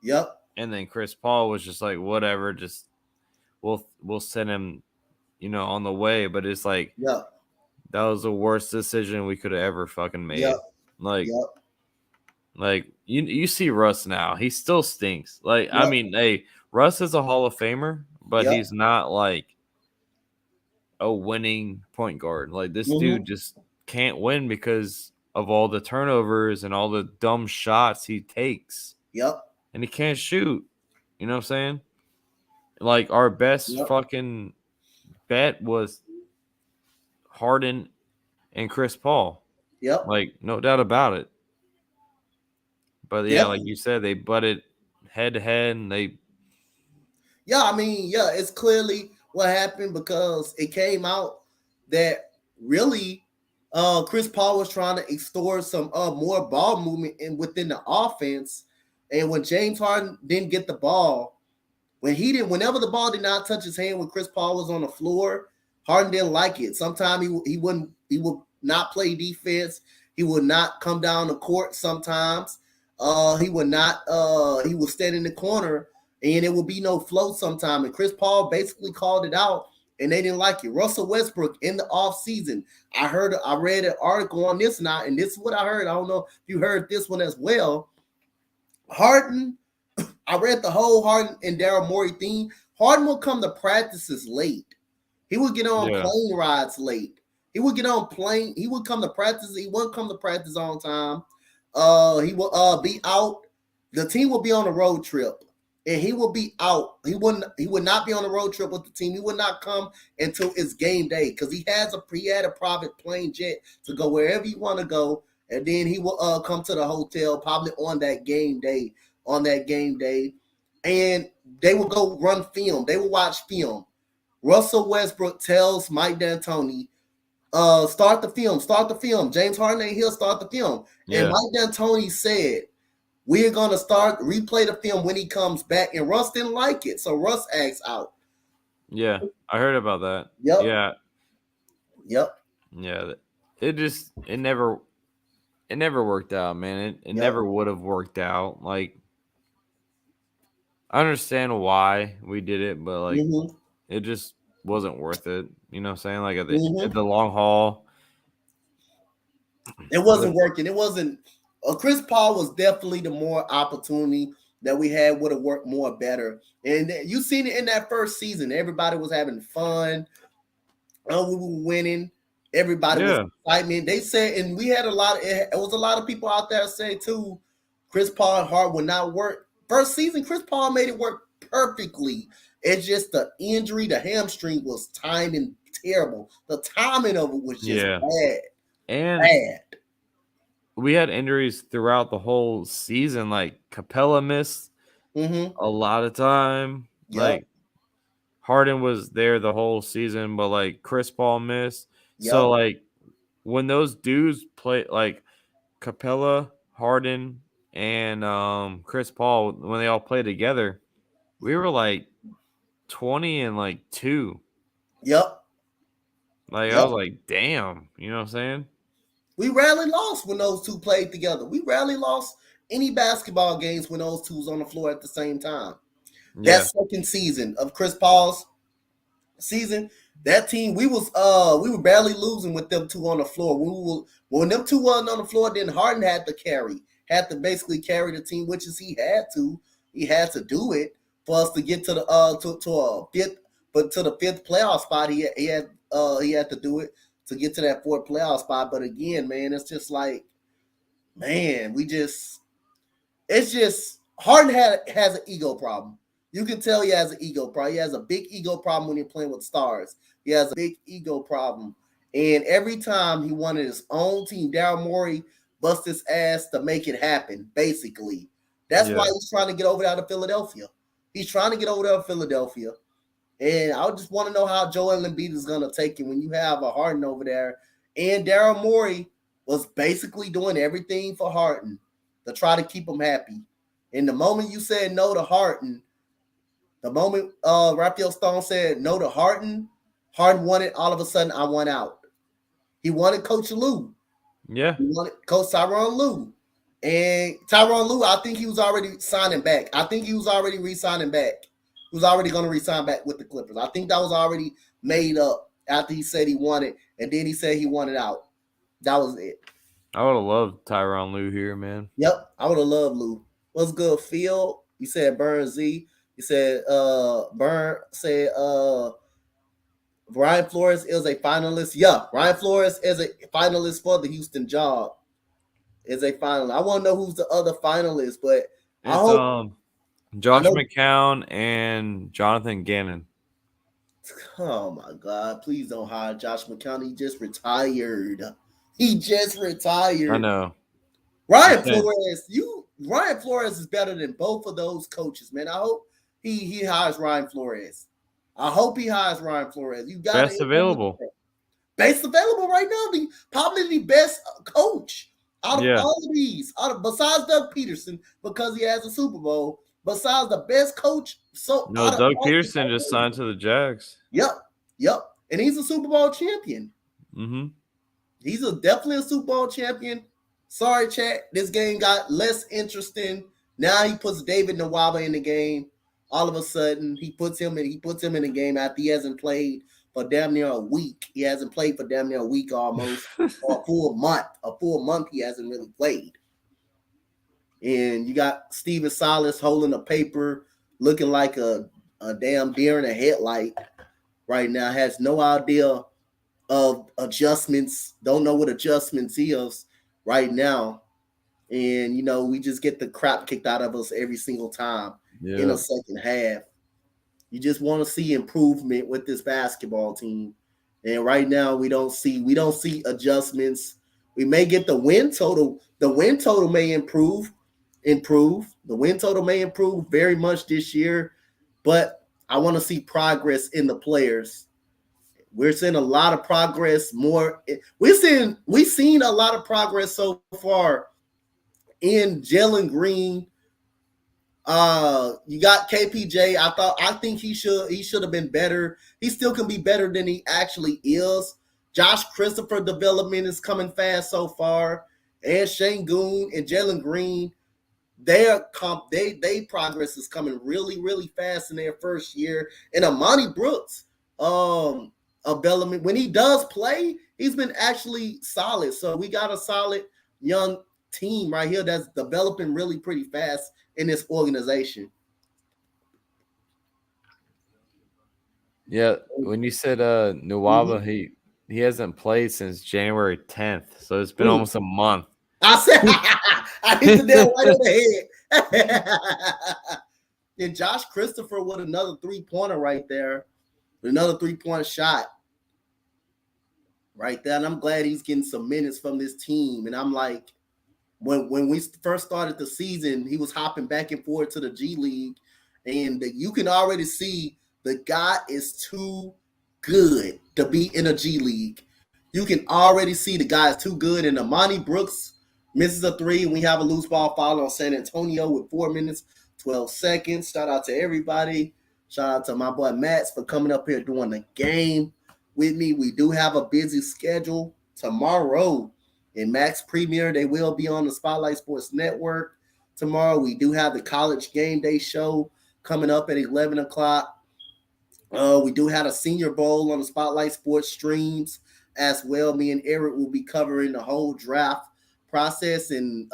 Yep. And then Chris Paul was just like, whatever, just we'll send him, on the way. But it's like that was the worst decision we could have ever fucking made. Yep. Like you see Russ now, he still stinks. Like, I mean, hey, Russ is a Hall of Famer, but he's not like a winning point guard. Like this dude just can't win because of all the turnovers and all the dumb shots he takes. Yep. And he can't shoot. You know what I'm saying? Like our best fucking bet was Harden and Chris Paul. Yep. Like, no doubt about it. But yeah, like you said, they butted head to head and they. Yeah, I mean, it's clearly what happened because it came out that really Chris Paul was trying to extort some more ball movement within the offense. And when James Harden didn't get the ball, Whenever the ball did not touch his hand when Chris Paul was on the floor, Harden didn't like it. Sometimes he would not play defense. He would not come down the court sometimes. He would stand in the corner and it would be no flow sometime. And Chris Paul basically called it out and they didn't like it. Russell Westbrook in the offseason, I read an article on this now, and this is what I heard. I don't know if you heard this one as well. Harden, I read the whole Harden and Daryl Morey thing. Harden will come to practices late. He would get on plane rides late. He would come to practice. He wouldn't come to practice on time. He will be out. The team will be on a road trip, and he will be out. He would not be on a road trip with the team. He would not come until it's game day because he had a private plane jet to go wherever you want to go, and then he will come to the hotel probably on that game day. And they will go run film. They will watch film. Russell Westbrook tells Mike D'Antoni, start the film. James Harden ain't here, start the film. Yeah. And Mike D'Antoni said, we're going to replay the film when he comes back. And Russ didn't like it, so Russ asked out. Yeah, I heard about that. Yep. Yeah. Yep. Yeah, it never worked out, man. It never would have worked out. Like, I understand why we did it, but like it just wasn't worth it. You know what I'm saying? Like at the long haul. It wasn't working. It wasn't Chris Paul was definitely the more opportunity that we had would have worked more better. And you seen it in that first season. Everybody was having fun. We were winning. Everybody was excitement. They said, and we had it was a lot of people out there saying too, Chris Paul and Hart would not work. First season, Chris Paul made it work perfectly. It's just the injury, the hamstring was timing terrible. The timing of it was just bad. And we had injuries throughout the whole season. Like Capella missed a lot of time. Yep. Like Harden was there the whole season, but like Chris Paul missed. Yep. So like when those dudes play, like Capella, Harden, and Chris Paul, when they all played together, we were like 20 and like 2. Yep. Like I was like, damn, you know what I'm saying? We rarely lost when those two played together. We rarely lost any basketball games when those two was on the floor at the same time. Yeah. That second season of Chris Paul's season, that team, we were barely losing with them two on the floor. When them two wasn't on the floor, then Harden had to basically carry the team, which is he had to do it for us to get to the fifth playoff spot. He had to do it to get to that fourth playoff spot. But again, man, it's just like, man, Harden has an ego problem. You can tell he has an ego problem. He has a big ego problem when you're playing with stars. He has a big ego problem. And every time he wanted his own team, Daryl Morey bust his ass to make it happen, basically. That's why he's trying to get over there to Philadelphia. And I just want to know how Joel Embiid is going to take it when you have a Harden over there. And Daryl Morey was basically doing everything for Harden to try to keep him happy. And the moment you said no to Harden, the moment Raphael Stone said no to Harden wanted, all of a sudden, I want out. He wanted Coach Lue. Yeah. He wanted Coach Tyronn Lue. And Tyronn Lue, I think he was already signing back. I think he was already re-signing back. He was already going to re-sign back with the Clippers. I think that was already made up after he said he wanted, and then he said he wanted out. That was it. I would have loved Tyronn Lue here, man. Yep, I would have loved Lue. What's good, Phil? You said Burn Z. You said Burn said Brian Flores is a finalist. Yeah, Brian Flores is a finalist for the Houston job. Is a finalist. I want to know who's the other finalist, but I hope Josh McCown and Jonathan Gannon. Oh my God! Please don't hire Josh McCown. He just retired. I know. Ryan Flores is better than both of those coaches, man. I hope he hires Ryan Flores. You got best available right now. Probably the best coach out of all of these. Besides Doug Peterson, because he has a Super Bowl. besides the best coach. So No, Doug Peterson just signed to the Jags. Yep. And he's a Super Bowl champion. Mm-hmm. He's definitely a Super Bowl champion. Sorry, chat. This game got less interesting. Now he puts David Nwaba in the game. All of a sudden, he puts him in the game after he hasn't played for damn near a week. He hasn't played for damn near a week almost, or a full month. A full month he hasn't really played. And you got Steven Silas holding a paper, looking like a damn deer in a headlight right now. Has no idea of adjustments. Don't know what adjustments is right now. And, we just get the crap kicked out of us every single time in a second half. You just want to see improvement with this basketball team. And right now we don't see adjustments. We may get the win total. The win total may improve. The win total may improve very much this year, but I want to see progress in the players. We're seeing a lot of progress. We've seen a lot of progress so far in Jalen Green. You got KPJ. I think he should have been better. He still can be better than he actually is. Josh Christopher development is coming fast so far, and Şengün and Jalen Green, they progress is coming really, really fast in their first year. And Amani Brooks, development, when he does play, he's been actually solid. So we got a solid young team right here that's developing really pretty fast in this organization. Yeah, when you said Nwaba, he hasn't played since January 10th, so it's been almost a month. I said I hit the nail right on the head. And Josh Christopher with another 3-pointer right there, with another 3-point shot right there. And I'm glad he's getting some minutes from this team. And I'm like, when we first started the season, he was hopping back and forth to the G League, and you can already see the guy is too good to be in a G League. You can already see the guy is too good. And Amani Brooks misses a 3. We have a loose ball foul on San Antonio with 4 minutes, 12 seconds. Shout out to everybody. Shout out to my boy Max for coming up here doing the game with me. We do have a busy schedule tomorrow. In Max Premier, they will be on the Spotlight Sports Network tomorrow. We do have the College Game Day show coming up at 11 o'clock. We do have a Senior Bowl on the Spotlight Sports streams as well. Me and Eric will be covering the whole draft process. And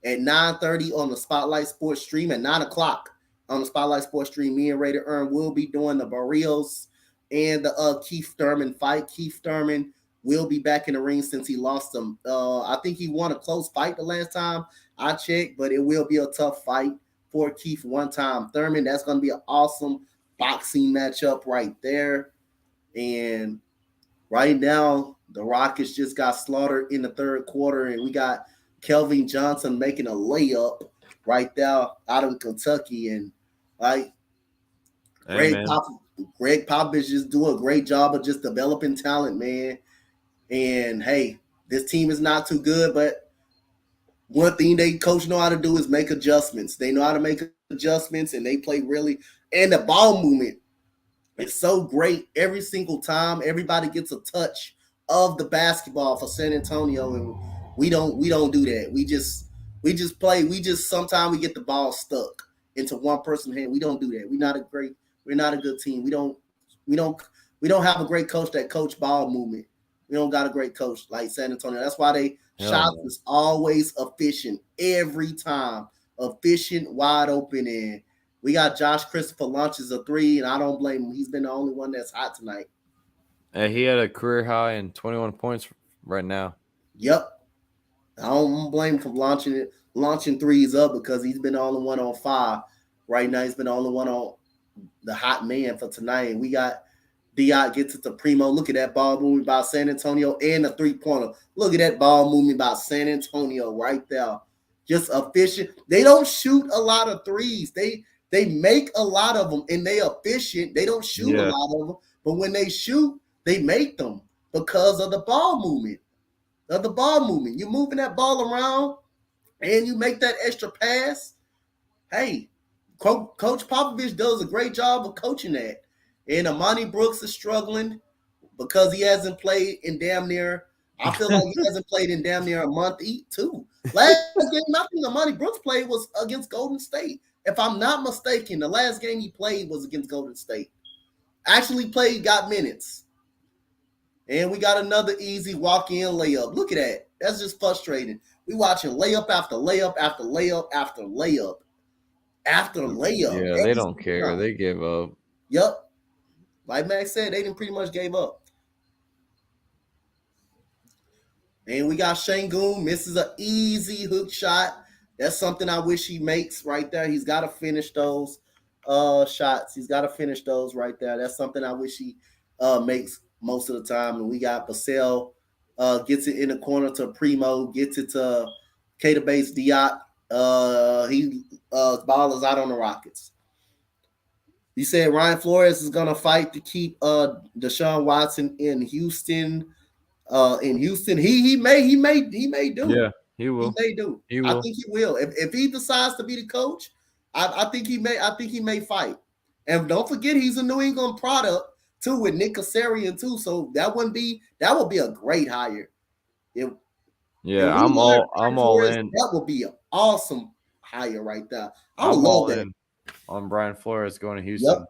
at 9:30 on the Spotlight Sports stream, at 9 o'clock on the Spotlight Sports stream, me and Raider Earn will be doing the Barrios and the Keith Thurman fight. Keith Thurman will be back in the ring since he lost him. I think he won a close fight the last time I checked, but it will be a tough fight for Keith one time. Thurman, that's going to be an awesome boxing matchup right there. And right now, the Rockets just got slaughtered in the third quarter, and we got Kelvin Johnson making a layup right there out of Kentucky. And Greg Popovich just do a great job of just developing talent, man. And hey, this team is not too good, but one thing they coach know how to do is make adjustments. They know how to make adjustments, and they play really. And the ball movement is so great every single time. Everybody gets a touch of the basketball for San Antonio, and we don't do that. We just play. Sometimes we get the ball stuck into one person's hand. We don't do that. We're not a good team. We don't have a great coach that coach ball movement. We don't got a great coach like San Antonio. That's why they shots is always efficient every time. Efficient, wide open. And we got Josh Christopher launches a 3, and I don't blame him. He's been the only one that's hot tonight. And he had a career high in 21 points right now. Yep. I don't blame him for launching threes up, because he's been the only one on 5 right now. He's been the only one on the hot man for tonight. And we got Diop gets it to Primo. Look at that ball movement by San Antonio, and the 3-pointer. Look at that ball movement by San Antonio right there. Just efficient. They don't shoot a lot of threes. They make a lot of them, and they efficient. They don't shoot a lot of them, but when they shoot, they make them because of the ball movement. You're moving that ball around, and you make that extra pass. Hey, Coach Popovich does a great job of coaching that. And Amani Brooks is struggling because he hasn't played in damn near. I feel like he hasn't played in damn near a month too. Last game, I think Amani Brooks played was against Golden State. If I'm not mistaken, the last game he played was against Golden State. Actually played, got minutes. And we got another easy walk-in layup. Look at that. That's just frustrating. We watching layup after layup after layup after layup after layup. Yeah, they don't care. They give up. Yep. Like Max said, they didn't pretty much gave up. And we got Şengün misses an easy hook shot. That's something I wish he makes right there. He's got to finish those shots. He's got to finish those right there. That's something I wish he makes most of the time. And we got Vassell gets it in the corner to Primo, gets it to Kata Base Diop. Ball is out on the Rockets. You said Ryan Flores is gonna fight to keep Deshaun Watson in Houston. He may do. Yeah, he will. He may do. He will. I think he will. If he decides to be the coach, I think he may. I think he may fight. And don't forget, he's a New England product too, with Nick Cassarian too. So that would be a great hire. I'm all in. That would be an awesome hire right there. I would I'm love all that. in on Brian Flores going to Houston. Yep.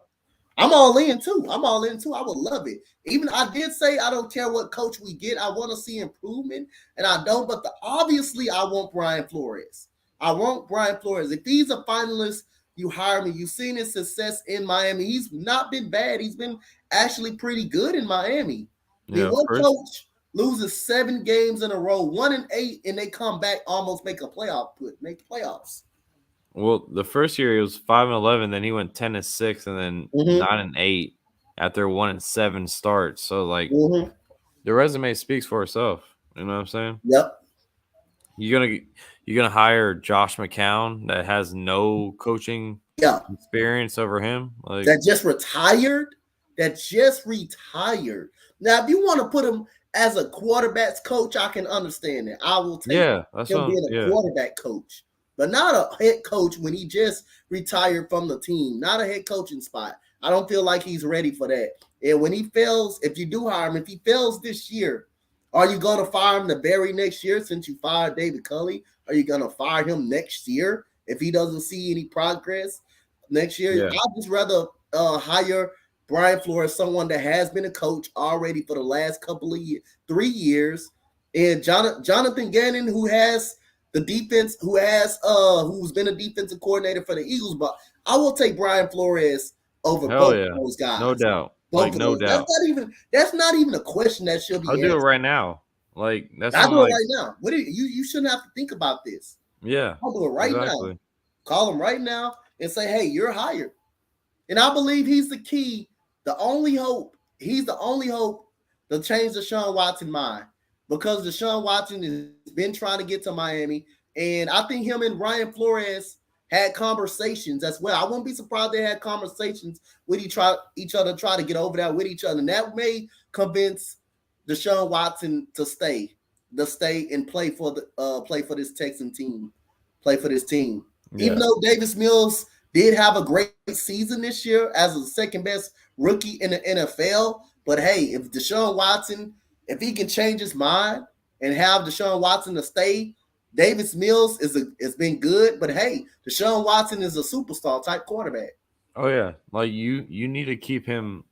I'm all in too. I would love it. Even I did say I don't care what coach we get. I want to see improvement, and I don't. But obviously, I want Brian Flores. I want Brian Flores. If he's a finalist, you hire me. You've seen his success in Miami. He's not been bad. He's been actually pretty good in Miami. Coach loses 7 games in a row, 1-8, and they come back almost make playoffs. Well, the first year he was 5-11, then he went 10-6, and then 9-8 after 1-7 starts. So the resume speaks for itself. You know what I'm saying? Yep. You're gonna hire Josh McCown that has no coaching experience over him, that just retired. Now, if you want to put him as a quarterback's coach, I can understand that. I will take him being a quarterback coach. But not a head coach when he just retired from the team. Not a head coaching spot. I don't feel like he's ready for that. And when he fails, if you do hire him, if he fails this year, are you going to fire him the very next year since you fired David Culley? Are you going to fire him next year if he doesn't see any progress next year? Yeah. I'd just rather hire Brian Flores, someone that has been a coach already for the last 3 years, and Jonathan Gannon, who has the defense, who's been a defensive coordinator for the Eagles. But I will take Brian Flores over both of those guys. No doubt. No doubt. That's not even a question that should be I'll answered. do it right now. I'll do it right now. What you shouldn't have to think about this. Yeah. I'll do it right now. Call him right now and say, hey, you're hired. And I believe he's the key, the only hope. He's the only hope to change Deshaun Watson's mind. Because Deshaun Watson has been trying to get to Miami. And I think him and Brian Flores had conversations as well. I wouldn't be surprised they had conversations with each other, try to get over there with each other. And that may convince Deshaun Watson to stay and play for this Texan team. Play for this team. Yeah. Even though Davis Mills did have a great season this year as a second best rookie in the NFL. But hey, if Deshaun Watson, if he can change his mind and have Deshaun Watson to stay, Davis Mills has been good. But hey, Deshaun Watson is a superstar type quarterback. Oh yeah, you need to keep him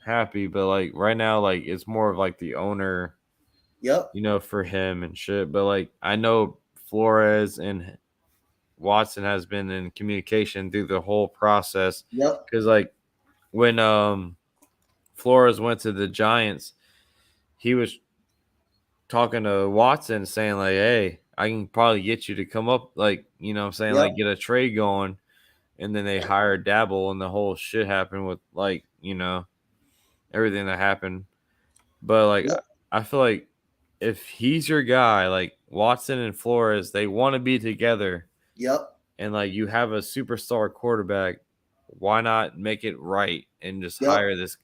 happy, but right now, it's more of the owner, for him and shit. But I know Flores and Watson has been in communication through the whole process. Yep. Because when Flores went to the Giants, he was talking to Watson saying hey, I can probably get you to come up, get a trade going. And then they hired Dabble and the whole shit happened with everything that happened. But I feel like if he's your guy, Watson and Flores, they want to be together. Yep. And you have a superstar quarterback, why not make it right and just hire this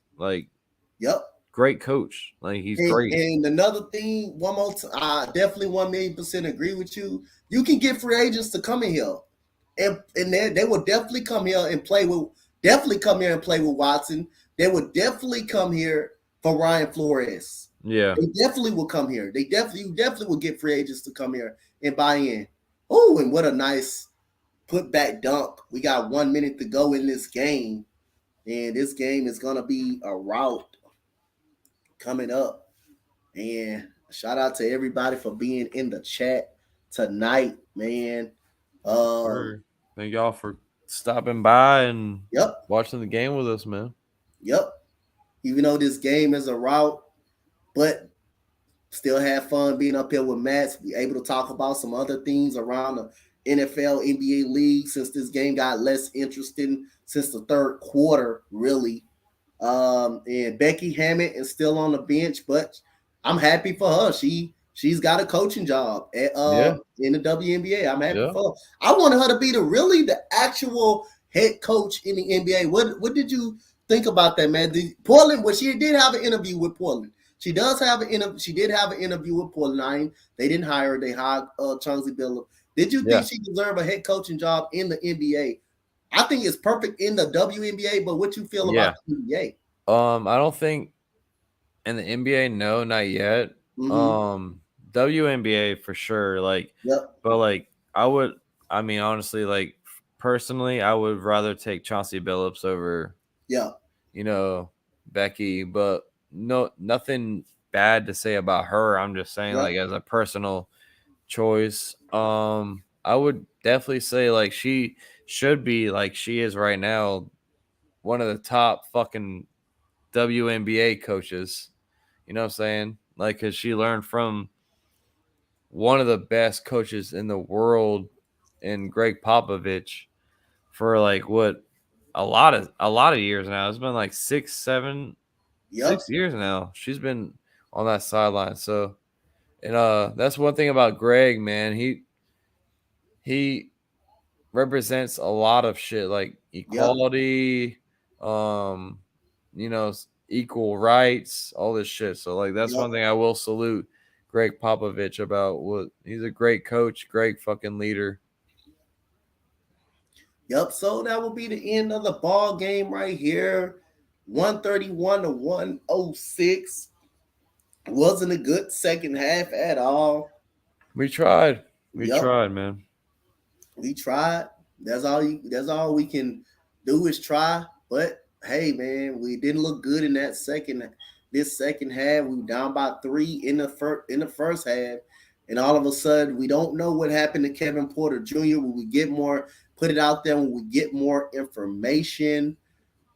great coach? He's great. And another thing, one more time, I definitely 1,000,000% agree with you. You can get free agents to come in here and they will definitely come here and play with Watson. They would definitely come here for Ryan Flores. Yeah. They definitely will come here. You definitely will get free agents to come here and buy in. Oh, and what a nice put back dunk. We got 1 minute to go in this game. And this game is gonna be a rout coming up. And shout out to everybody for being in the chat tonight, man. Thank y'all for stopping by and Yep. watching the game with us, man. Yep. Even though this game is a rout, but still have fun being up here with Matt. Be able to talk about some other things around the NFL, NBA league since this game got less interesting since the third quarter, really. And Becky Hammond is still on the bench, but I'm happy for her. She's got a coaching job at in the WNBA. I'm happy for her. I wanted her to be the actual head coach in the NBA. What did you think about that, man? Portland, well, she did have an interview with Portland. She does have an interview. She did have an interview with Portland. They didn't hire her. They hired Chauncey Billups. Did you think she deserved a head coaching job in the NBA? I think it's perfect in the WNBA, but what you feel about the NBA? I don't think in the NBA, no, not yet. WNBA for sure. But honestly, personally, I would rather take Chauncey Billups over Becky, but nothing bad to say about her. I'm just saying as a personal choice. I would definitely say she should be she is right now one of the top fucking WNBA coaches. You know what I'm saying? Because she learned from one of the best coaches in the world in Greg Popovich for a lot of years now. It's been 6 years now. She's been on that sideline. So, and that's one thing about Greg, man. He represents a lot of shit like equality, equal rights, all this shit. So that's one thing I will salute Greg Popovich about. He's a great coach, great fucking leader. Yep. So that will be the end of the ball game right here. 131 to 106. Wasn't a good second half at all. We tried. We tried, man. We tried. That's all we can do is try. But hey, man, we didn't look good in this second half. We were down by 3 in the first half, and all of a sudden we don't know what happened to Kevin Porter Jr. When we get more, put it out there when we get more information.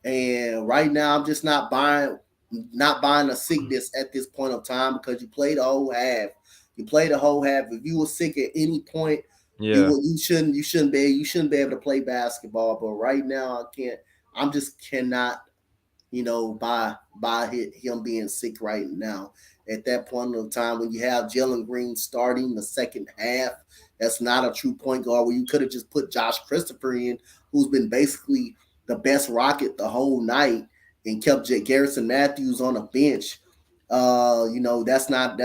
And right now, I'm just not buying a sickness at this point of time because you played the whole half. If you were sick at any point, you shouldn't be able to play basketball. But right now, I just cannot, buy him being sick right now. At that point of time, when you have Jalen Green starting the second half, that's not a true point guard. Where you could have just put Josh Christopher in, who's been basically the best Rocket the whole night, and kept Garrison Matthews on the bench. That's not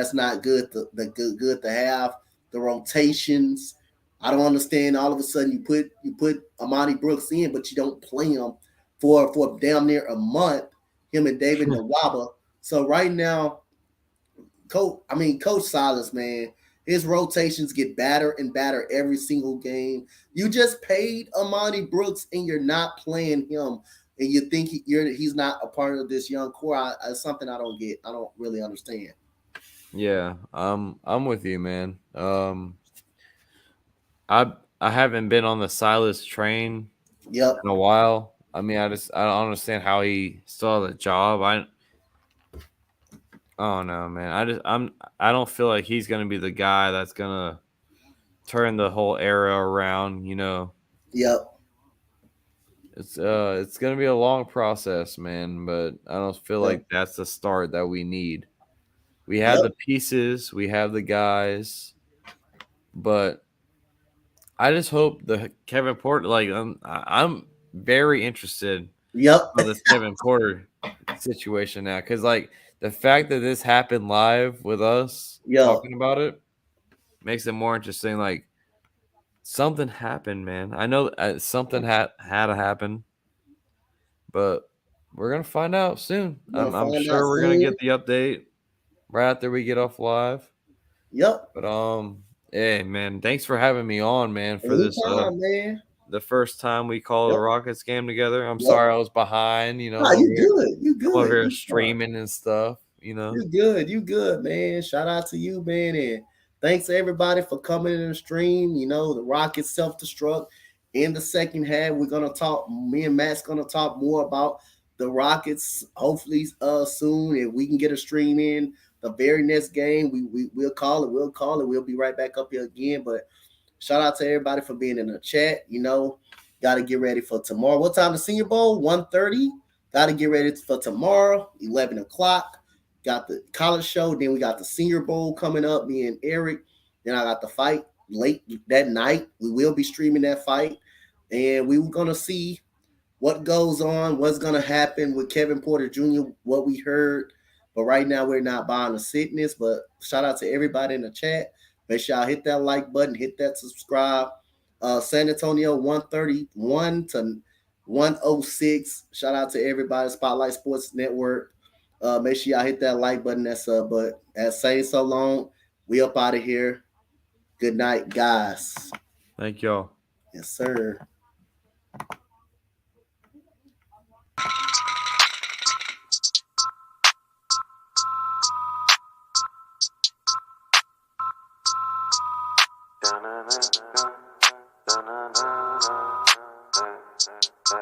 good. Good to have the rotations. I don't understand. All of a sudden, you put Amani Brooks in, but you don't play him for damn near a month. Him and David Nwaba. So right now, Coach Silas, man, his rotations get badder and badder every single game. You just paid Amani Brooks and you're not playing him, and you think he's not a part of this young core. It's something I don't get. I don't really understand. Yeah, I'm with you, man. I haven't been on the Silas train in a while. I don't understand how he still has a job. Oh no, man. I don't feel like he's gonna be the guy that's gonna turn the whole era around, Yep. It's gonna be a long process, man, but I don't feel like that's the start that we need. We have the pieces, we have the guys, but I just hope the Kevin Porter, I'm very interested in this Kevin Porter situation now, because the fact that this happened live with us talking about it makes it more interesting. something happened, man. I know something had to happen, but we're gonna find out soon. I'm sure we're gonna get the update right after we get off live. Yep. But hey, man, thanks for having me on, man. For Anytime, man. The first time we called a Rockets game together. I'm Yep. sorry I was behind. You know, Nah, you good. You good. I'm over here streaming and stuff. You know, you good. You good, man. Shout out to you, man, and thanks to everybody for coming in the stream. You know, the Rockets self-destruct in the second half. We're gonna talk. Me and Matt's gonna talk more about the Rockets. Hopefully, soon, if we can get a stream in the very next game, we'll call it. We'll call it. We'll be right back up here again. But shout out to everybody for being in the chat. You know, got to get ready for tomorrow. What time the Senior Bowl? 1:30. Got to get ready for tomorrow. 11 o'clock. Got the college show. Then we got the Senior Bowl coming up. Me and Eric. Then I got the fight late that night. We will be streaming that fight, and we were gonna see what goes on, what's gonna happen with Kevin Porter Jr. What we heard. But right now, we're not buying the sickness. But shout out to everybody in the chat. Make sure y'all hit that like button, hit that subscribe. San Antonio 131 to 106. Shout out to everybody. Spotlight Sports Network. Make sure y'all hit that like button. That's up. But as saying so long, we up out of here. Good night, guys. Thank y'all. Yes, sir.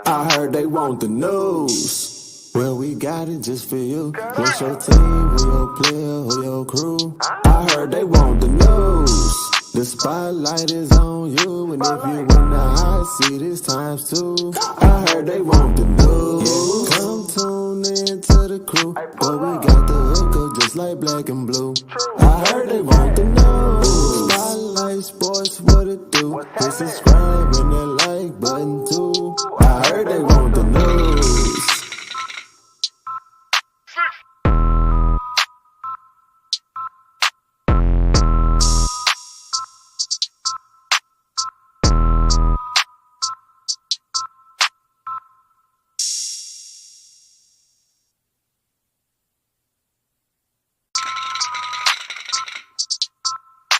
I heard they want the news. Well, we got it just for you. What's your team? Who your player? Who your crew? I heard they want the news. The spotlight is on you, and if you win the hot seat, it's times 2. I heard they want the news. Come tune in to the crew, but we got the hook up just like black and blue. I heard they want the news. Spotlight Sports, what it do? Hit subscribe and that like button too. I heard they want the news.